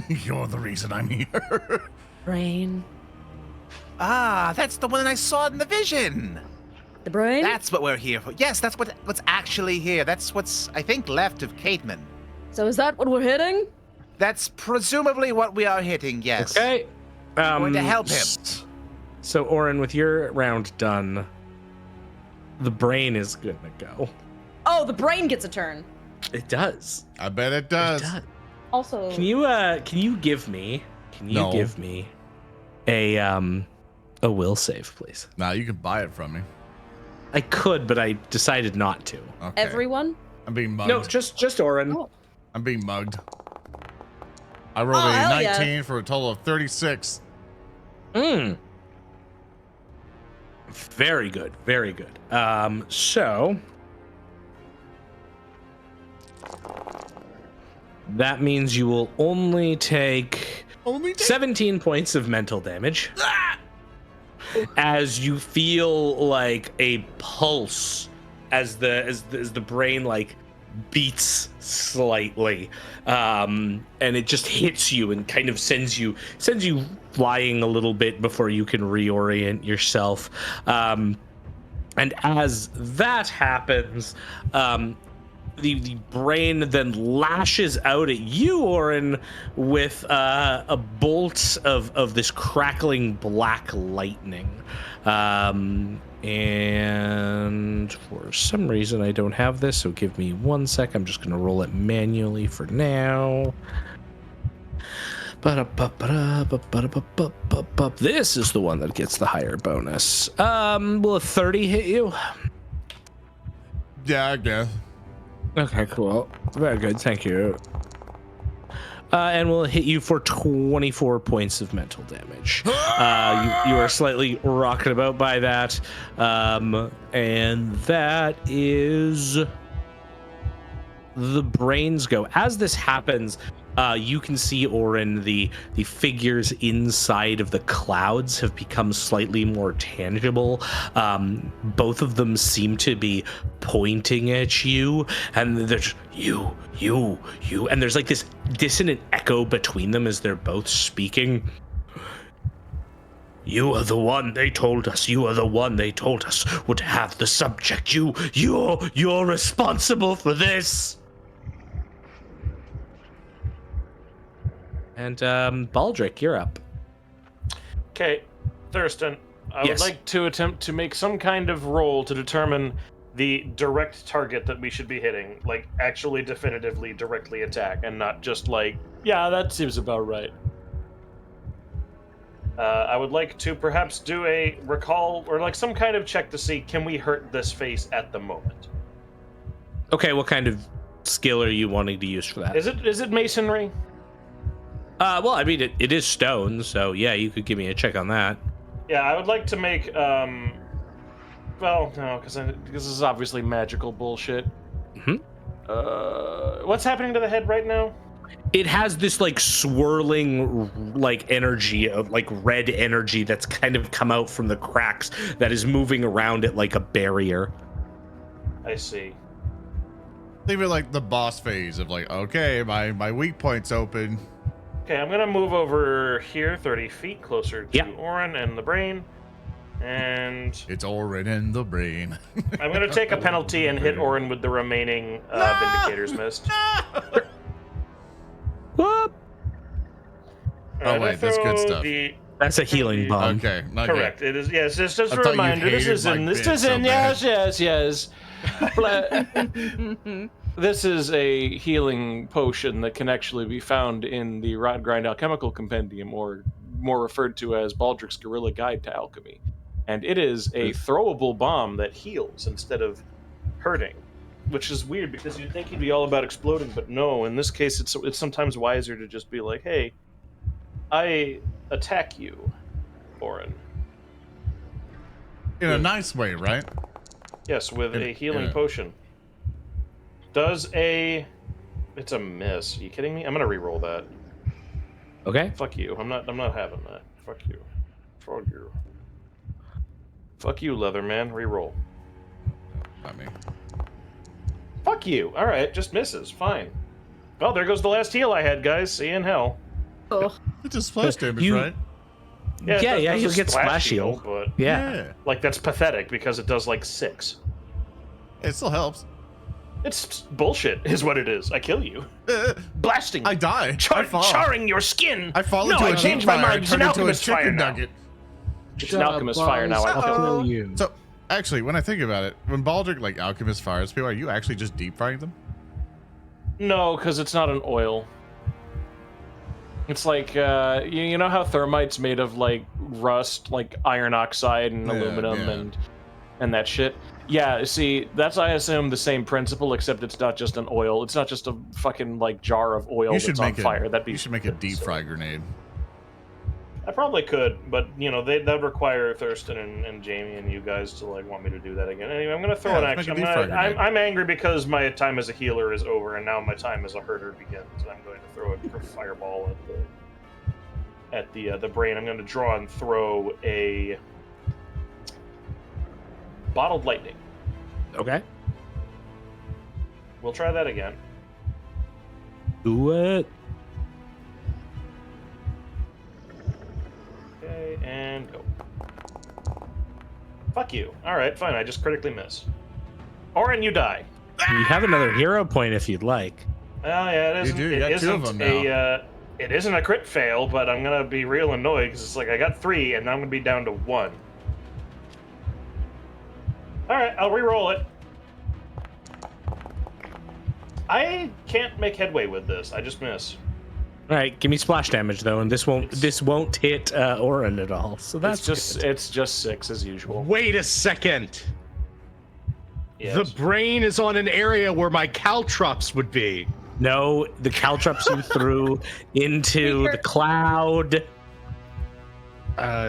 You're the reason I'm here. Brain. Ah, that's the one I saw in the vision. The brain? That's what we're here for. Yes, that's what's actually here. That's what's, I think, left of Cateman. So is that what we're hitting? That's presumably what we are hitting, yes. Okay. I'm going to help him. So, Oran, with your round done, the brain is going to go. Oh, the brain gets a turn. It does. I bet it It does. does. Also, Can you give me a will save, please? Nah, you can buy it from me. I could, but I decided not to. Okay. everyone? I'm being mugged. No, just Oran. Oh. I'm being mugged. I rolled Oh, a hell 19 yeah. for a total of 36. Very good, very good. So that means you will only take 17 points of mental damage as you feel like a pulse as the brain like beats slightly, and it just hits you and kind of sends you flying a little bit before you can reorient yourself. And as that happens, the brain then lashes out at you, Oran, with a bolt of this crackling black lightning. And for some reason I don't have this, so give me 1 sec. I'm just gonna roll it manually for now. This is the one that gets the higher bonus. Will a 30 hit you? Yeah, I guess. Okay, cool. Very good, thank you. And will hit you for 24 points of mental damage. You are slightly rocked about by that. And that is the brains go. As this happens, you can see, Oran, the figures inside of the clouds have become slightly more tangible. Both of them seem to be pointing at you, and there's you, and there's like this dissonant echo between them as they're both speaking. You are the one they told us. You are the one they told us would have the subject. You're responsible for this. And Baldric, you're up. Okay, Thurston, I Yes. would like to attempt to make some kind of roll to determine the direct target that we should be hitting. Like, actually definitively directly attack, and not just like, yeah, that seems about right. I would like to perhaps do a recall, or like some kind of check to see, can we hurt this face at the moment? Okay, what kind of skill are you wanting to use for that? Is it masonry? Well, I mean, it is stone, so yeah, you could give me a check on that. Yeah, I would like to make, well, no, because this is obviously magical bullshit. What's happening to the head right now? It has this like swirling like energy of like red energy that's kind of come out from the cracks that is moving around it like a barrier. I see. Think of it like the boss phase of like, okay, my weak point's open. Okay, I'm gonna move over here 30 feet closer to Oran and the brain. And it's Oran and the brain. I'm gonna take a penalty and hit Oran with the remaining Vindicator's Mist. Whoop. Oh wait, that's good stuff. That's a healing bomb. Okay, not correct. good. It is. Yes, just I a thought you reminder. This hated is my in. This bit is so in. bad. Yes. This is a healing potion that can actually be found in the Rotgrind Alchemical Compendium, or more referred to as Baldric's Guerrilla Guide to Alchemy. And it is a throwable bomb that heals instead of hurting, which is weird because you'd think he'd be all about exploding, but no. In this case, it's sometimes wiser to just be like, "Hey, I attack you, Oran." In a nice way, right? Yes, with a healing potion. It's a miss. Are you kidding me? I'm gonna re-roll that. Okay. Fuck you. I'm not having that. Fuck you. Fuck you. Fuck you, Leatherman. Re-roll. Not me. Fuck you. All right, just misses. Fine. Well, there goes the last heal I had, guys. See you in hell. Oh. It's just splash damage, You- right? Yeah, it does you'll a get splash heal. but Yeah. like that's pathetic because it does like 6. It still helps. It's bullshit, is what it is. I kill you. Blasting. I die. I fall. Charring your skin. I fall No, into I a changed deep my fire, mind. It's an turn into a alchemist fire chicken now. nugget. It's an alchemist fire now. I I'll kill kill you. So, actually, when I think about it, when Baldric like alchemist fires people, are you actually just deep frying them? No, because it's not an oil. It's like you know how thermite's made of like rust, like iron oxide and aluminum and that shit. Yeah, see, that's I assume the same principle, except it's not just an oil. It's not just a fucking like jar of oil that's on fire. You should make a deep fry grenade. I probably could, but you know that'd require Thurston and Jamie and you guys to like want me to do that again. Anyway, I'm gonna throw an action. I'm angry because my time as a healer is over, and now my time as a herder begins. And I'm going to throw a fireball at the brain. I'm going to draw and throw a bottled lightning. Okay. We'll try that again. Do it. Okay, and go. Fuck you. Alright, fine, I just critically miss. Oran, you die. You have another hero point if you'd like. Well, yeah, it isn't, You do, you got two of them now. It isn't a crit fail, but I'm gonna be real annoyed, because it's like I got 3, and now I'm gonna be down to 1. Alright, I'll re-roll it. I can't make headway with this, I just miss. All right, give me splash damage though, and this won't hit Oran at all. So that's it's just 6 as usual. Wait a second. Yes. The brain is on an area where my caltrops would be. No, the caltrops you threw into the cloud.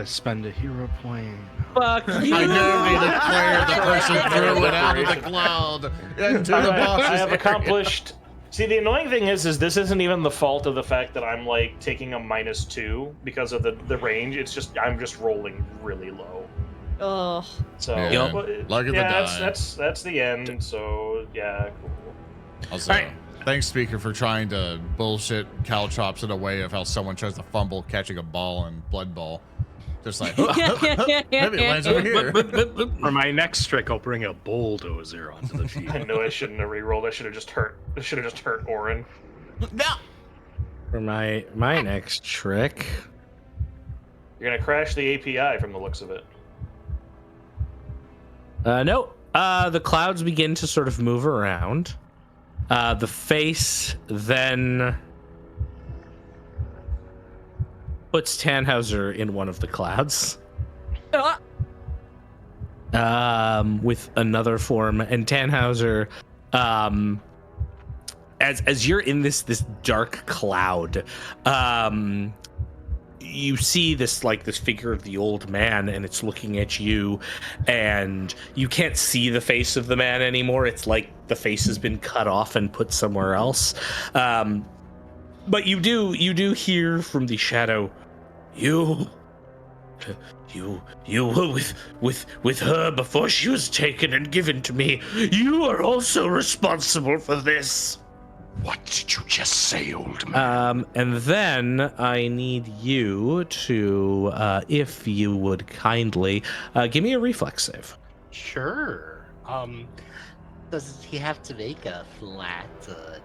Spend a hero point. Fuck you. I never declared the person threw it out of the cloud into the boss's I have area. accomplished. See, the annoying thing is this isn't even the fault of the fact that I'm like taking a -2 because of the range. It's just I'm just rolling really low. Ugh. So Yeah. well, Look at the die. that's the end. So yeah, cool. Also, All right. thanks, Speaker, for trying to bullshit caltrops in a way of how someone tries to fumble catching a ball in Blood Bowl. Just like, maybe it lands over here. For my next trick, I'll bring a bulldozer onto the field. I know I shouldn't have re-rolled. I should have just hurt Oran. No. For my next trick. You're gonna crash the API from the looks of it. No. The clouds begin to sort of move around. The face then puts Tannhauser in one of the clouds. With another form, and Tannhauser, as you're in this dark cloud, you see this figure of the old man, and it's looking at you, and you can't see the face of the man anymore. It's like the face has been cut off and put somewhere else. But you do hear from the shadow, you were with her before she was taken and given to me. You are also responsible for this. What did you just say, old man? And then I need you to, if you would kindly, give me a reflex save. Sure. Does he have to make a flat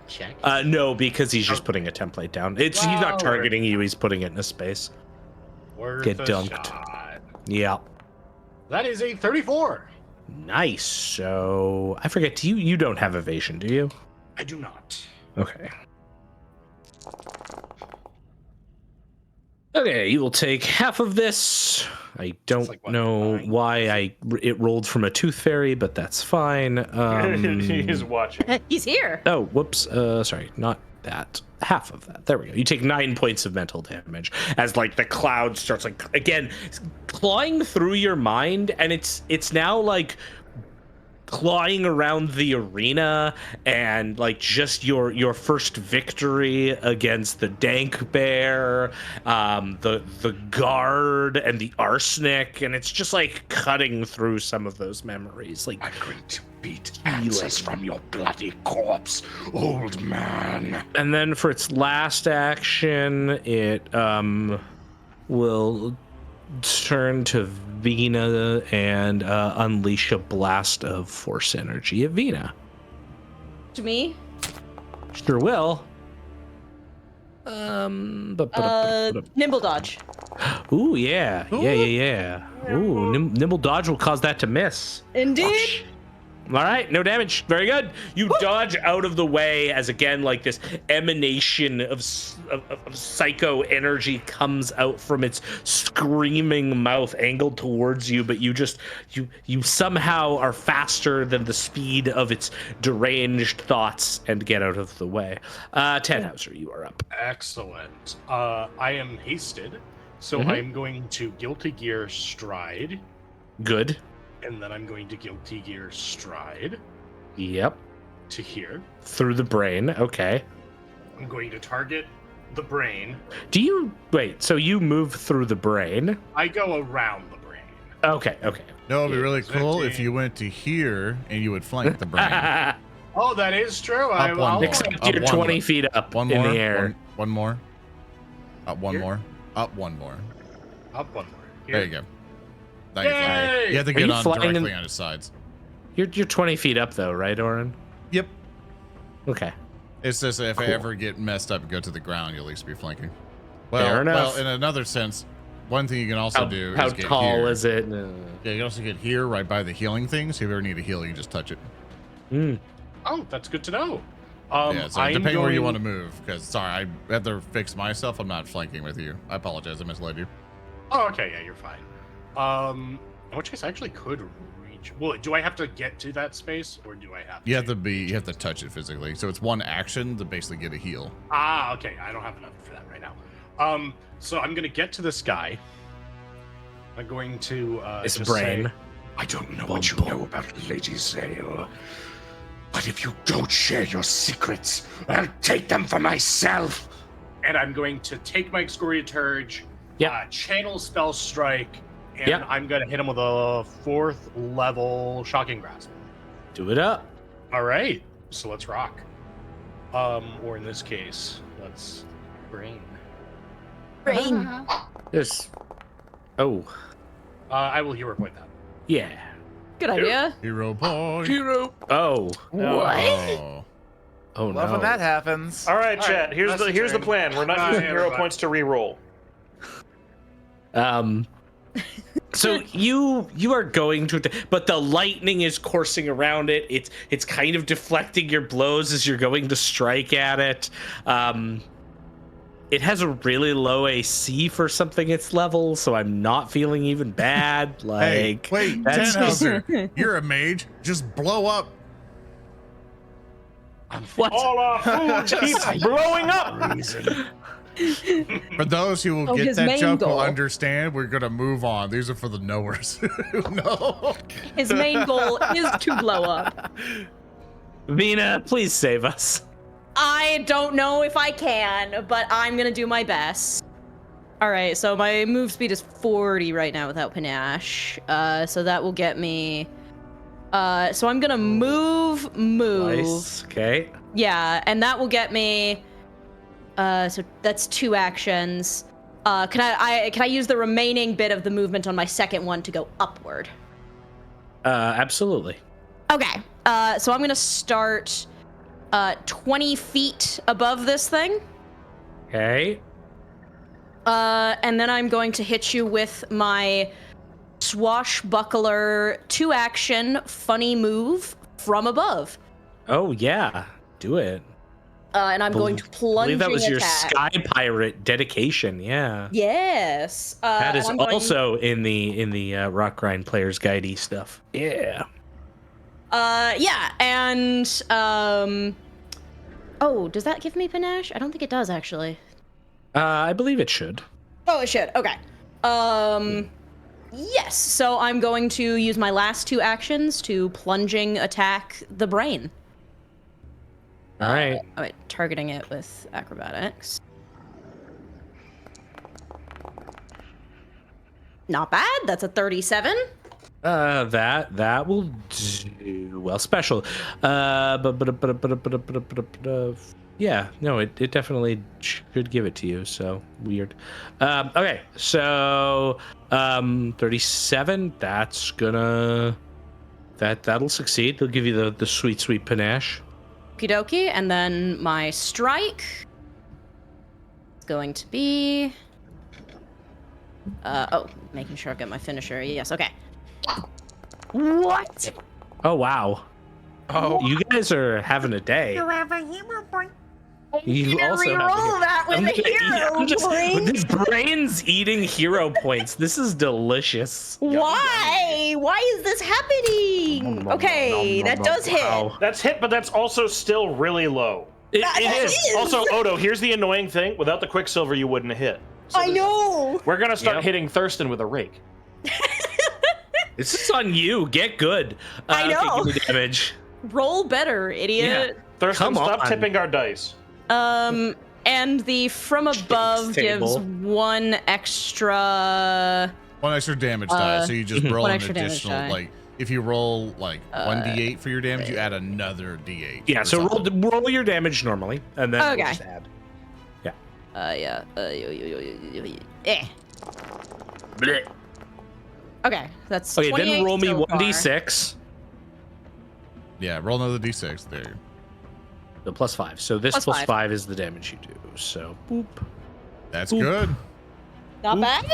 check? No, because he's just putting a template down. He's not targeting you. He's putting it in a space. Get dunked. Shot. Yeah. That is a 34. Nice. So I forget. You don't have evasion, do you? I do not. Okay. Okay, you will take half of this. I don't like, what, know 9? why it rolled from a tooth fairy, but that's fine. He's watching. He's here. Oh, whoops. Sorry, not that. Half of that. There we go. You take 9 points of mental damage as the cloud starts again clawing through your mind, and it's now clawing around the arena, and just your first victory against the dank bear, the guard and the arsenic, and it's just cutting through some of those memories. I'm going to beat answers from your bloody corpse, old man. And then for its last action, it will turn to Vina and unleash a blast of force energy at Vina. To me? Sure will. Nimble dodge. Ooh, yeah. Ooh, nimble dodge will cause that to miss. Indeed. All right, no damage. Very good. You dodge out of the way as again, like this emanation of psycho energy comes out from its screaming mouth, angled towards you. But you somehow are faster than the speed of its deranged thoughts and get out of the way. Tannhauser, you are up. Excellent. I am hasted, so I'm going to Guilty Gear Stride, Good. and then I'm going to Guilty Gear Stride Yep. to here. Through the brain. Okay. I'm going to target the brain. Do you wait? So you move through the brain? I go around the brain. Okay. No, it'd be really It's cool if 15. you went to here and you would flank the brain. Oh, that is true. Up one more. Except Up you're one 20 more. feet up One in more. the air. One more. Up one Here? more. Up one more. Up one more. Here. There you go. Now you're flying. Yay! You have to Are get you on flying directly in- on his sides. You're 20 feet up though, right, Oran? Yep. Okay. It's just if I Cool. ever get messed up and go to the ground, you'll at least be flanking. Fair Well, enough. in another sense, one thing you can also do How is get tall here. is it? Yeah, you can also get here right by the healing thing. So if you ever need a heal, you just touch it. Oh, that's good to know. Yeah, so I'm depending where you want going- to move, because sorry, I had to fix myself. I'm not flanking with you. I apologize. I misled you. Oh, okay, yeah, you're fine. In which case, I actually could reach. Well, do I have to get to that space, or do I have? You have to touch it physically. So it's one action to basically get a heal. Ah, okay. I don't have enough for that right now. So I'm gonna get to this guy. I'm going to It's just brain. say, I don't know what you know about Lady Zale, but if you don't share your secrets, I'll take them for myself. And I'm going to take my Excoriaturge, channel Spell Strike, and Yep. I'm gonna hit him with a 4th level Shocking Grasp. Do it up. All right, so let's rock. Or in this case, let's brain. Brain. There's. Oh. I will hero point that. Yeah. Good idea. Hero point. Hero. Oh. What? Oh. Oh Love no. when that happens. All right, All chat. right, Here's that's the the turn. plan. We're not Bye, using hero everybody. points to re-roll. So you are going to, but the lightning is coursing around it. It's kind of deflecting your blows as you're going to strike at it. It has a really low AC for something its level, so I'm not feeling even bad. Like, Hey, wait, that's Tannhauser, you're a mage. Just blow up. what? All our food keeps blowing up. For those who will Oh, get his that main joke, will goal. understand. We're gonna move on. These are for the knowers. No. His main goal is to blow up. Vina, please save us. I don't know if I can, but I'm gonna do my best. All right, so my move speed is 40 right now without panache. So that will get me. So I'm gonna move. Nice. Okay. Yeah, and that will get me. So that's 2 actions. Can I use the remaining bit of the movement on my second one to go upward? Absolutely. Okay. So I'm gonna start 20 feet above this thing. Okay. And then I'm going to hit you with my Swashbuckler 2-action funny move from above. Oh yeah, do it. And I'm going to I plunge believe that was your attack. Sky Pirate dedication. Yeah. Yes. That is and I'm going- also in the Rotgrind players guidey stuff. Yeah. Yeah, and oh, does that give me panache? I don't think it does actually. I believe it should. Oh, it should. Okay. Yes. So I'm going to use my last 2 actions to plunging attack the brain. All right. All right, targeting it with acrobatics. Not bad. That's a 37. That will do well. Special. Yeah. No, it definitely should give it to you. So weird. Okay. So 37. That's gonna. That'll succeed. They'll give you the sweet panache. Okie dokie. And then my strike is going to be. Making sure I've got my finisher. Yes. Okay. What? Oh wow. Oh, You guys are having a day. You have a hero point. You also have Reroll that with a hero point. This brain's eating hero points. This is delicious. Why? Why is this happening? Okay, that does hit. Wow. That's hit, but that's also still really low. It That is. is. Also, Odo, here's the annoying thing. Without the Quicksilver, you wouldn't have hit. So I know. We're going to start Yep. hitting Thurston with a rake. This is on you. Get good. I Okay, know. give me damage. Roll better, idiot. Thurston, Come stop on. tipping our dice. And the from above gives table. one extra. One extra damage die, so you just roll One an extra damage additional, die. like, if you roll, like, 1d8 for your damage, you add another d8. Yeah, or so something. roll your damage normally, and then we'll Okay. just add. Yeah. Okay, that's Okay, 28 then roll me so far. 1d6. Yeah, roll another d6. There. The +5. So this Plus +5 5. is the damage you do. So boop. That's Oop. good. Not bad.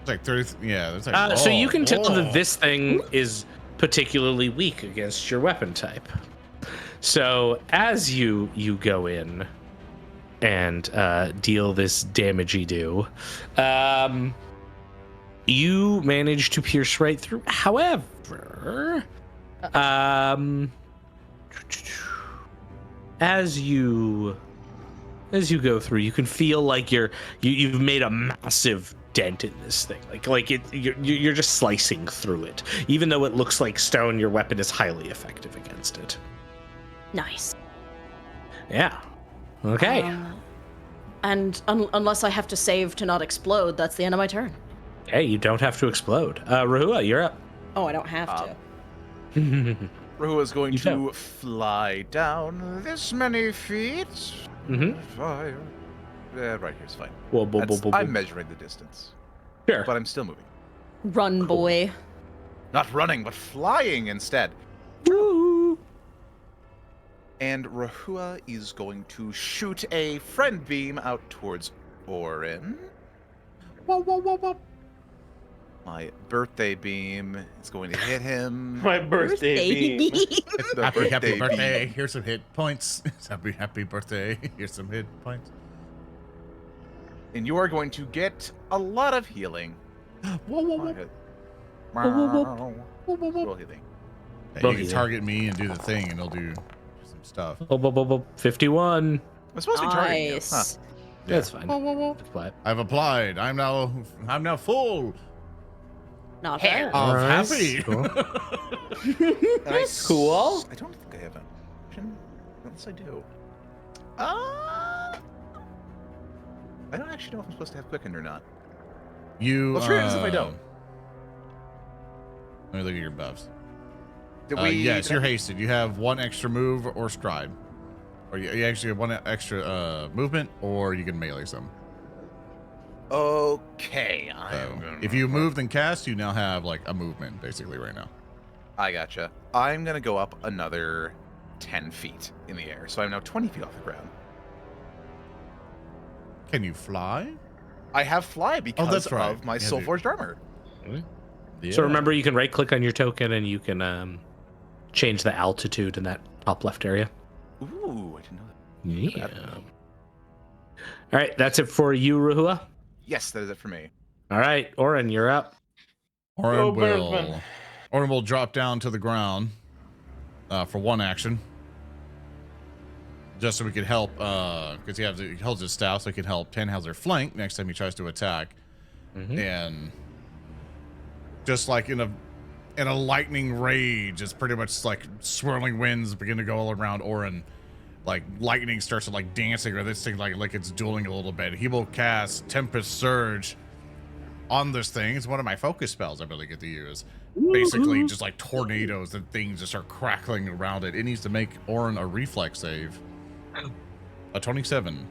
It's like 30. Yeah, that's like. So you can tell oh. that this thing is particularly weak against your weapon type. So as you go in and deal this damage-y do, you manage to pierce right through. However, as you go through, you can feel like you've made a massive dent in this thing. You're just slicing through it. Even though it looks like stone, your weapon is highly effective against it. Nice. Yeah. Okay. And unless I have to save to not explode, that's the end of my turn. Hey, you don't have to explode. Rehua, you're up. Oh, I don't have to. Rehua is going You to don't. fly down this many feet. Mm-hmm. Fire. Right here's fine. Whoa, whoa, whoa, That's- whoa, whoa. I'm measuring the distance, Sure. but I'm still moving. Run, boy. Not running, but flying instead. Woo. And Rehua is going to shoot a friend beam out towards Oran. Whoa, whoa, whoa, whoa. My birthday beam is going to hit him. My birthday beam. It's the Happy birthday. beam. Here's some hit points. Happy birthday. Here's some hit points. And you are going to get a lot of healing. Whoa, whoa, whoa. Roll healing. Hey, Well, you can yeah. target me and do the thing, and it'll do some stuff. 51. I'm supposed to be targeting you. Huh. Nice. That's fine. Flat. I've applied. I'm now full Not bad. of Alright, happy. cool. Nice. Cool. I don't think I have an option. Unless I do. I don't actually know if I'm supposed to have quicken or not. You. Well, true, as if I don't. Let me look at your buffs. Did Yes, you're hasted. You have one extra move or stride, or you actually have one extra movement, or you can melee some. Okay. So if you moved and cast, you now have like a movement basically right now. I gotcha. I'm gonna go up another 10 feet in the air, so I'm now 20 feet off the ground. Can you fly? I have fly because that's right. of my Yeah, soul dude. forged armor. So remember, you can right click on your token and you can change the altitude in that top left area. Ooh, I didn't know that. Yeah. All right, that's it for you, Rehua. Yes, that is it for me. All right, Oran, you're up. Oh, Bergman. Oran will drop down to the ground for one action, just so we could help, because he holds his staff, so he can help Tannhauser flank next time he tries to attack, and just like in a lightning rage, it's pretty much like swirling winds begin to go all around Oran. Like lightning starts to like dancing, or this thing like it's dueling a little bit. He will cast Tempest Surge on this thing. It's one of my focus spells I really get to use. Basically, just like tornadoes and things just start crackling around it. It needs to make Oran a reflex save. A 27.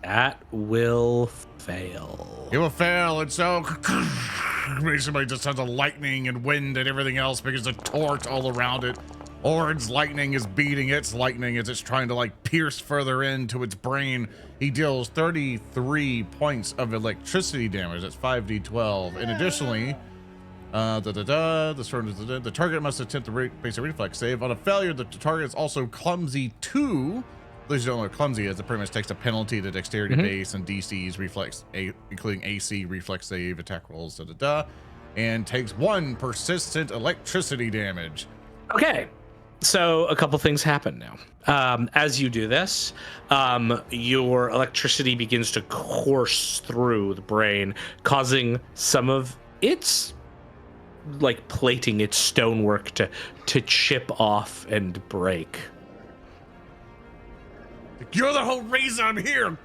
That will fail. It will fail, and so basically just tons of lightning and wind and everything else because the torch all around it. Oran's lightning is beating its lightning as it's trying to like pierce further into its brain. He deals 33 points of electricity damage. That's 5d12. And additionally, The target must attempt the basic reflex save. On a failure, the target is also clumsy 2. Those who don't know what clumsy is, it pretty much takes a penalty to dexterity base and DC's reflex, including AC, reflex save, attack rolls, and takes 1 persistent electricity damage. Okay. So a couple things happen now. As you do this, your electricity begins to course through the brain, causing some of its like plating, its stonework to chip off and break. You're the whole reason I'm here.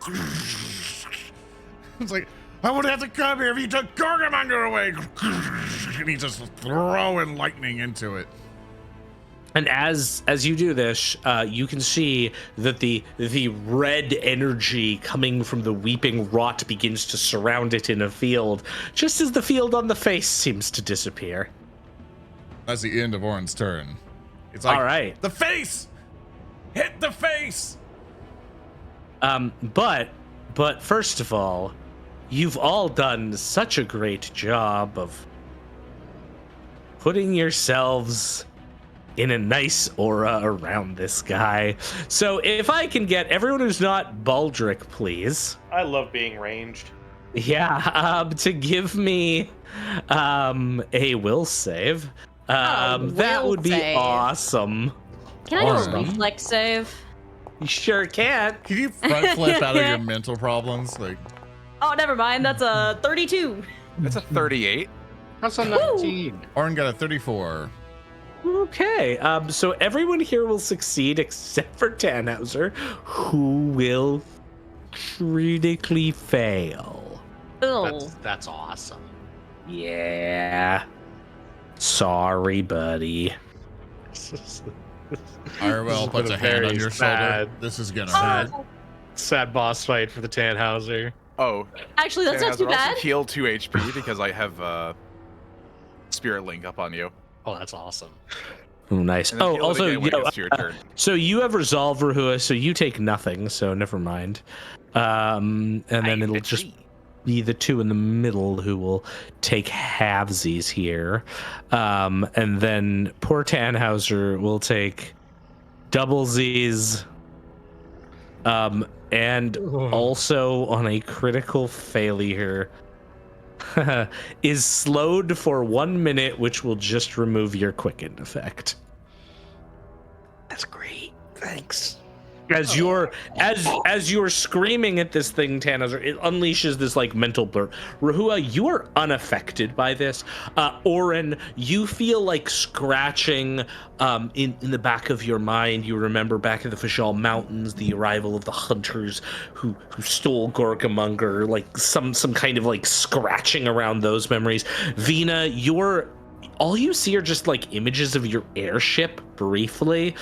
It's like, I would have to come here if you took Gargamonger away. And he's just throwing lightning into it. And as you do this, you can see that the red energy coming from the weeping rot begins to surround it in a field, just as the field on the face seems to disappear. That's the end of Oran's turn. It's like, all right, the face! Hit the face! But first of all, you've all done such a great job of putting yourselves in a nice aura around this guy. So if I can get everyone who's not Baldric, please. I love being ranged. Yeah, to give me a will save. That would be awesome. Can I do a reflex save? You sure can. Can you front flip out of your mental problems? Like, oh, never mind. That's a 32. That's a 38. That's a 19. Oran got a 34. Okay, so everyone here will succeed except for Tannhauser, who will critically fail. That's awesome. Yeah. Sorry, buddy. Irwell puts a hand on your shoulder. This is gonna hurt. Sad boss fight for the Tannhauser. Oh. Actually, that's not too bad. Also heal 2 HP because I have Spirit Link up on you. Oh, that's awesome. Oh, nice. And then Oh, heal it also, again when it gets to your turn. so you have Resolve, Rehua, so you take nothing, so never mind. And then it'll just be the two in the middle who will take halvesies here. And then poor Tannhauser will take doublesies. And also on a critical failure is slowed for 1 minute, which will just remove your quicken effect. That's great. Thanks. As you're screaming at this thing, Tannhauser, it unleashes this like mental blur. Rehua, you are unaffected by this. Oran, you feel like scratching in the back of your mind. You remember back in the Fishal Mountains, the arrival of the hunters who stole Gorgamonger, like some kind of like scratching around those memories. Vina, all you see are just like images of your airship briefly.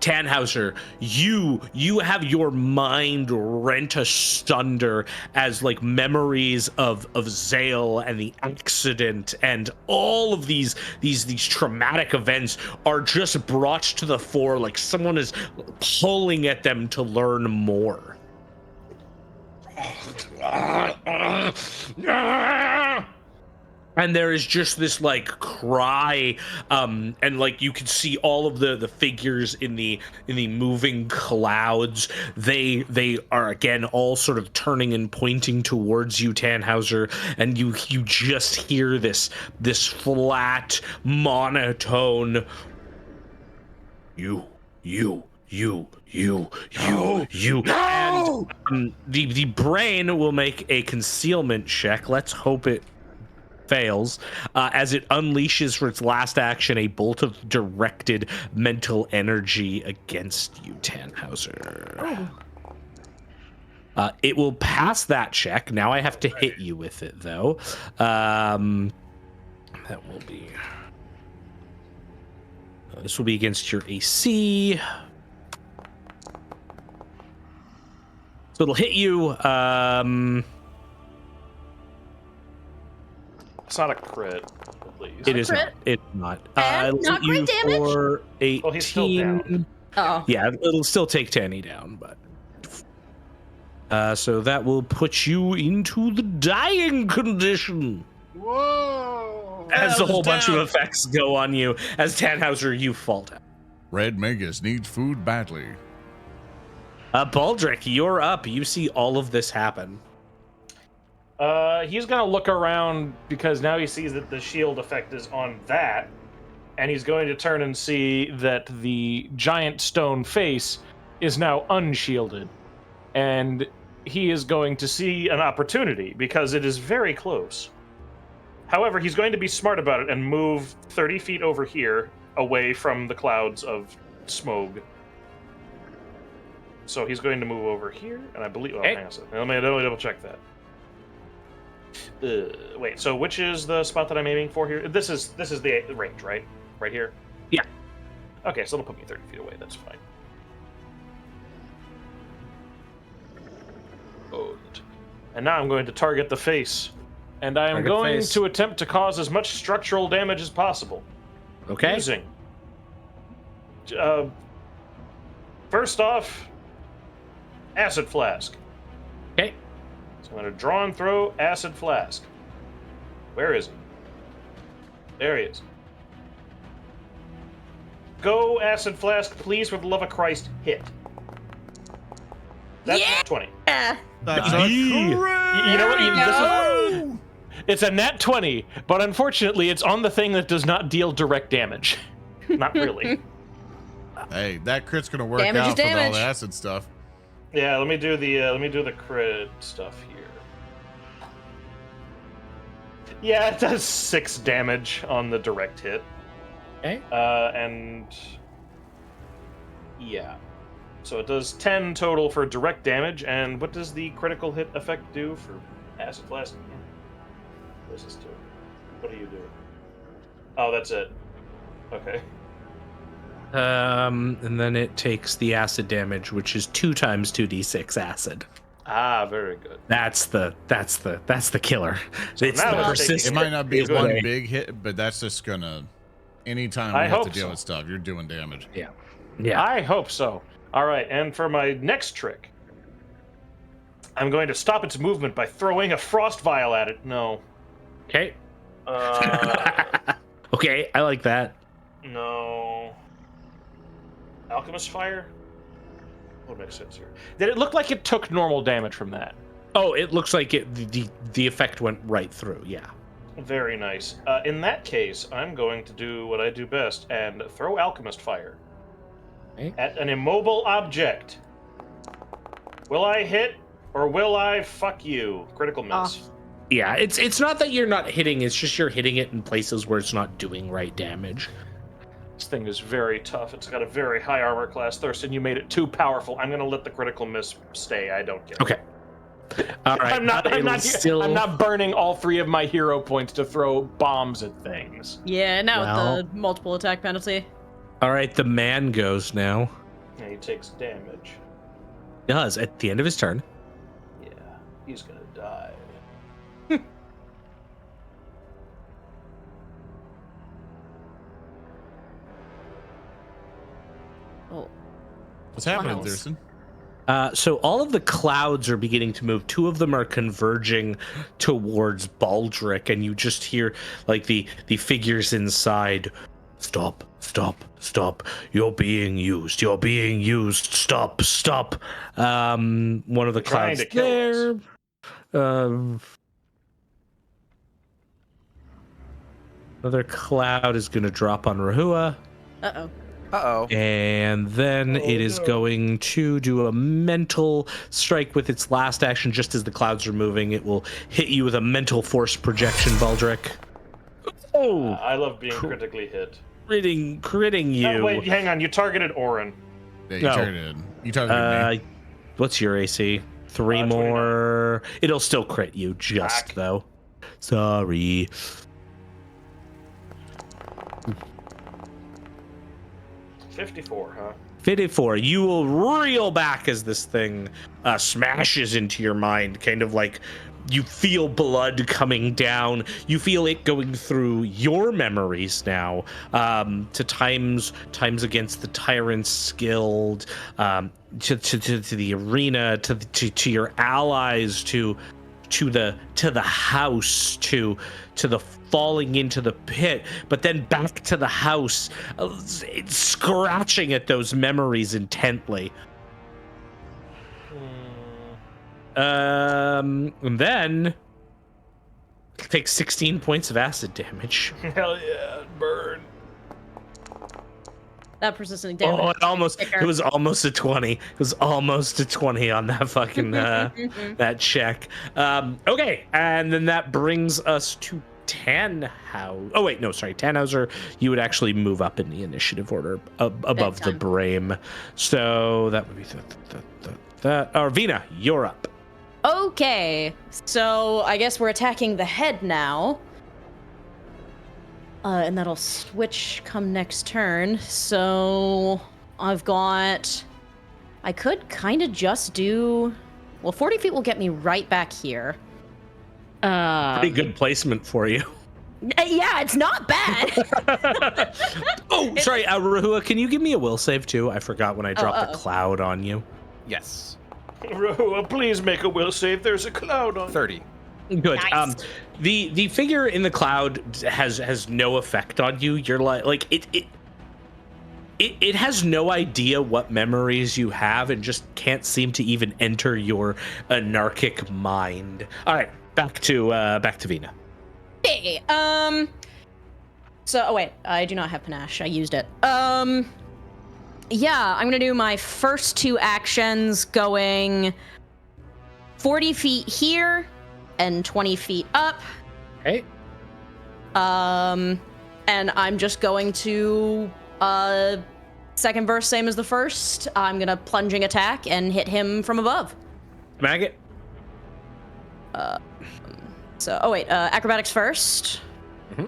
Tannhauser, you have your mind rent asunder as like memories of Zale and the accident and all of these traumatic events are just brought to the fore, like someone is pulling at them to learn more. And there is just this like cry, and like you can see all of the figures in the moving clouds. They are again all sort of turning and pointing towards you, Tannhauser, and you just hear this flat monotone. You. No! And the brain will make a concealment check. Let's hope it fails, as it unleashes for its last action a bolt of directed mental energy against you, Tannhauser. It will pass that check. Now I have to hit you with it, though. That will be... this will be against your AC. So it'll hit you. It's not a crit, at least. It is not. It's not. And not crit damage? For 18. Well, he's still down. Oh. Yeah, it'll still take Tanny down, but... so that will put you into the dying condition. Whoa! as a whole bunch of effects go on you, as Tannhauser, you fall down. Red Magus needs food badly. Baldric, you're up. You see all of this happen. He's gonna look around because now he sees that the shield effect is on that, and he's going to turn and see that the giant stone face is now unshielded, and he is going to see an opportunity because it is very close. However, he's going to be smart about it and move 30 feet over here, away from the clouds of smoke. So he's going to move over here, and I believe. Oh, hang on a second. Let me double check that. Wait. So which is the spot that I'm aiming for here? This is the range, right? Right here. Yeah. Okay, so it'll put me 30 feet away. That's fine. And now I'm going to target the face, and I am going to attempt to cause as much structural damage as possible. Okay. Using. First off, acid flask. Okay. So I'm going to draw and throw acid flask. Where is he? There he is. Go, acid flask, please, for the love of Christ, hit. That's 20. Yeah. That's You know what? It's a nat 20, but unfortunately, it's on the thing that does not deal direct damage. Not really. Hey, that crit's gonna work Damage is out for all damage. the acid stuff. Yeah, let me do the crit stuff here. Yeah, it does 6 damage on the direct hit. Okay. And yeah, so it does 10 total for direct damage. And what does the critical hit effect do for acid flask? What does this do? What do you do? Oh, that's it. Okay. And then it takes the acid damage, which is 2 times 2d6 acid. Ah, very good. That's the killer. So It's now the it's persistence. It might not be It's one good. big hit, but that's just gonna. Anytime we I have to hope deal so. with stuff, you're doing damage. Yeah. I hope so. All right, and for my next trick, I'm going to stop its movement by throwing a frost vial at it. No. Okay. Okay, I like that. No. Alchemist fire? What makes sense here? Did it look like it took normal damage from that? Oh, it looks like the effect went right through. Yeah. Very nice. In that case, I'm going to do what I do best and throw Alchemist fire at an immobile object. Will I hit or will I fuck you? Critical miss. Yeah, it's not that you're not hitting, it's just you're hitting it in places where it's not doing right damage. This thing is very tough. It's got a very high armor class. Thurston, you made it too powerful. I'm going to let the critical miss stay. I don't care. Okay. All right. I'm not burning all 3 of my hero points to throw bombs at things. Yeah, now Well. with the multiple attack penalty. All right, the man goes now. And he takes damage. Does at the end of his turn. Yeah, he's going to die. Oh. What's happening, Miles. Thurston? So all of the clouds are beginning to move. 2 of them are converging towards Baldric, and you just hear like the figures inside. Stop! Stop! Stop! You're being used. You're being used. Stop! Stop! One of the Trying clouds to kill there. Another cloud is going to drop on Rehua. Uh-oh. Uh-oh. And then it is going to do a mental strike with its last action just as the clouds are moving. It will hit you with a mental force projection, Baldric. Oh, I love being critically hit. critting you. Oh, wait, hang on. You targeted Oran. Yeah, you No. targeted. You targeted me. What's your AC? 3 29. more. It'll still crit you, just Fuck. though. Sorry. 54, huh? 54. You will reel back as this thing smashes into your mind, kind of like you feel blood coming down. You feel it going through your memories now, to times against the tyrant's guild, to the arena, to your allies, to to the house, to the falling into the pit, but then back to the house, scratching at those memories intently. And then take 16 points of acid damage. Hell yeah, burn. That persistent damage. Oh, it was almost a 20. It was almost a 20 on that fucking that check. Okay, and then that brings us to Tannhauser. Oh wait, no, sorry, Tannhauser. You would actually move up in the initiative order above the Brame. So that would be that. Or Vina, you're up. Okay, so I guess we're attacking the head now. And that'll switch come next turn. So I could kind of just do, well, 40 feet will get me right back here. Pretty good placement for you. Yeah, it's not bad. Oh, sorry, Rehua, can you give me a will save too? I forgot when I dropped the cloud on you. Yes. Rehua, please make a will save. There's a cloud on 30. Good. Nice. The figure in the cloud has no effect on you. You're like it has no idea what memories you have and just can't seem to even enter your anarchic mind. All right, back to Vina. Hey, so, oh wait, I do not have panache. I used it. Yeah, I'm gonna do my first 2 actions going 40 feet here and 20 feet up. Okay. And I'm just going to, second verse, same as the first. I'm gonna plunging attack and hit him from above. Maggot. So, oh wait, acrobatics first. Mm-hmm.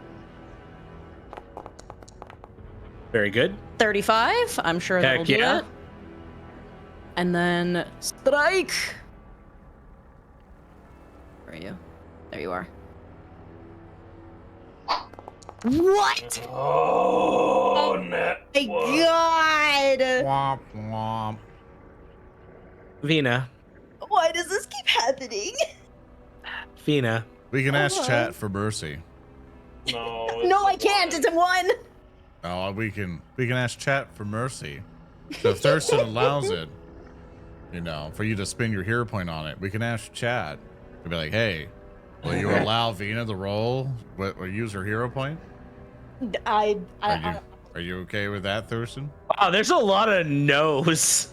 Very good. 35. I'm sure that'll do yeah. it. And then strike. Where are you? There you are. What? Oh, net. My God! Womp womp. Vina. Why does this keep happening? Vina. We can ask chat for mercy. No. No, I can't. It's a 1. Oh, we can ask chat for mercy. So if Thurston allows it, for you to spend your hero point on it, we can ask chat to be like, hey, will you allow Vina the roll or use her hero point? Are you okay with that, Thurston? Wow, there's a lot of no's.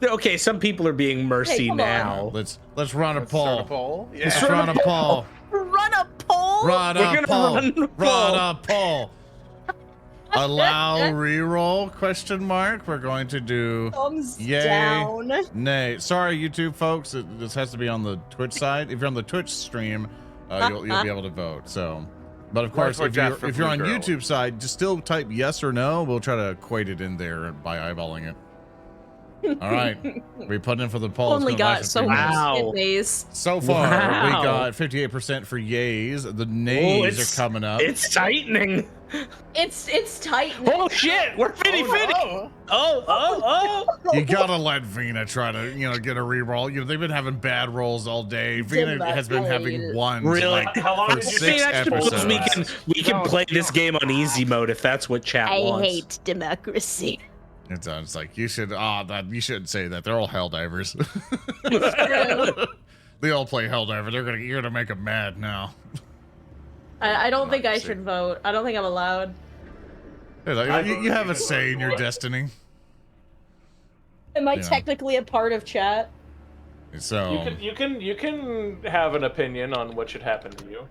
Okay, some people are being mercy now. Let's run a poll. Yeah. Let's run a poll. Run a poll? Run a poll. Allow reroll? Question mark. We're going to do Thumbs yay, down. nay. Sorry, YouTube folks. This has to be on the Twitch side. If you're on the Twitch stream, you'll be able to vote. So, but of course, if you're on YouTube side, just still type yes or no. We'll try to equate it in there by eyeballing it. All right, we put in for the poll. Only got so Wow. days. So far, we Wow. got 58% for yays. The nays are coming up. It's tightening. It's tight. Oh shit, we're 50-50. Oh. You gotta let Vina try to, get a reroll. They've been having bad rolls all day. Vina has been having ones Really? How long for did you 6 I suppose episodes. we can play this game on easy mode if that's what chat wants. I hate democracy. It's like you shouldn't say that. They're all Helldivers. They all play Helldiver. You're gonna make them mad now. I don't think I should vote. I don't think I'm allowed. Hey, like, you have a say in your destiny. Am I technically a part of chat? So You can have an opinion on what should happen to you.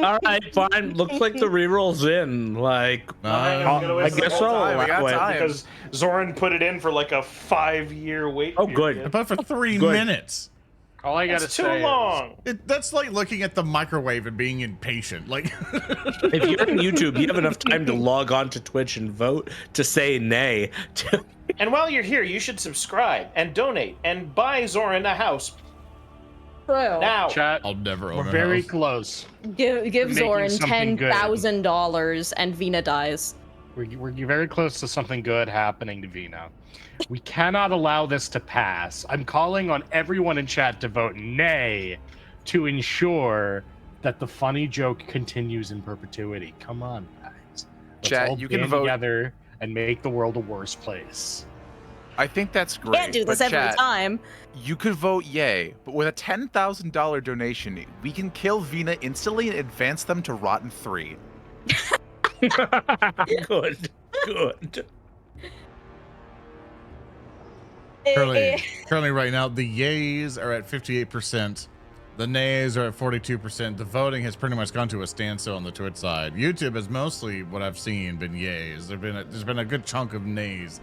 All right, fine. Looks like the reroll's in. Like, I guess so. We got time. Because Zoran put it in for like a 5-year wait. Oh, period. good. but for 3 Good. minutes. All I gotta That's say too is- long. That's like looking at the microwave and being impatient. Like, if you're on YouTube, you have enough time to log on to Twitch and vote to say nay. And while you're here, you should subscribe and donate and buy Zoran a house True. now. Chat, I'll never own we're a very house. close. Give Making Zoran something good. $10,000 and Vina dies. We're very close to something good happening to Vina. We cannot allow this to pass. I'm calling on everyone in chat to vote nay to ensure that the funny joke continues in perpetuity. Come on, guys. Let's Chat, all you can band vote. together and make the world a worse place. I think that's great. Can't do this but every chat, time. You could vote yay, but with a $10,000 donation, we can kill Vina instantly and advance them to Rotten 3. Good. Good. Currently right now, the yays are at 58%. The nays are at 42%. The voting has pretty much gone to a standstill on the Twitch side. YouTube has mostly, what I've seen, been yays. There's been a good chunk of nays.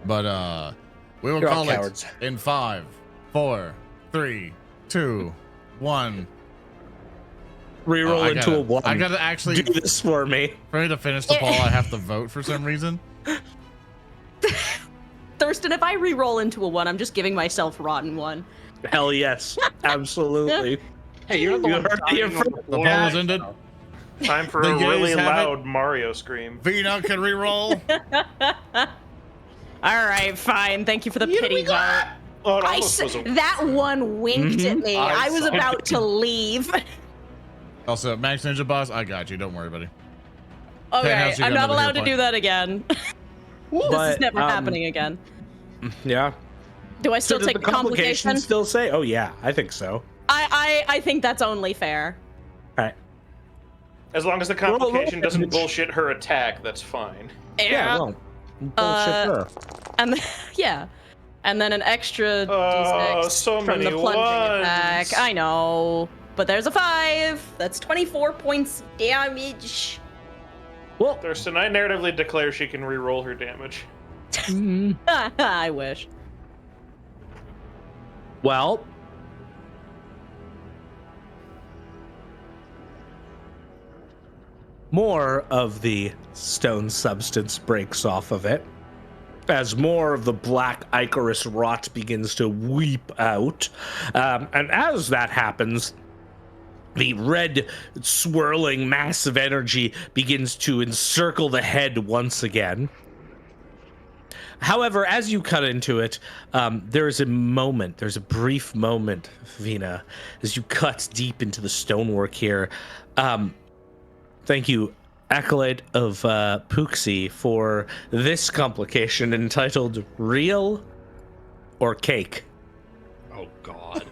But we will You're all call it cowards. in 5, 4, 3, 2, 1. Reroll I into gotta- a 1. I gotta actually, do this for me. for me to finish the poll, I have to vote for some reason. Thurston, if I re-roll into a 1, I'm just giving myself rotten 1. Hell yes. Absolutely. Hey, you're the You one heard dying the on info- the The poll floor. is ended. Time for The a really yays have it. loud Mario scream. Vina can reroll. All right, fine. Thank you for the pity vote. Oh, it almost was a That one winked at me. I was saw about to leave. Also, Max Ninja Boss, I got you. Don't worry, buddy. Okay, Tannhauser, you I'm got not another allowed to hit do point. that again. This But, is never happening again. Yeah. Do I still So does take the the complication? still say? Oh yeah, I think so. I think that's only fair. As long as the complication doesn't bullshit her attack, that's fine. Yeah. Well, bullshit her. And then, yeah, and then an extra Oh, d6 so from the many plunging ones. attack. I know, but there's a 5. That's 24 points damage. Well, Thurston, I narratively declare she can re-roll her damage. I wish. well. More of the stone substance breaks off of it as more of the black Icarus rot begins to weep out. And as that happens, the red swirling mass of energy begins to encircle the head once again. However, as you cut into it, there's a brief moment, Vina, as you cut deep into the stonework here. Thank you, Acolyte of Pooksy, for this complication entitled Real or Cake. Oh God.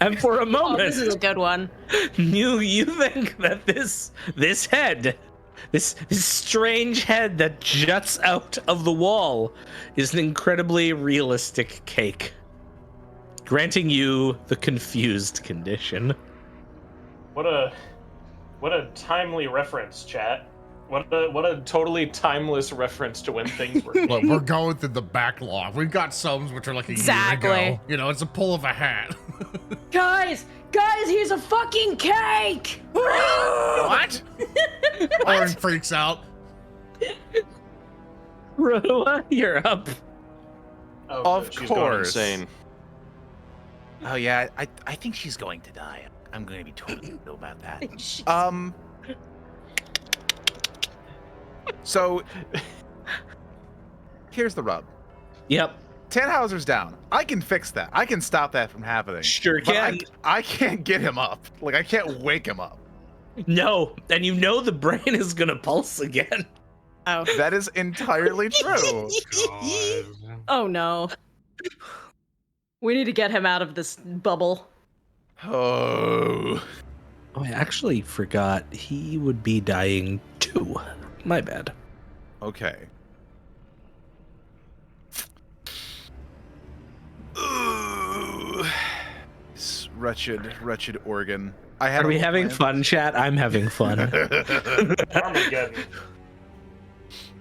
And for a Oh, moment, this is a good one. you think that this head, this strange head that juts out of the wall, is an incredibly realistic cake, granting you the confused condition. What a timely reference, chat. What a totally timeless reference to when things were. Look, we're going through the backlog. We've got some which are like a year Exactly. ago. You know, it's a pull of a hat. Guys, he's a fucking cake. What? Oran freaks out. Rehua, you're up. Oh, Of good, she's going course. insane. Oh yeah, I think she's going to die. I'm going to be totally real about that. So here's the rub. Yep, Tannhauser's down. I can fix that. I can stop that from happening. sure But can. I can't get him up. Like I can't wake him up. No, and you know the brain is gonna pulse again. Oh. That is entirely true. God. Oh no. We need to get him out of this bubble. Oh. Oh, I actually forgot he would be dying too. My bad. Okay. This wretched organ. I had Are a we little having plan. fun, chat? I'm having fun. Armageddon.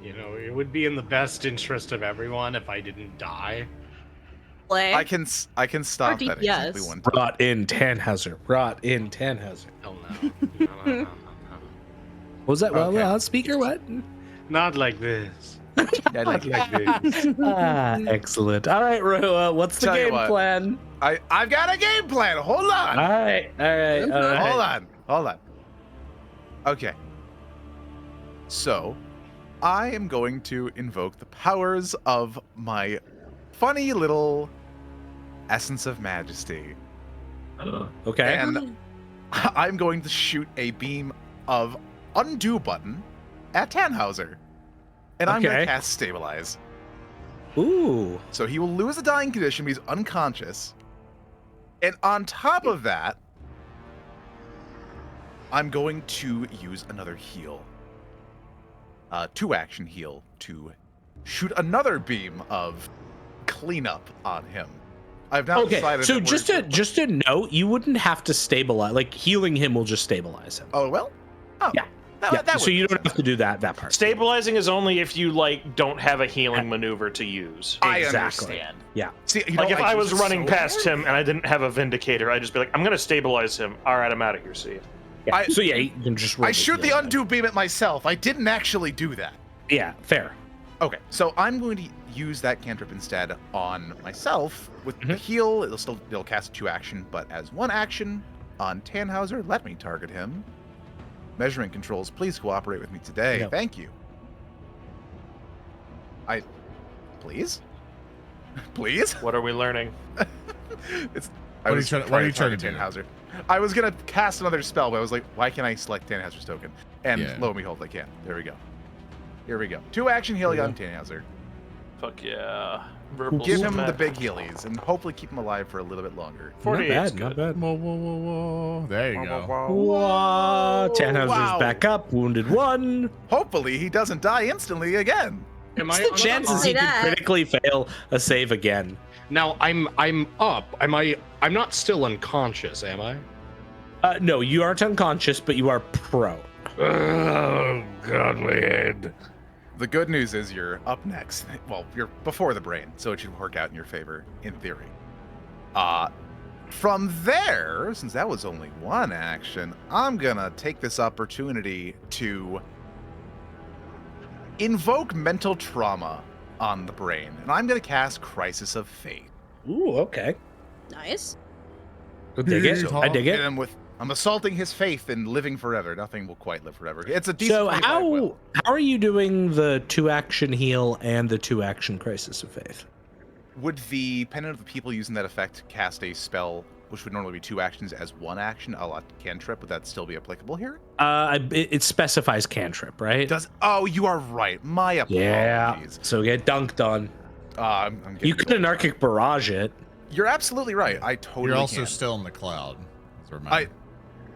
You know, it would be in the best interest of everyone if I didn't die. Play. I can stop that DPS. exactly one time. Rot in Tannhauser. Rot in Tannhauser. Hell no. No. What was that? Okay. Well, speaker, what? Not like this. Yeah, like- this. Excellent. All right, Rehua, what's the Tell you game what. plan? I've got a game plan. Hold on. All right. Hold on. Okay. So, I am going to invoke the powers of my funny little Essence of Majesty. Okay. And I'm going to shoot a beam of Undo Button at Tannhauser. And I'm going Okay. to cast Stabilize. Ooh. So he will lose a dying condition, but he's unconscious. And on top of that, I'm going to use another heal. 2-action heal to shoot another beam of cleanup on him. I've now Okay. decided So that just to note, you wouldn't have to stabilize. Like healing him will just stabilize him. Oh, well? Oh, Yeah. That so would you make don't have to do that part. Stabilizing is only if you like don't have a healing maneuver to use. I Exactly. understand. Yeah. See, you Like know, if I use was it running so past hard. him and I didn't have a Vindicator, I'd just be like, I'm gonna stabilize him. All right, I'm out of here. See ya. Yeah. So yeah, you can just. roll I shoot the heal. undo beam at myself. I didn't actually do that. Yeah. Fair. Okay, so I'm going to use that cantrip instead on myself with the heal. It'll cast 2-action, but as 1 action on Tannhauser, let me target him. Measurement controls, please cooperate with me today. No. Thank you. Please? Please? What are we learning? I What are you was trying- what trying are you to trying to target do? Tannhauser. I was gonna cast another spell, but I was like, why can't I select Tannhauser's token? And Yeah. lo and behold, I can. There we go. Here we go. 2-action heal on Tannhauser. Fuck yeah. Verbal Give him the smack. big healies and hopefully keep him alive for a little bit longer. 48 is Not good. bad. Whoa, whoa, whoa, whoa. There you go. Whoa. Tannhauser's Wow. back up, wounded 1. Hopefully he doesn't die instantly again. Am What's I the on Chances Say he could that. critically fail a save again. Now I'm up. I'm not still unconscious, am I? No, you aren't unconscious, but you are prone. Oh, God, my head. The good news is you're up next. Well, you're before the brain, so it should work out in your favor, in theory. From there, since that was only 1 action, I'm gonna take this opportunity to invoke mental trauma on the brain, and I'm gonna cast Crisis of Fate. Ooh, okay. Nice. I dig it. So, I dig it. and I'm assaulting his faith in living forever. Nothing will quite live forever. It's a decent. So 25 will. how are you doing the 2-action heal and the 2-action Crisis of Faith? Would the Pendant of the People using that effect cast a spell, which would normally be 2 actions, as 1 action, a la cantrip? Would that still be applicable here? It specifies cantrip, right? Oh, you are right. My apologies. Yeah. So get dunked on. I'm getting You could anarchic barrage it. You're absolutely right. I totally You're also can. still in the cloud. So remember.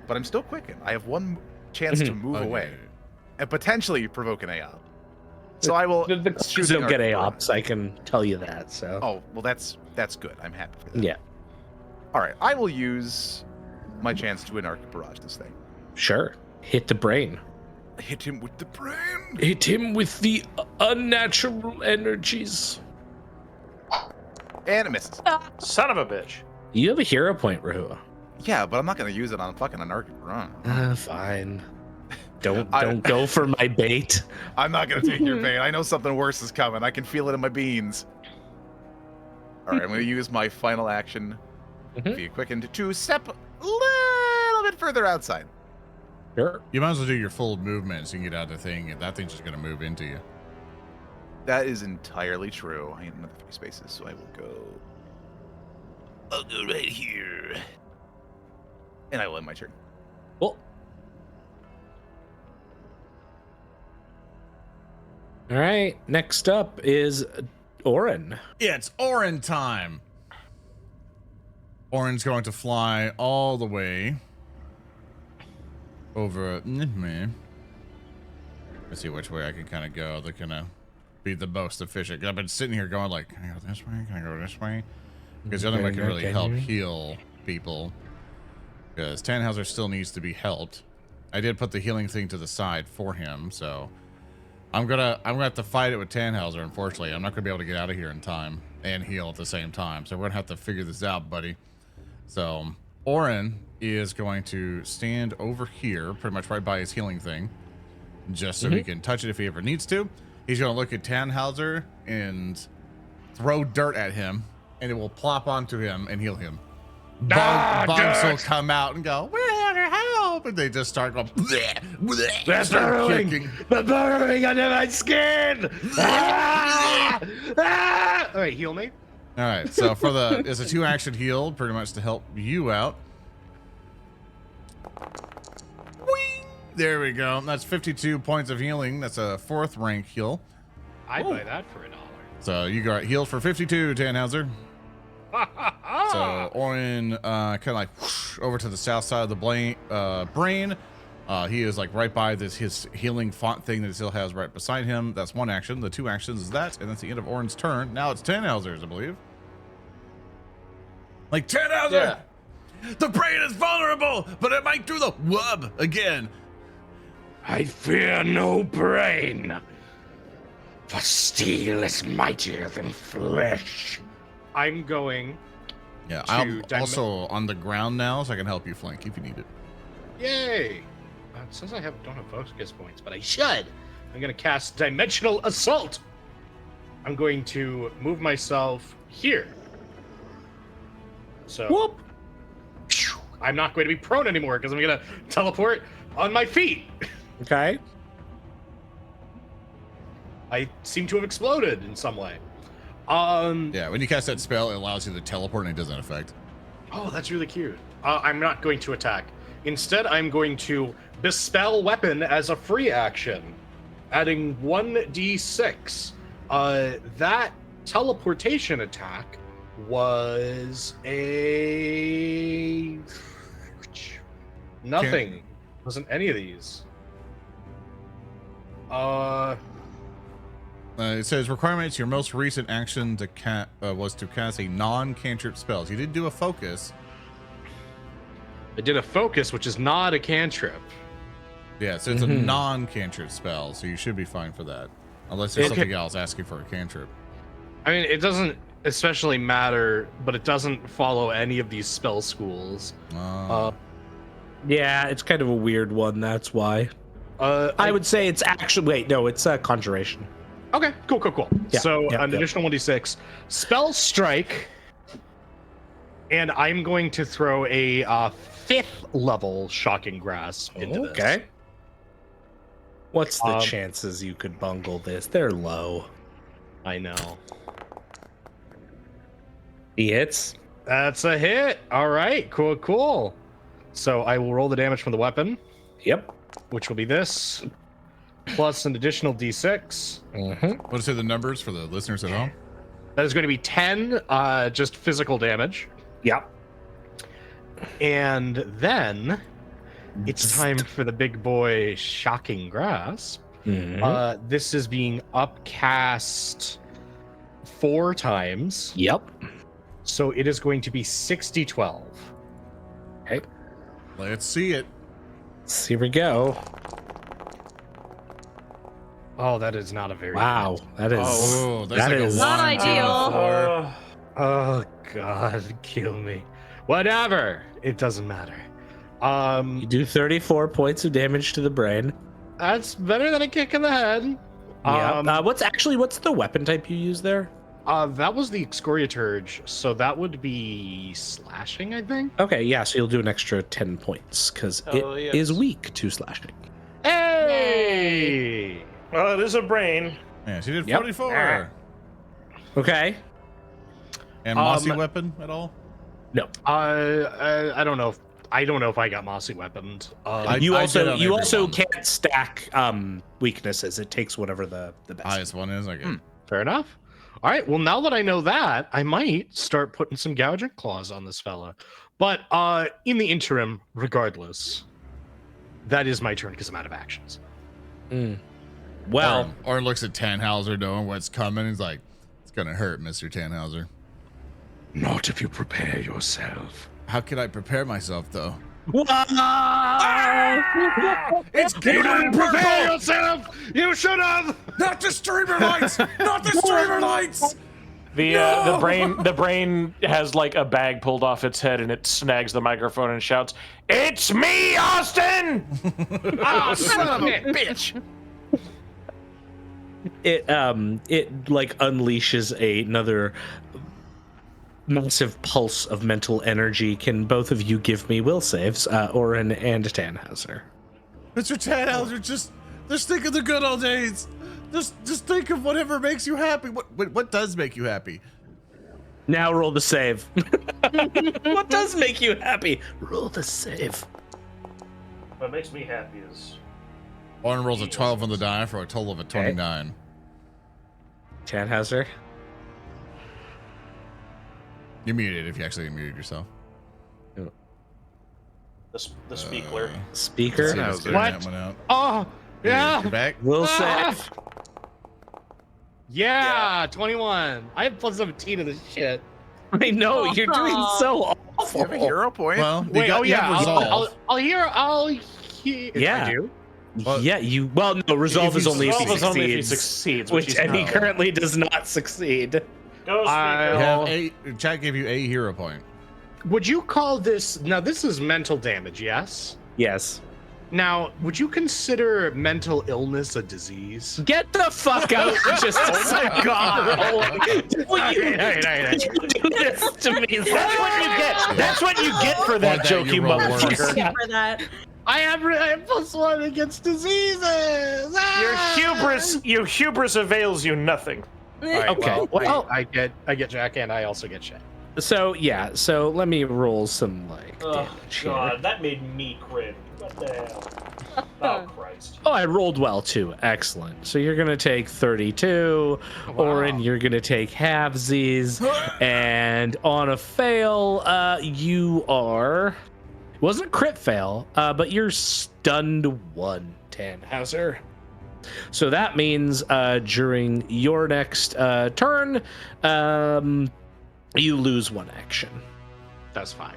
But I'm still quickened. I have 1 chance to move Okay. away and potentially provoke an AOP. So I will. The shoot crews don't get Anarchic AOPs, I can tell you that. So. Oh well, that's good. I'm happy for that. Yeah. All right, I will use my chance to anarchic barrage this thing. Sure. Hit the brain. Hit him with the brain. Hit him with the unnatural energies. And it misses. Son of a bitch. You have a hero point, Rehua. Yeah, but I'm not gonna use it on fucking anarchic run. Fine. Don't I- go for my bait. I'm not gonna take your bait. I know something worse is coming. I can feel it in my beans. All right, I'm gonna use my final action via quickened to step a little bit further outside. Sure. You might as well do your full movement so you can get out of the thing, and that thing's just going to move into you. That is entirely true. I need another 3 spaces, so I will go. I'll go right here, and I will end my turn. Cool. All right. Next up is Oran. Yeah, it's Oran time. Oran's going to fly all the way over. Let's see which way I can kind of go. They're gonna be the most efficient. I've been sitting here going like, can I go this way? Can I go this way? Because the only way I can really help heal people. Because Tannhauser still needs to be helped. I did put the healing thing to the side for him, so I'm gonna have to fight it with Tannhauser. Unfortunately, I'm not gonna be able to get out of here in time and heal at the same time. So we're gonna have to figure this out, buddy. So Oran is going to stand over here, pretty much right by his healing thing, just so he can touch it if he ever needs to. He's gonna look at Tannhauser and throw dirt at him, and it will plop onto him and heal him. Bugs will come out and go, "We're here to help." up, and they just start going. Bleh, bleh, They're start burrowing. kicking. They're burrowing under my skin. Ah! Ah! All right, heal me. All right, so it's a 2-action heal, pretty much to help you out. Whee! There we go. That's 52 points of healing. That's a 4th rank heal. I'd buy that for $1. So you got healed for 52, Tannhauser. So Oran kind of like whoosh, over to the south side of the brain. He is like right by his healing font thing that he still has right beside him. That's 1 action. The 2 actions is that, and that's the end of Oran's turn. Now it's Tannhauser's, I believe. Like Tannhauser, the brain is vulnerable, but it might do the wub again. I fear no brain, for steel is mightier than flesh. I'm going. Yeah, to I'm also on the ground now, so I can help you flank if you need it. Yay! It says I don't have focus points, but I should. I'm going to cast Dimensional Assault. I'm going to move myself here. So Whoop. I'm not going to be prone anymore because I'm going to teleport on my feet. Okay. I seem to have exploded in some way. Yeah, when you cast that spell, it allows you to teleport and it doesn't affect. Oh, that's really cute. I'm not going to attack. Instead, I'm going to Bespell Weapon as a free action, adding 1d6. That teleportation attack was a... Nothing. Wasn't any of these. It says requirements. Your most recent action was to cast a non-cantrip spell. So you did do a focus. I did a focus, which is not a cantrip. Yeah, so it's a non-cantrip spell, so you should be fine for that. Unless there's something else asking for a cantrip. I mean, it doesn't especially matter, but it doesn't follow any of these spell schools. Yeah, it's kind of a weird one. That's why. I would say it's actually it's a conjuration. Okay, cool. Yeah, so an additional 1d6. Spell Strike. And I'm going to throw a 5th level Shocking Grasp into this. Okay. What's the chances you could bungle this? They're low. I know. He hits. That's a hit. All right, cool. So I will roll the damage from the weapon. Yep. Which will be this. Plus an additional d6. What are the numbers for the listeners at home? That is going to be 10 just physical damage. Yep. And then it's time for the big boy Shocking Grasp. This is being upcast 4 times. Yep. So it is going to be 6d12. Okay. Let's see it. Here we go. Oh, that is not a very wow. That is. Oh, that's that like is a Not 1, ideal. 2, 4. Oh God, kill me. Whatever. It doesn't matter. You do 34 points of damage to the brain. That's better than a kick in the head. Yeah. What's the weapon type you use there? That was the Excoriaturge, so that would be slashing, I think. Okay, yeah, so you'll do an extra 10 points because it is weak to slashing. Hey! Well, it is a brain. Yeah, she did Yep. 44. Okay. And mossy weapon at all? No. I don't know if I got mossy weaponed. You I did on also everyone. can't stack weaknesses. It takes whatever the best. Highest one is, okay. Fair enough. All right. Well, now that I know that, I might start putting some gouging claws on this fella. But in the interim, regardless, that is my turn because I'm out of actions. Well, Oran looks at Tannhauser knowing what's coming. He's like, it's going to hurt, Mr. Tannhauser. Not if you prepare yourself. How could I prepare myself, though? It's You didn't prepare yourself. You should have. Not the streamer lights! Not the streamer lights! The brain has like a bag pulled off its head and it snags the microphone and shouts, "It's me, Austin!" Oh, son of a bitch. it like unleashes another massive pulse of mental energy, can both of you give me will saves, Oran and Tannhauser? Mr. Tannhauser, just think of the good old days. Just think of whatever makes you happy. What does make you happy? Now roll the save. What does make you happy? Roll the save. What makes me happy is Oran rolls a 12 on the die for a total of a 29. Tannhauser? You're muted if you actually muted yourself. the speaker. Speaker? What? Oh, yeah. You're back? Will save. Yeah, 21. I have plus 17 of this shit. I know, you're doing so awful. You have a hero point. Well, Wait, you have resolve. I'll hear. Yeah. I do. Well, no, resolve is only if he Resolve is only if he succeeds. succeeds, And he currently does not succeed. Go speaker. Chat gave you a hero point. Would you call this? Now, this is mental damage, yes? Yes. Now, would you consider mental illness a disease? Get the fuck out just a second. Will you do this to me? That's what you get. That's what you get for that that joke, you you roll motherfucker. worse. For that. I have +1 against diseases. Your hubris avails you nothing. Okay. Well, I get Jack, and I also get Shay. So let me roll some Oh damage here. God, that made me crit. What the hell? Oh Christ. Oh, I rolled well too. Excellent. So you're gonna take 32, Oran. You're gonna take halvesies, and on a fail, you are. It wasn't a crit fail, but you're stunned 1, Tannhauser. So that means during your next turn, you lose 1 action. That's fine.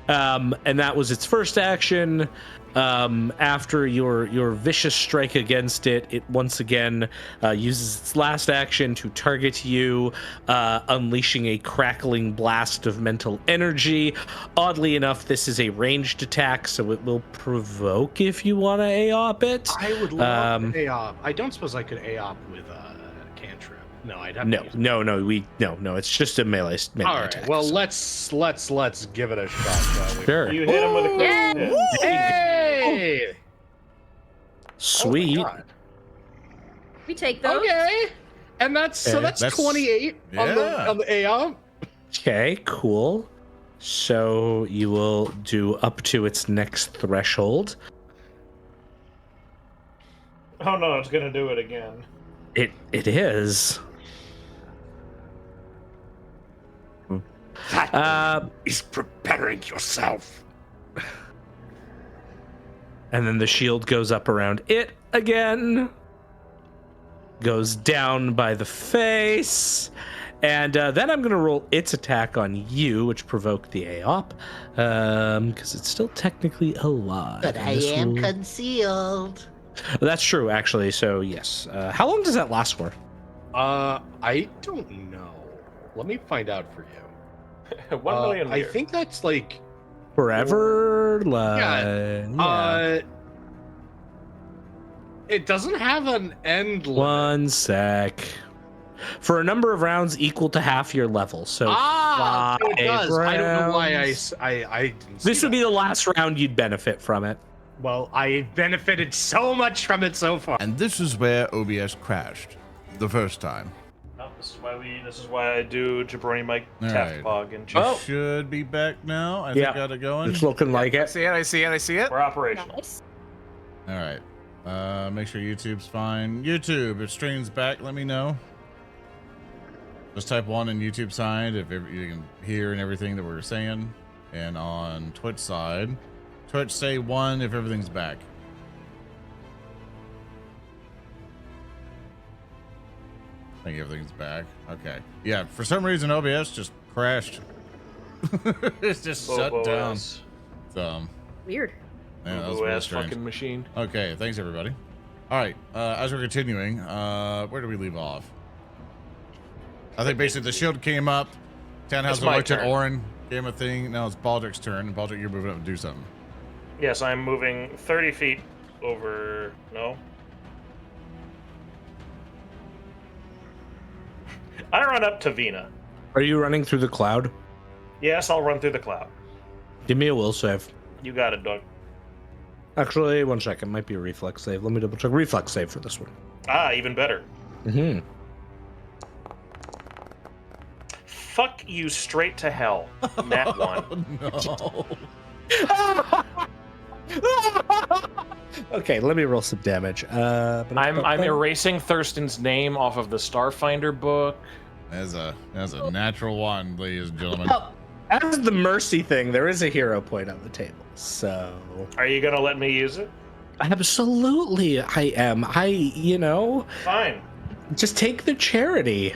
And that was its first action. After your vicious strike against it, it once again uses its last action to target you, unleashing a crackling blast of mental energy. Oddly enough, this is a ranged attack, so it will provoke if you want to AOP it. I would love to AOP. I don't suppose I could AOP with cantrip. No, I'd have to use No. It's just a melee All right. attack. Well, let's give it a shot, shall we? Sure. You hit him with a crit. Hey! Sweet. Oh my God. We take those. Okay. And that's 28 on the AOP. Okay, cool. So you will do up to its next threshold. Oh no, it's gonna do it again. It is. Is preparing yourself. And then the shield goes up around it again. Goes down by the face. And then I'm going to roll its attack on you, which provoked the AOP. Because it's still technically alive. But I am concealed. That's true, actually. So, yes. How long does that last for? I don't know. Let me find out for you. 1 million. I think that's like Forever? it doesn't have an end limit. 1 sec. For a number of rounds equal to half your level. So, so it does. I don't know why rounds. I didn't see This would be the last round you'd benefit from it. Well, I benefited so much from it so far. And this is where OBS crashed the first time. Oh, this is why I do Jabroni Mike All Tap right. Pog and You should be back now. I think got it going. It's looking like I it. see it. we're operational. Nice. All right. Make sure YouTube's fine. YouTube, if stream's back, let me know. Just type 1 in YouTube side if you can hear and everything that we're saying. And on Twitch side, Twitch say 1 if everything's back. I think everything's back. Okay. Yeah, for some reason OBS just crashed. It's just shut down. So, Weird. yeah, that was Boo real ass strange. fucking machine. Okay, thanks everybody. All right, as we're continuing, where do we leave off? I think basically the shield came up. Tannhauser my looked at turn. Oran, gave him a thing. Now it's Baldric's turn. And Baldric, you're moving up to do something. Yes, I'm moving 30 feet over. No. I run up to Vina. Are you running through the cloud? Yes, I'll run through the cloud. Give me a will save. You got it, Doug. Actually, 1 second. Might be a reflex save. Let me double check. Reflex save for this one. Ah, even better. Mm-hmm. Fuck you straight to hell. Nat 1. No. Okay, let me roll some damage. I'm erasing Thurston's name off of the Starfinder book. That's a natural one, ladies and gentlemen. Oh, as the mercy thing, there is a hero point on the table. So Are you gonna let me use it? absolutely, I am. Fine. Just take the charity.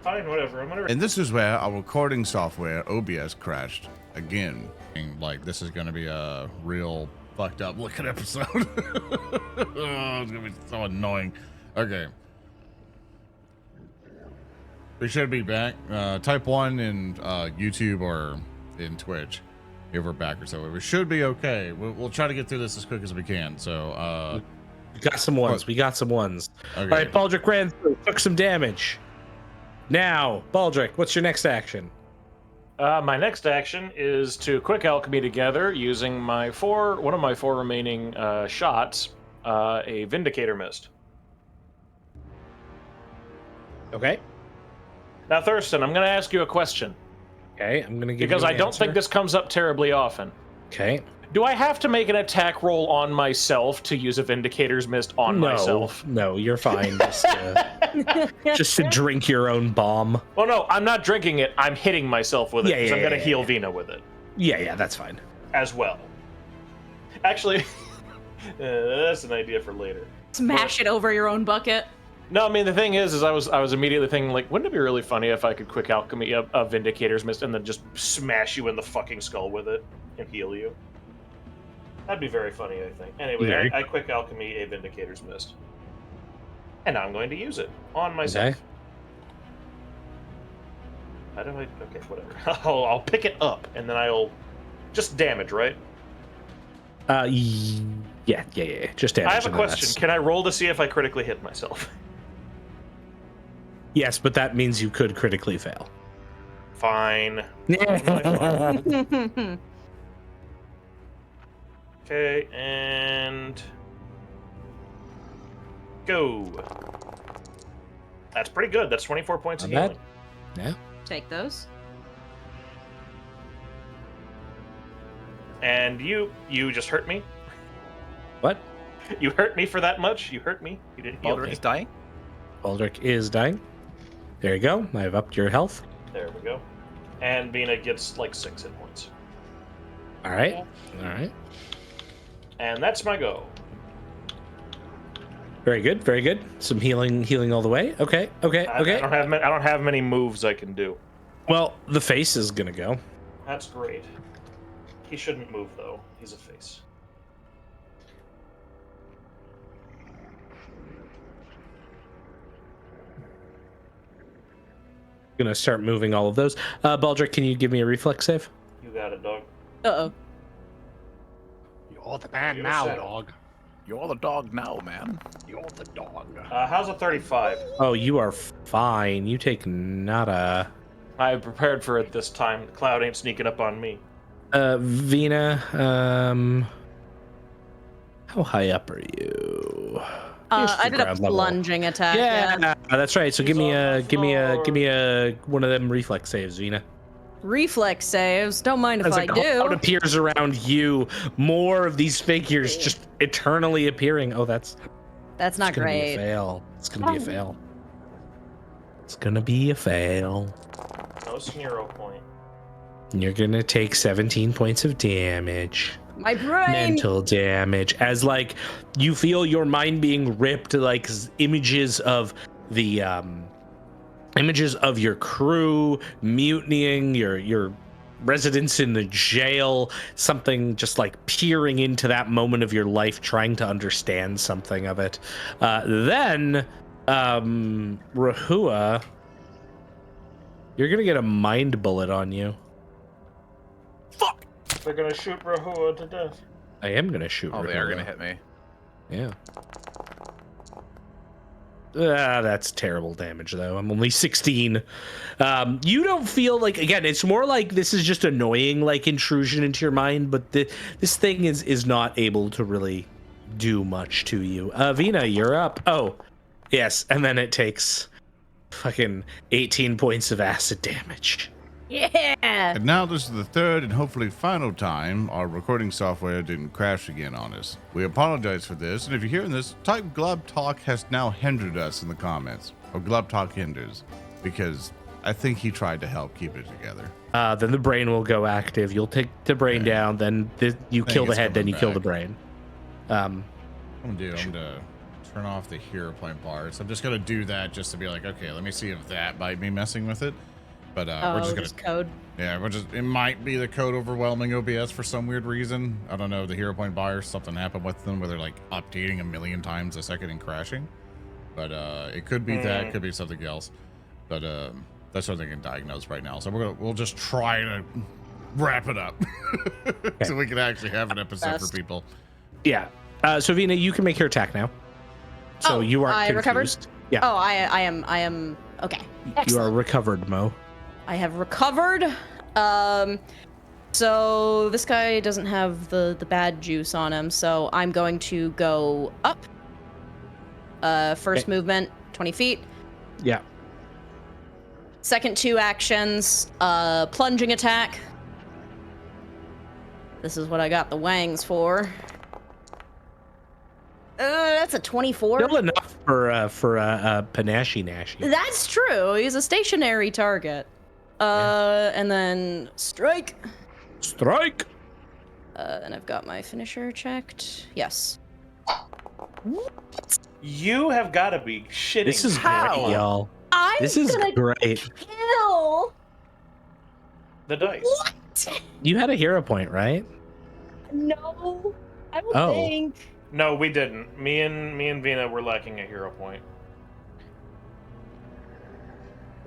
Fine, whatever. I'm gonna. And this is where our recording software, OBS, crashed again. And, like, this is going to be a real fucked up looking episode. Oh, it's going to be so annoying. Okay. We should be back. Type 1 in YouTube or in Twitch if we're back or so. We should be okay. We'll try to get through this as quick as we can. So, we got some ones. Okay. All right, Baldric ran through, took some damage. Now, Baldric, what's your next action? My next action is to quick alchemy together using one of my 4 remaining shots, a Vindicator Mist. Okay. Now, Thurston, I'm going to ask you a question. Okay, I'm going to give because you I an don't answer. think this comes up terribly often. Okay. Do I have to make an attack roll on myself to use a Vindicator's Mist on myself? No, you're fine. Just to drink your own bomb. Well, no, I'm not drinking it. I'm hitting myself with it because I'm going to heal Vina with it. Yeah, that's fine. As well. Actually, that's an idea for later. Smash it over your own bucket. No, I mean, the thing is I was immediately thinking, like, wouldn't it be really funny if I could quick alchemy a Vindicator's Mist and then just smash you in the fucking skull with it and heal you? That'd be very funny, I think. Anyway, I quick alchemy a Vindicator's Mist. And now I'm going to use it on myself. Okay. How do I... Okay, whatever. I'll pick it up, and then I'll... Just damage, right? Yeah. Just damage. I have a question. Can I roll to see if I critically hit myself? Yes, but that means you could critically fail. Fine. Okay, and... Go. That's pretty good. That's 24 points of healing. Yeah. Take those. And you just hurt me? What? You hurt me for that much? You hurt me? You didn't heal Baldric me? is dying? Baldric is dying. There you go. I have upped your health. There we go. And Vina gets like 6 hit points. All right. And that's my go. Very good. Some healing all the way. Okay. I don't have many moves I can do. Well, the face is gonna go. That's great. He shouldn't move though. He's a face. Gonna start moving all of those. Baldric, can you give me a reflex save? You got it, dog. Uh-oh. You're the man now, dog. You're the dog now, man. You're the dog. How's a 35? Oh, you are fine. You take nada. I prepared for it this time. The cloud ain't sneaking up on me. Vina, how high up are you? I did a plunging attack. Yeah, that's right. So give me a one of them reflex saves, Vina. Reflex saves. Don't mind if As I a cloud do. appears around you, more of these figures just eternally appearing. Oh, that's not gonna great. Be a fail. It's gonna be a fail. It's gonna be a fail. No Snero point. You're gonna take 17 points of damage. My brain. Mental damage, as like you feel your mind being ripped, like images of the images of your crew mutinying, your residence in the jail, something just like peering into that moment of your life, trying to understand something of it. Then Rehua, you're gonna get a mind bullet on you. Fuck! They're gonna shoot Rehua to death. I am gonna shoot. Oh, Rehua. they are gonna hit me. Yeah. That's terrible damage, though. I'm only 16. You don't feel like, again, it's more like this is just annoying, like intrusion into your mind, but this thing is not able to really do much to you. Vina, you're up. Oh, yes, and then it takes fucking 18 points of acid damage. Yeah. And now this is the third and hopefully final time our recording software didn't crash again on us. We apologize for this, and if you're hearing this, type Glub Talk has now hindered us in the comments, or Glub Talk hinders, because I think he tried to help keep it together. Then the brain will go active. You'll take the brain down, then you kill the head, then you kill the brain. I'm gonna turn off the hero point bar. So I'm just gonna do that just to be like, okay, let me see if that might be messing with it. But we're just gonna code. Yeah, it might be the code overwhelming OBS for some weird reason. I don't know, the hero point bar, something happened with them where they're like updating a million times a second and crashing. But it could be that, could be something else. But that's something I can diagnose right now. So we'll just try to wrap it up so we can actually have an episode for people. Yeah. So Vina, you can make your attack now. So you are confused. Recovered? Yeah. Oh, I am okay. Excellent. You are recovered, Mo. I have recovered. So this guy doesn't have the bad juice on him, so I'm going to go up. First movement, 20 feet. Yeah. Second 2 actions, plunging attack. This is what I got the wangs for. That's a 24. Still enough for Panache Nashi. That's true. He's a stationary target. And then strike. Strike. And I've got my finisher checked. Yes. You have got to be shitting. This is great, y'all. This is great. Kill the dice. What? You had a hero point, right? No, I don't think. No, we didn't. Me and Vina were lacking a hero point.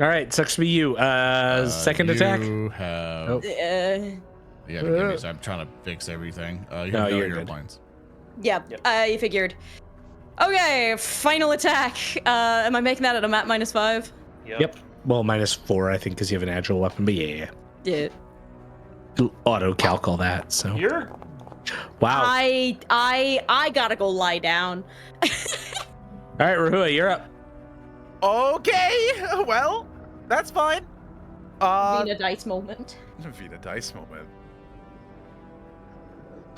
All right, sucks to be you. Second attack. You have. Yeah, I'm trying to fix everything. You have no hero points. Yeah, I figured. Okay, final attack. Am I making that at a map -5? Yep. Well, -4, I think, because you have an agile weapon. But yeah. Auto calc all that. So. You're. Wow. I gotta go lie down. All right, Rehua, you're up. Okay, well, that's fine. Vina dice moment. Vina dice moment.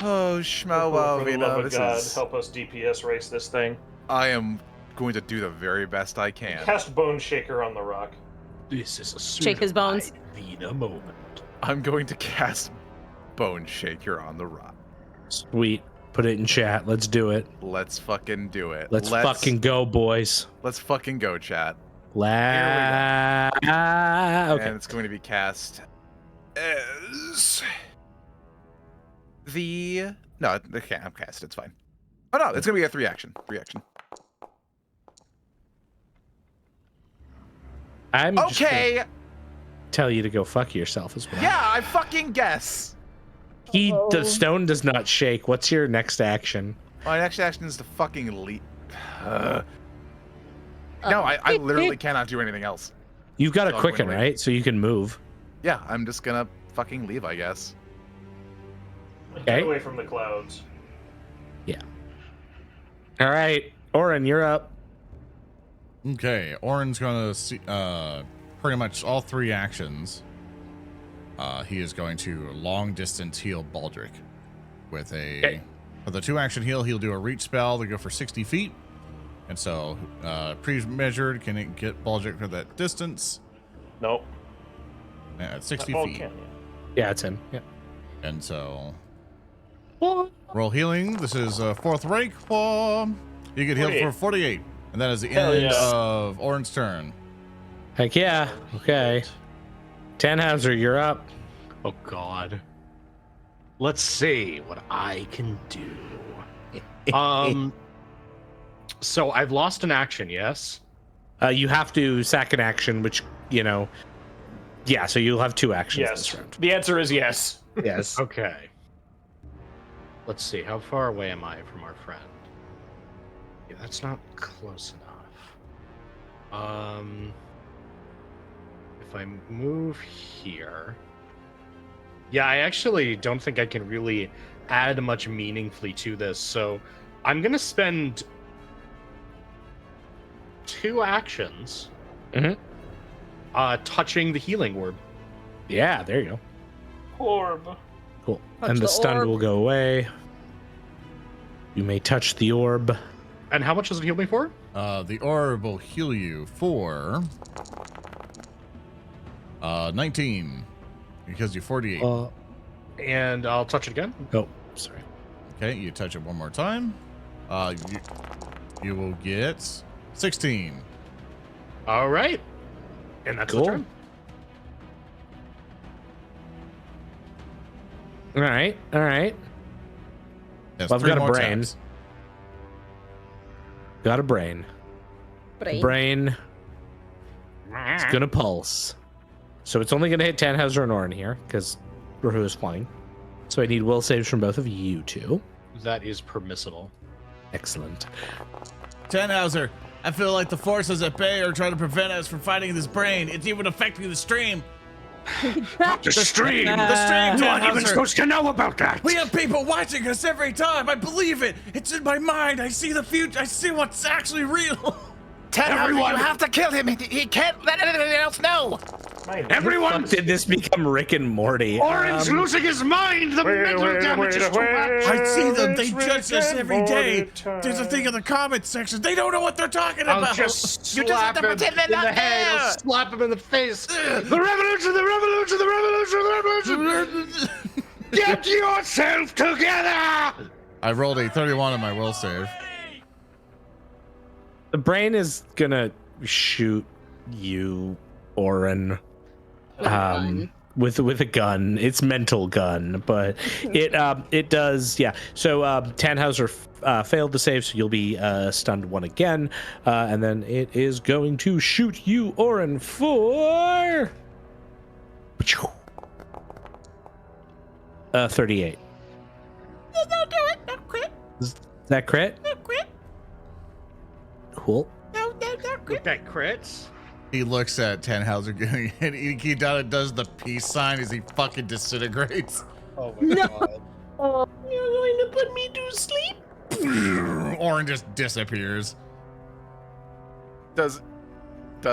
Oh, schmo, For the love Vina, of God, help us DPS race this thing. I am going to do the very best I can. Cast Bone Shaker on the rock. This is a shake his bones. Vina moment. I'm going to cast Bone Shaker on the rock. Sweet. Put it in chat. Let's do it. Let's fucking do it. Let's fucking go, boys. Let's fucking go, chat. Okay. And it's going to be cast as the... No, okay, I'm cast. It's fine. Oh, no, it's going to be a 3 action. 3 action. I'm okay. Just tell you to go fuck yourself as well. Yeah, I fucking guess. The stone does not shake. What's your next action? My next action is to fucking leap. No, I literally cannot do anything else. You've got a quicken, right? So you can move. Yeah, I'm just gonna fucking leave, I guess. Get away from the clouds. Yeah. All right, Oran, you're up. Okay, Oran's gonna see pretty much all 3 actions. He is going to long distance heal Baldric with a for the 2 action heal. He'll do a reach spell to go for 60 feet, and so pre-measured, can it get Baldric for that distance? Nope. Yeah, at 60 feet. Yeah, it's in. Yeah. And so roll healing. This is 4th rank. You get healed for 48, and that is the end of Oran's turn. Heck yeah. Okay. Tannhauser, you're up. Oh God. Let's see what I can do. So I've lost an action, yes? You have to sack an action, which, yeah, so you'll have 2 actions this round. The answer is yes. Yes. Okay. Let's see, how far away am I from our friend? Yeah, that's not close enough. If I move here, yeah, I actually don't think I can really add much meaningfully to this. So I'm gonna spend 2 actions, touching the healing orb. Yeah, there you go. Orb. Cool. Touch And the the stun orb. will go away. You may touch the orb. And how much does it heal me for? The orb will heal you for 19 because you're 48. And I'll touch it again. Oh, sorry. Okay, you touch it one more time. You will get 16. All right. And that's Cool. the turn. All right. All right. That's Well, I've 3 got a more brain. taps. Got a brain. Brain. It's gonna pulse. So it's only gonna hit Tannhauser and Oran here because Rehua is flying. So I need will saves from both of you two. That is permissible. Excellent. Tannhauser, I feel like the forces at bay are trying to prevent us from fighting this brain. It's even affecting the stream. The stream! The stream, I'm not even Tannhauser. supposed to know about that! We have people watching us every time. I believe it. It's in my mind. I see the future. I see what's actually real. Tannhauser, you have to kill him. He can't let anything else know. Everyone! Did this become Rick and Morty? Oran's losing his mind! The mental damage is too much! I see them. They judge us every day. There's a thing in the comments section. They don't know what they're talking I'll about. just You just have slap to him in pretend they're the not head. I'll there. slap him in the face. The revolution! The revolution! The revolution! Get yourself together! I rolled a 31 on my will save. The brain is gonna shoot you, Oran. With a gun. It's mental gun, but it does, yeah. So Tannhauser failed the save, so you'll be stunned 1 again, and then it is going to shoot you, Oran, for 38. No, do it. No crit. Is that crit? No crit. Cool. No crit. That crits. He looks at Tannhauser getting hit. He does the peace sign as he fucking disintegrates. Oh my god. Oh, you're going to put me to sleep? Oran just disappears. Does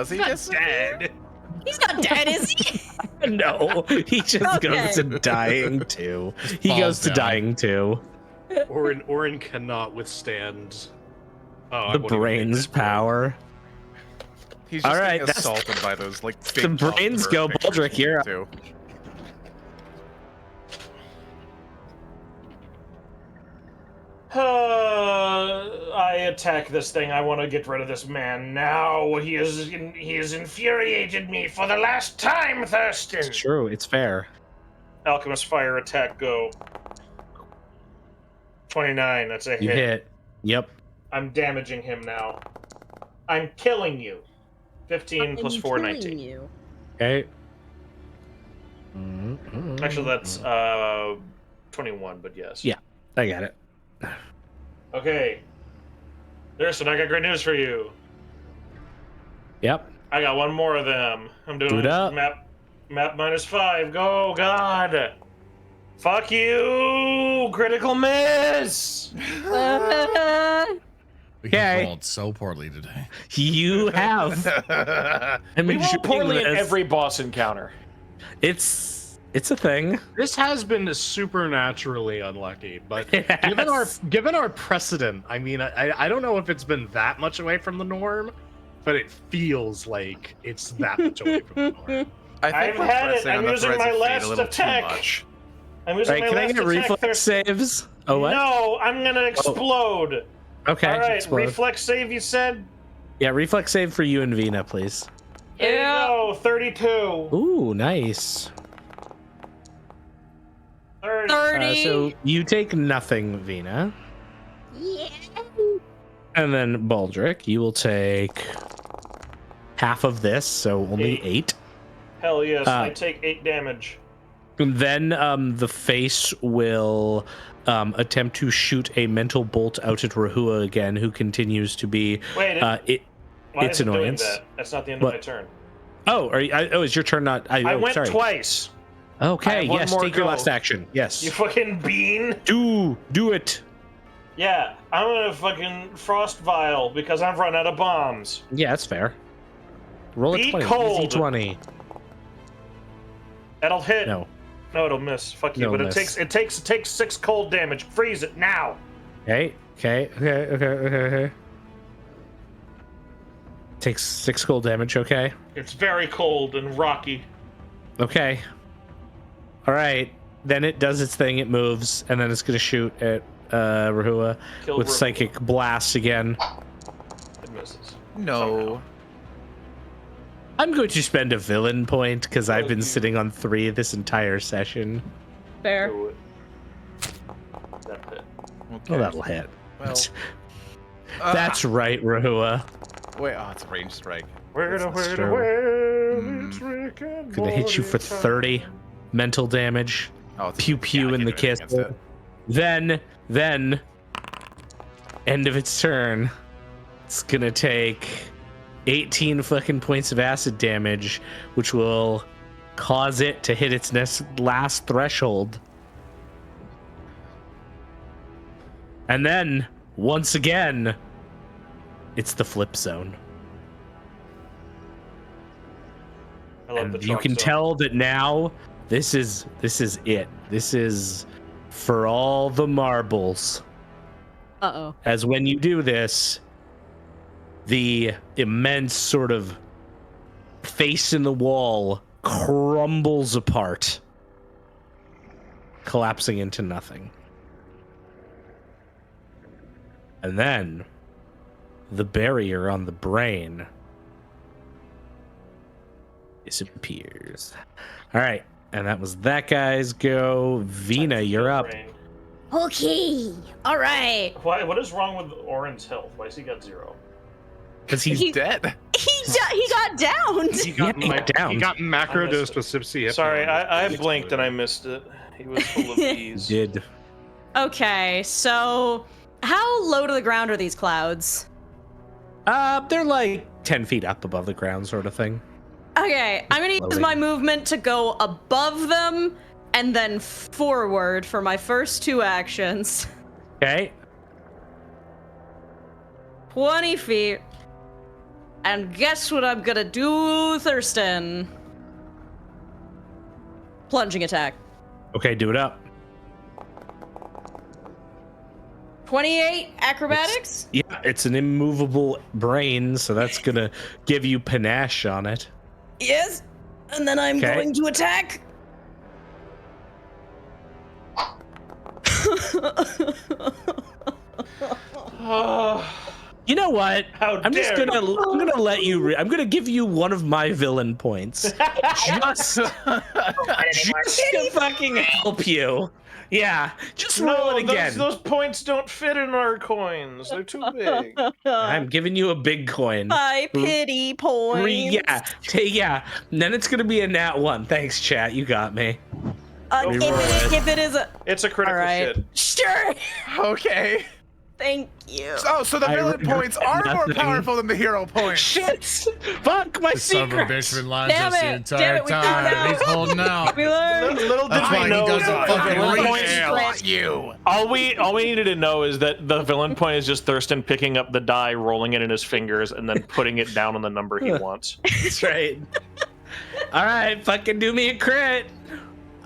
he disappear? Dead. He's not dead, is he? No, he just goes to dying too. He Falls goes to down. dying too. Oran cannot withstand The brain's power. He's just All right, getting that's- assaulted by those like the big brains go. Baldric, you're up. too. I attack this thing. I want to get rid of this man now. He has infuriated me for the last time, Thurston. It's true. It's fair. Alchemist fire attack go. 29. That's a You hit. Yep. I'm damaging him now. I'm killing you. 15 plus 4, 19. You. Okay. Actually, that's 21, but yes. Yeah. I got it. Okay. Thurston, I got great news for you. Yep. I got one more of them. I'm doing Do it up. map -5. Go, God. Fuck you! Critical miss! We Okay. rolled so poorly today. You have. I'm We roll enjoying poorly in this. every boss encounter. It's a thing. This has been supernaturally unlucky, but Yes. given our precedent, I mean, I don't know if it's been that much away from the norm, but it feels like it's that much away from the norm. I think I've we're had it. pressing I'm on the using threads my of fate last a little attack. Too much. I'm using Right, my can I last get attack. reflex saves? Oh, what? No, I'm gonna explode. Okay. All right, explode. reflex save. You said. Yeah, reflex save for you and Vina, please. There you go. 32. Ooh, nice. 30. 30. So you take nothing, Vina. Yeah. And then Baldric, you will take half of this, so only 8. Hell yes, Uh, I take 8 damage. And then the face will attempt to shoot a mental bolt out at Rehua again, who continues to be Wait, it. Why It's is it doing annoyance. that? That's not the end What? of my turn. Oh, it's your turn. Not. I oh, went sorry. twice. Okay. I have one Yes. more Take your go. last action. Yes. You fucking bean. Do it. Yeah, I'm gonna fucking frost vial because I've run out of bombs. Yeah, that's fair. Roll a Be 20. cold. Easy 20. That'll hit. No. No, it'll miss. Fuck you. No But miss. it takes 6 cold damage. Freeze it now. Okay. Takes 6 cold damage. Okay. It's very cold and rocky. Okay. All right. Then it does its thing. It moves, and then it's gonna shoot at Rehua Kill with Rehua. psychic blast again. It misses. No. I'm going to spend a villain point because I've been you. sitting on 3 this entire session. Fair. Do it. That hit. Okay. Oh, that'll hit. Well, That's right, Rehua. wait. Oh, it's a ranged strike. Where That's it's Rick and Gonna hit you for Morty time. 30 mental damage. Oh, it's Pew pew yeah, I in the can't do anything kiss. against it. Then, end of its turn, it's gonna take 18 fucking points of acid damage, which will cause it to hit its last threshold. And then, once again, it's the flip zone. I love the And you truck can zone. tell that now this is it. This is for all the marbles. Uh-oh. As when you do this, the immense sort of face in the wall crumbles apart, collapsing into nothing. And then the barrier on the brain disappears. All right, and that was that guy's go. Vina, you're up. Brain. Okay. All right. Why? What is wrong with Oran's health? Why has he got 0? Because he's He- Dead. He got downed. He got, he got down. He got macro I missed dosed with Sipsy. Sorry, I blinked and I missed it. He was full of bees. did. Okay, so how low to the ground are these clouds? They're like 10 feet up above the ground, sort of thing. Okay, I'm gonna use Slowly. my movement to go above them and then forward for my first 2 actions. Okay. 20 feet. And guess what I'm gonna do, Thurston? Plunging attack. Okay, do it up. 28 acrobatics? Yeah, it's an immovable brain, so that's gonna give you panache on it. Yes. And then I'm Okay. going to attack. You know what? How I'm just dare gonna you. I'm gonna let you. I'm gonna give you one of my villain points, just to fucking help you. Yeah, just roll it again. Those points don't fit in our coins. They're too big. I'm giving you a big coin. My pity points. Yeah. And then it's gonna be a nat 1. Thanks, chat. You got me. If it is a It's a critical all right, shit. sure. Okay. Thank you. Oh, so the I villain regret points are more nothing. powerful than the hero points. Shit! Fuck my The son of a bitch secrets. been lying to Damn us the it. entire Damn it, we found time. out. He's holding out. We learned. Little did That's we why he know doesn't that fucking the villain reach point- out. Not you. All we needed to know is that the villain point is just Thurston picking up the die, rolling it in his fingers, and then putting it down on the number he wants. That's right. All right, fucking do me a crit.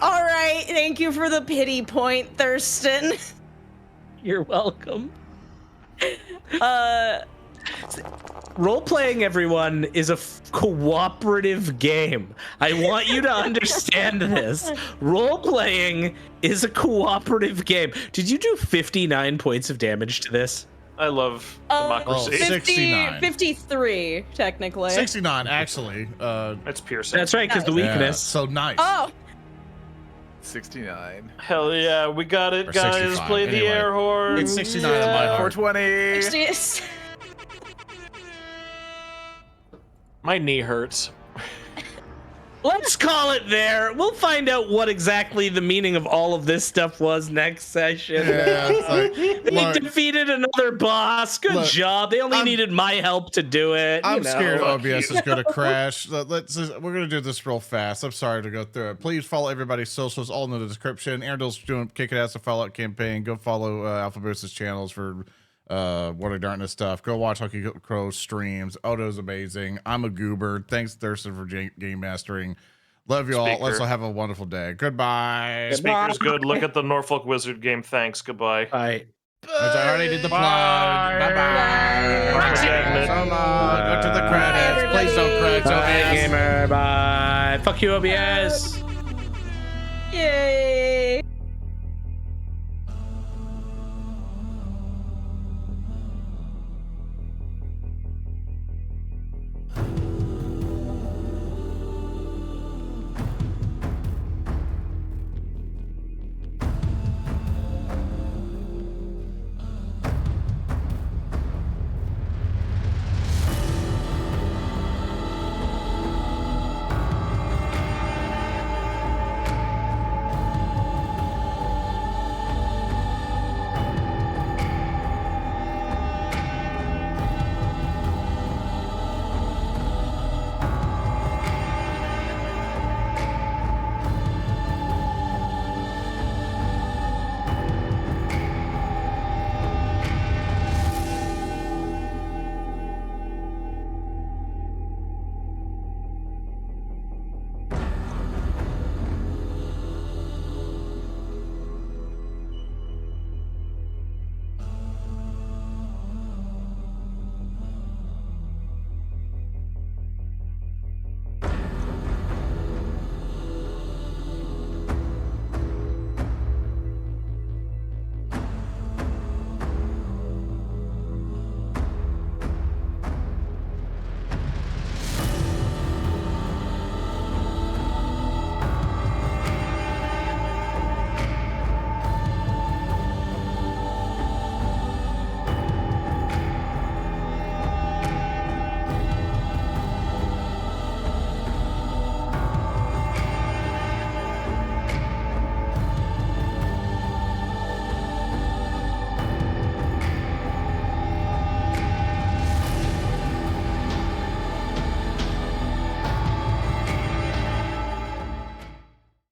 All right, thank you for the pity point, Thurston. You're welcome. Role playing, everyone, is a cooperative game. I want you to understand this. Role playing is a cooperative game. Did you do 59 points of damage to this? I love democracy. 69. 53, technically. 69, actually. It's piercing. That's right, because the Yeah, weakness. so nice. Oh, 69. Hell yeah, we got it, Or guys. 65, Play the anyway. air horn. It's 69 on my heart. 420. 60. My knee hurts. let's call it there. We'll find out what exactly the meaning of all of this stuff was next session. Yeah, it's like, They look, defeated another boss. Good job. They only needed my help to do it. I'm scared OBS is going to crash. We're going to do this real fast. I'm sorry to go through it. Please follow everybody's socials, all in the description. Earndil's doing Kick It Ass, the Fallout campaign. Go follow Alpha Boost's channels for Water Darkness stuff. Go watch HulkyKrow streams. Odo's amazing. I'm a goober. Thanks, Thurston, for game mastering. Love you all. Let's all have a wonderful day. Goodbye. Speaker's good. Look at the Norfolk Wizard game. Thanks. Goodbye. Bye. I already did the plug. Bye-bye. So long. Go to the credits. Please don't credits. Bye, gamer. Bye. Fuck you, OBS. Yay!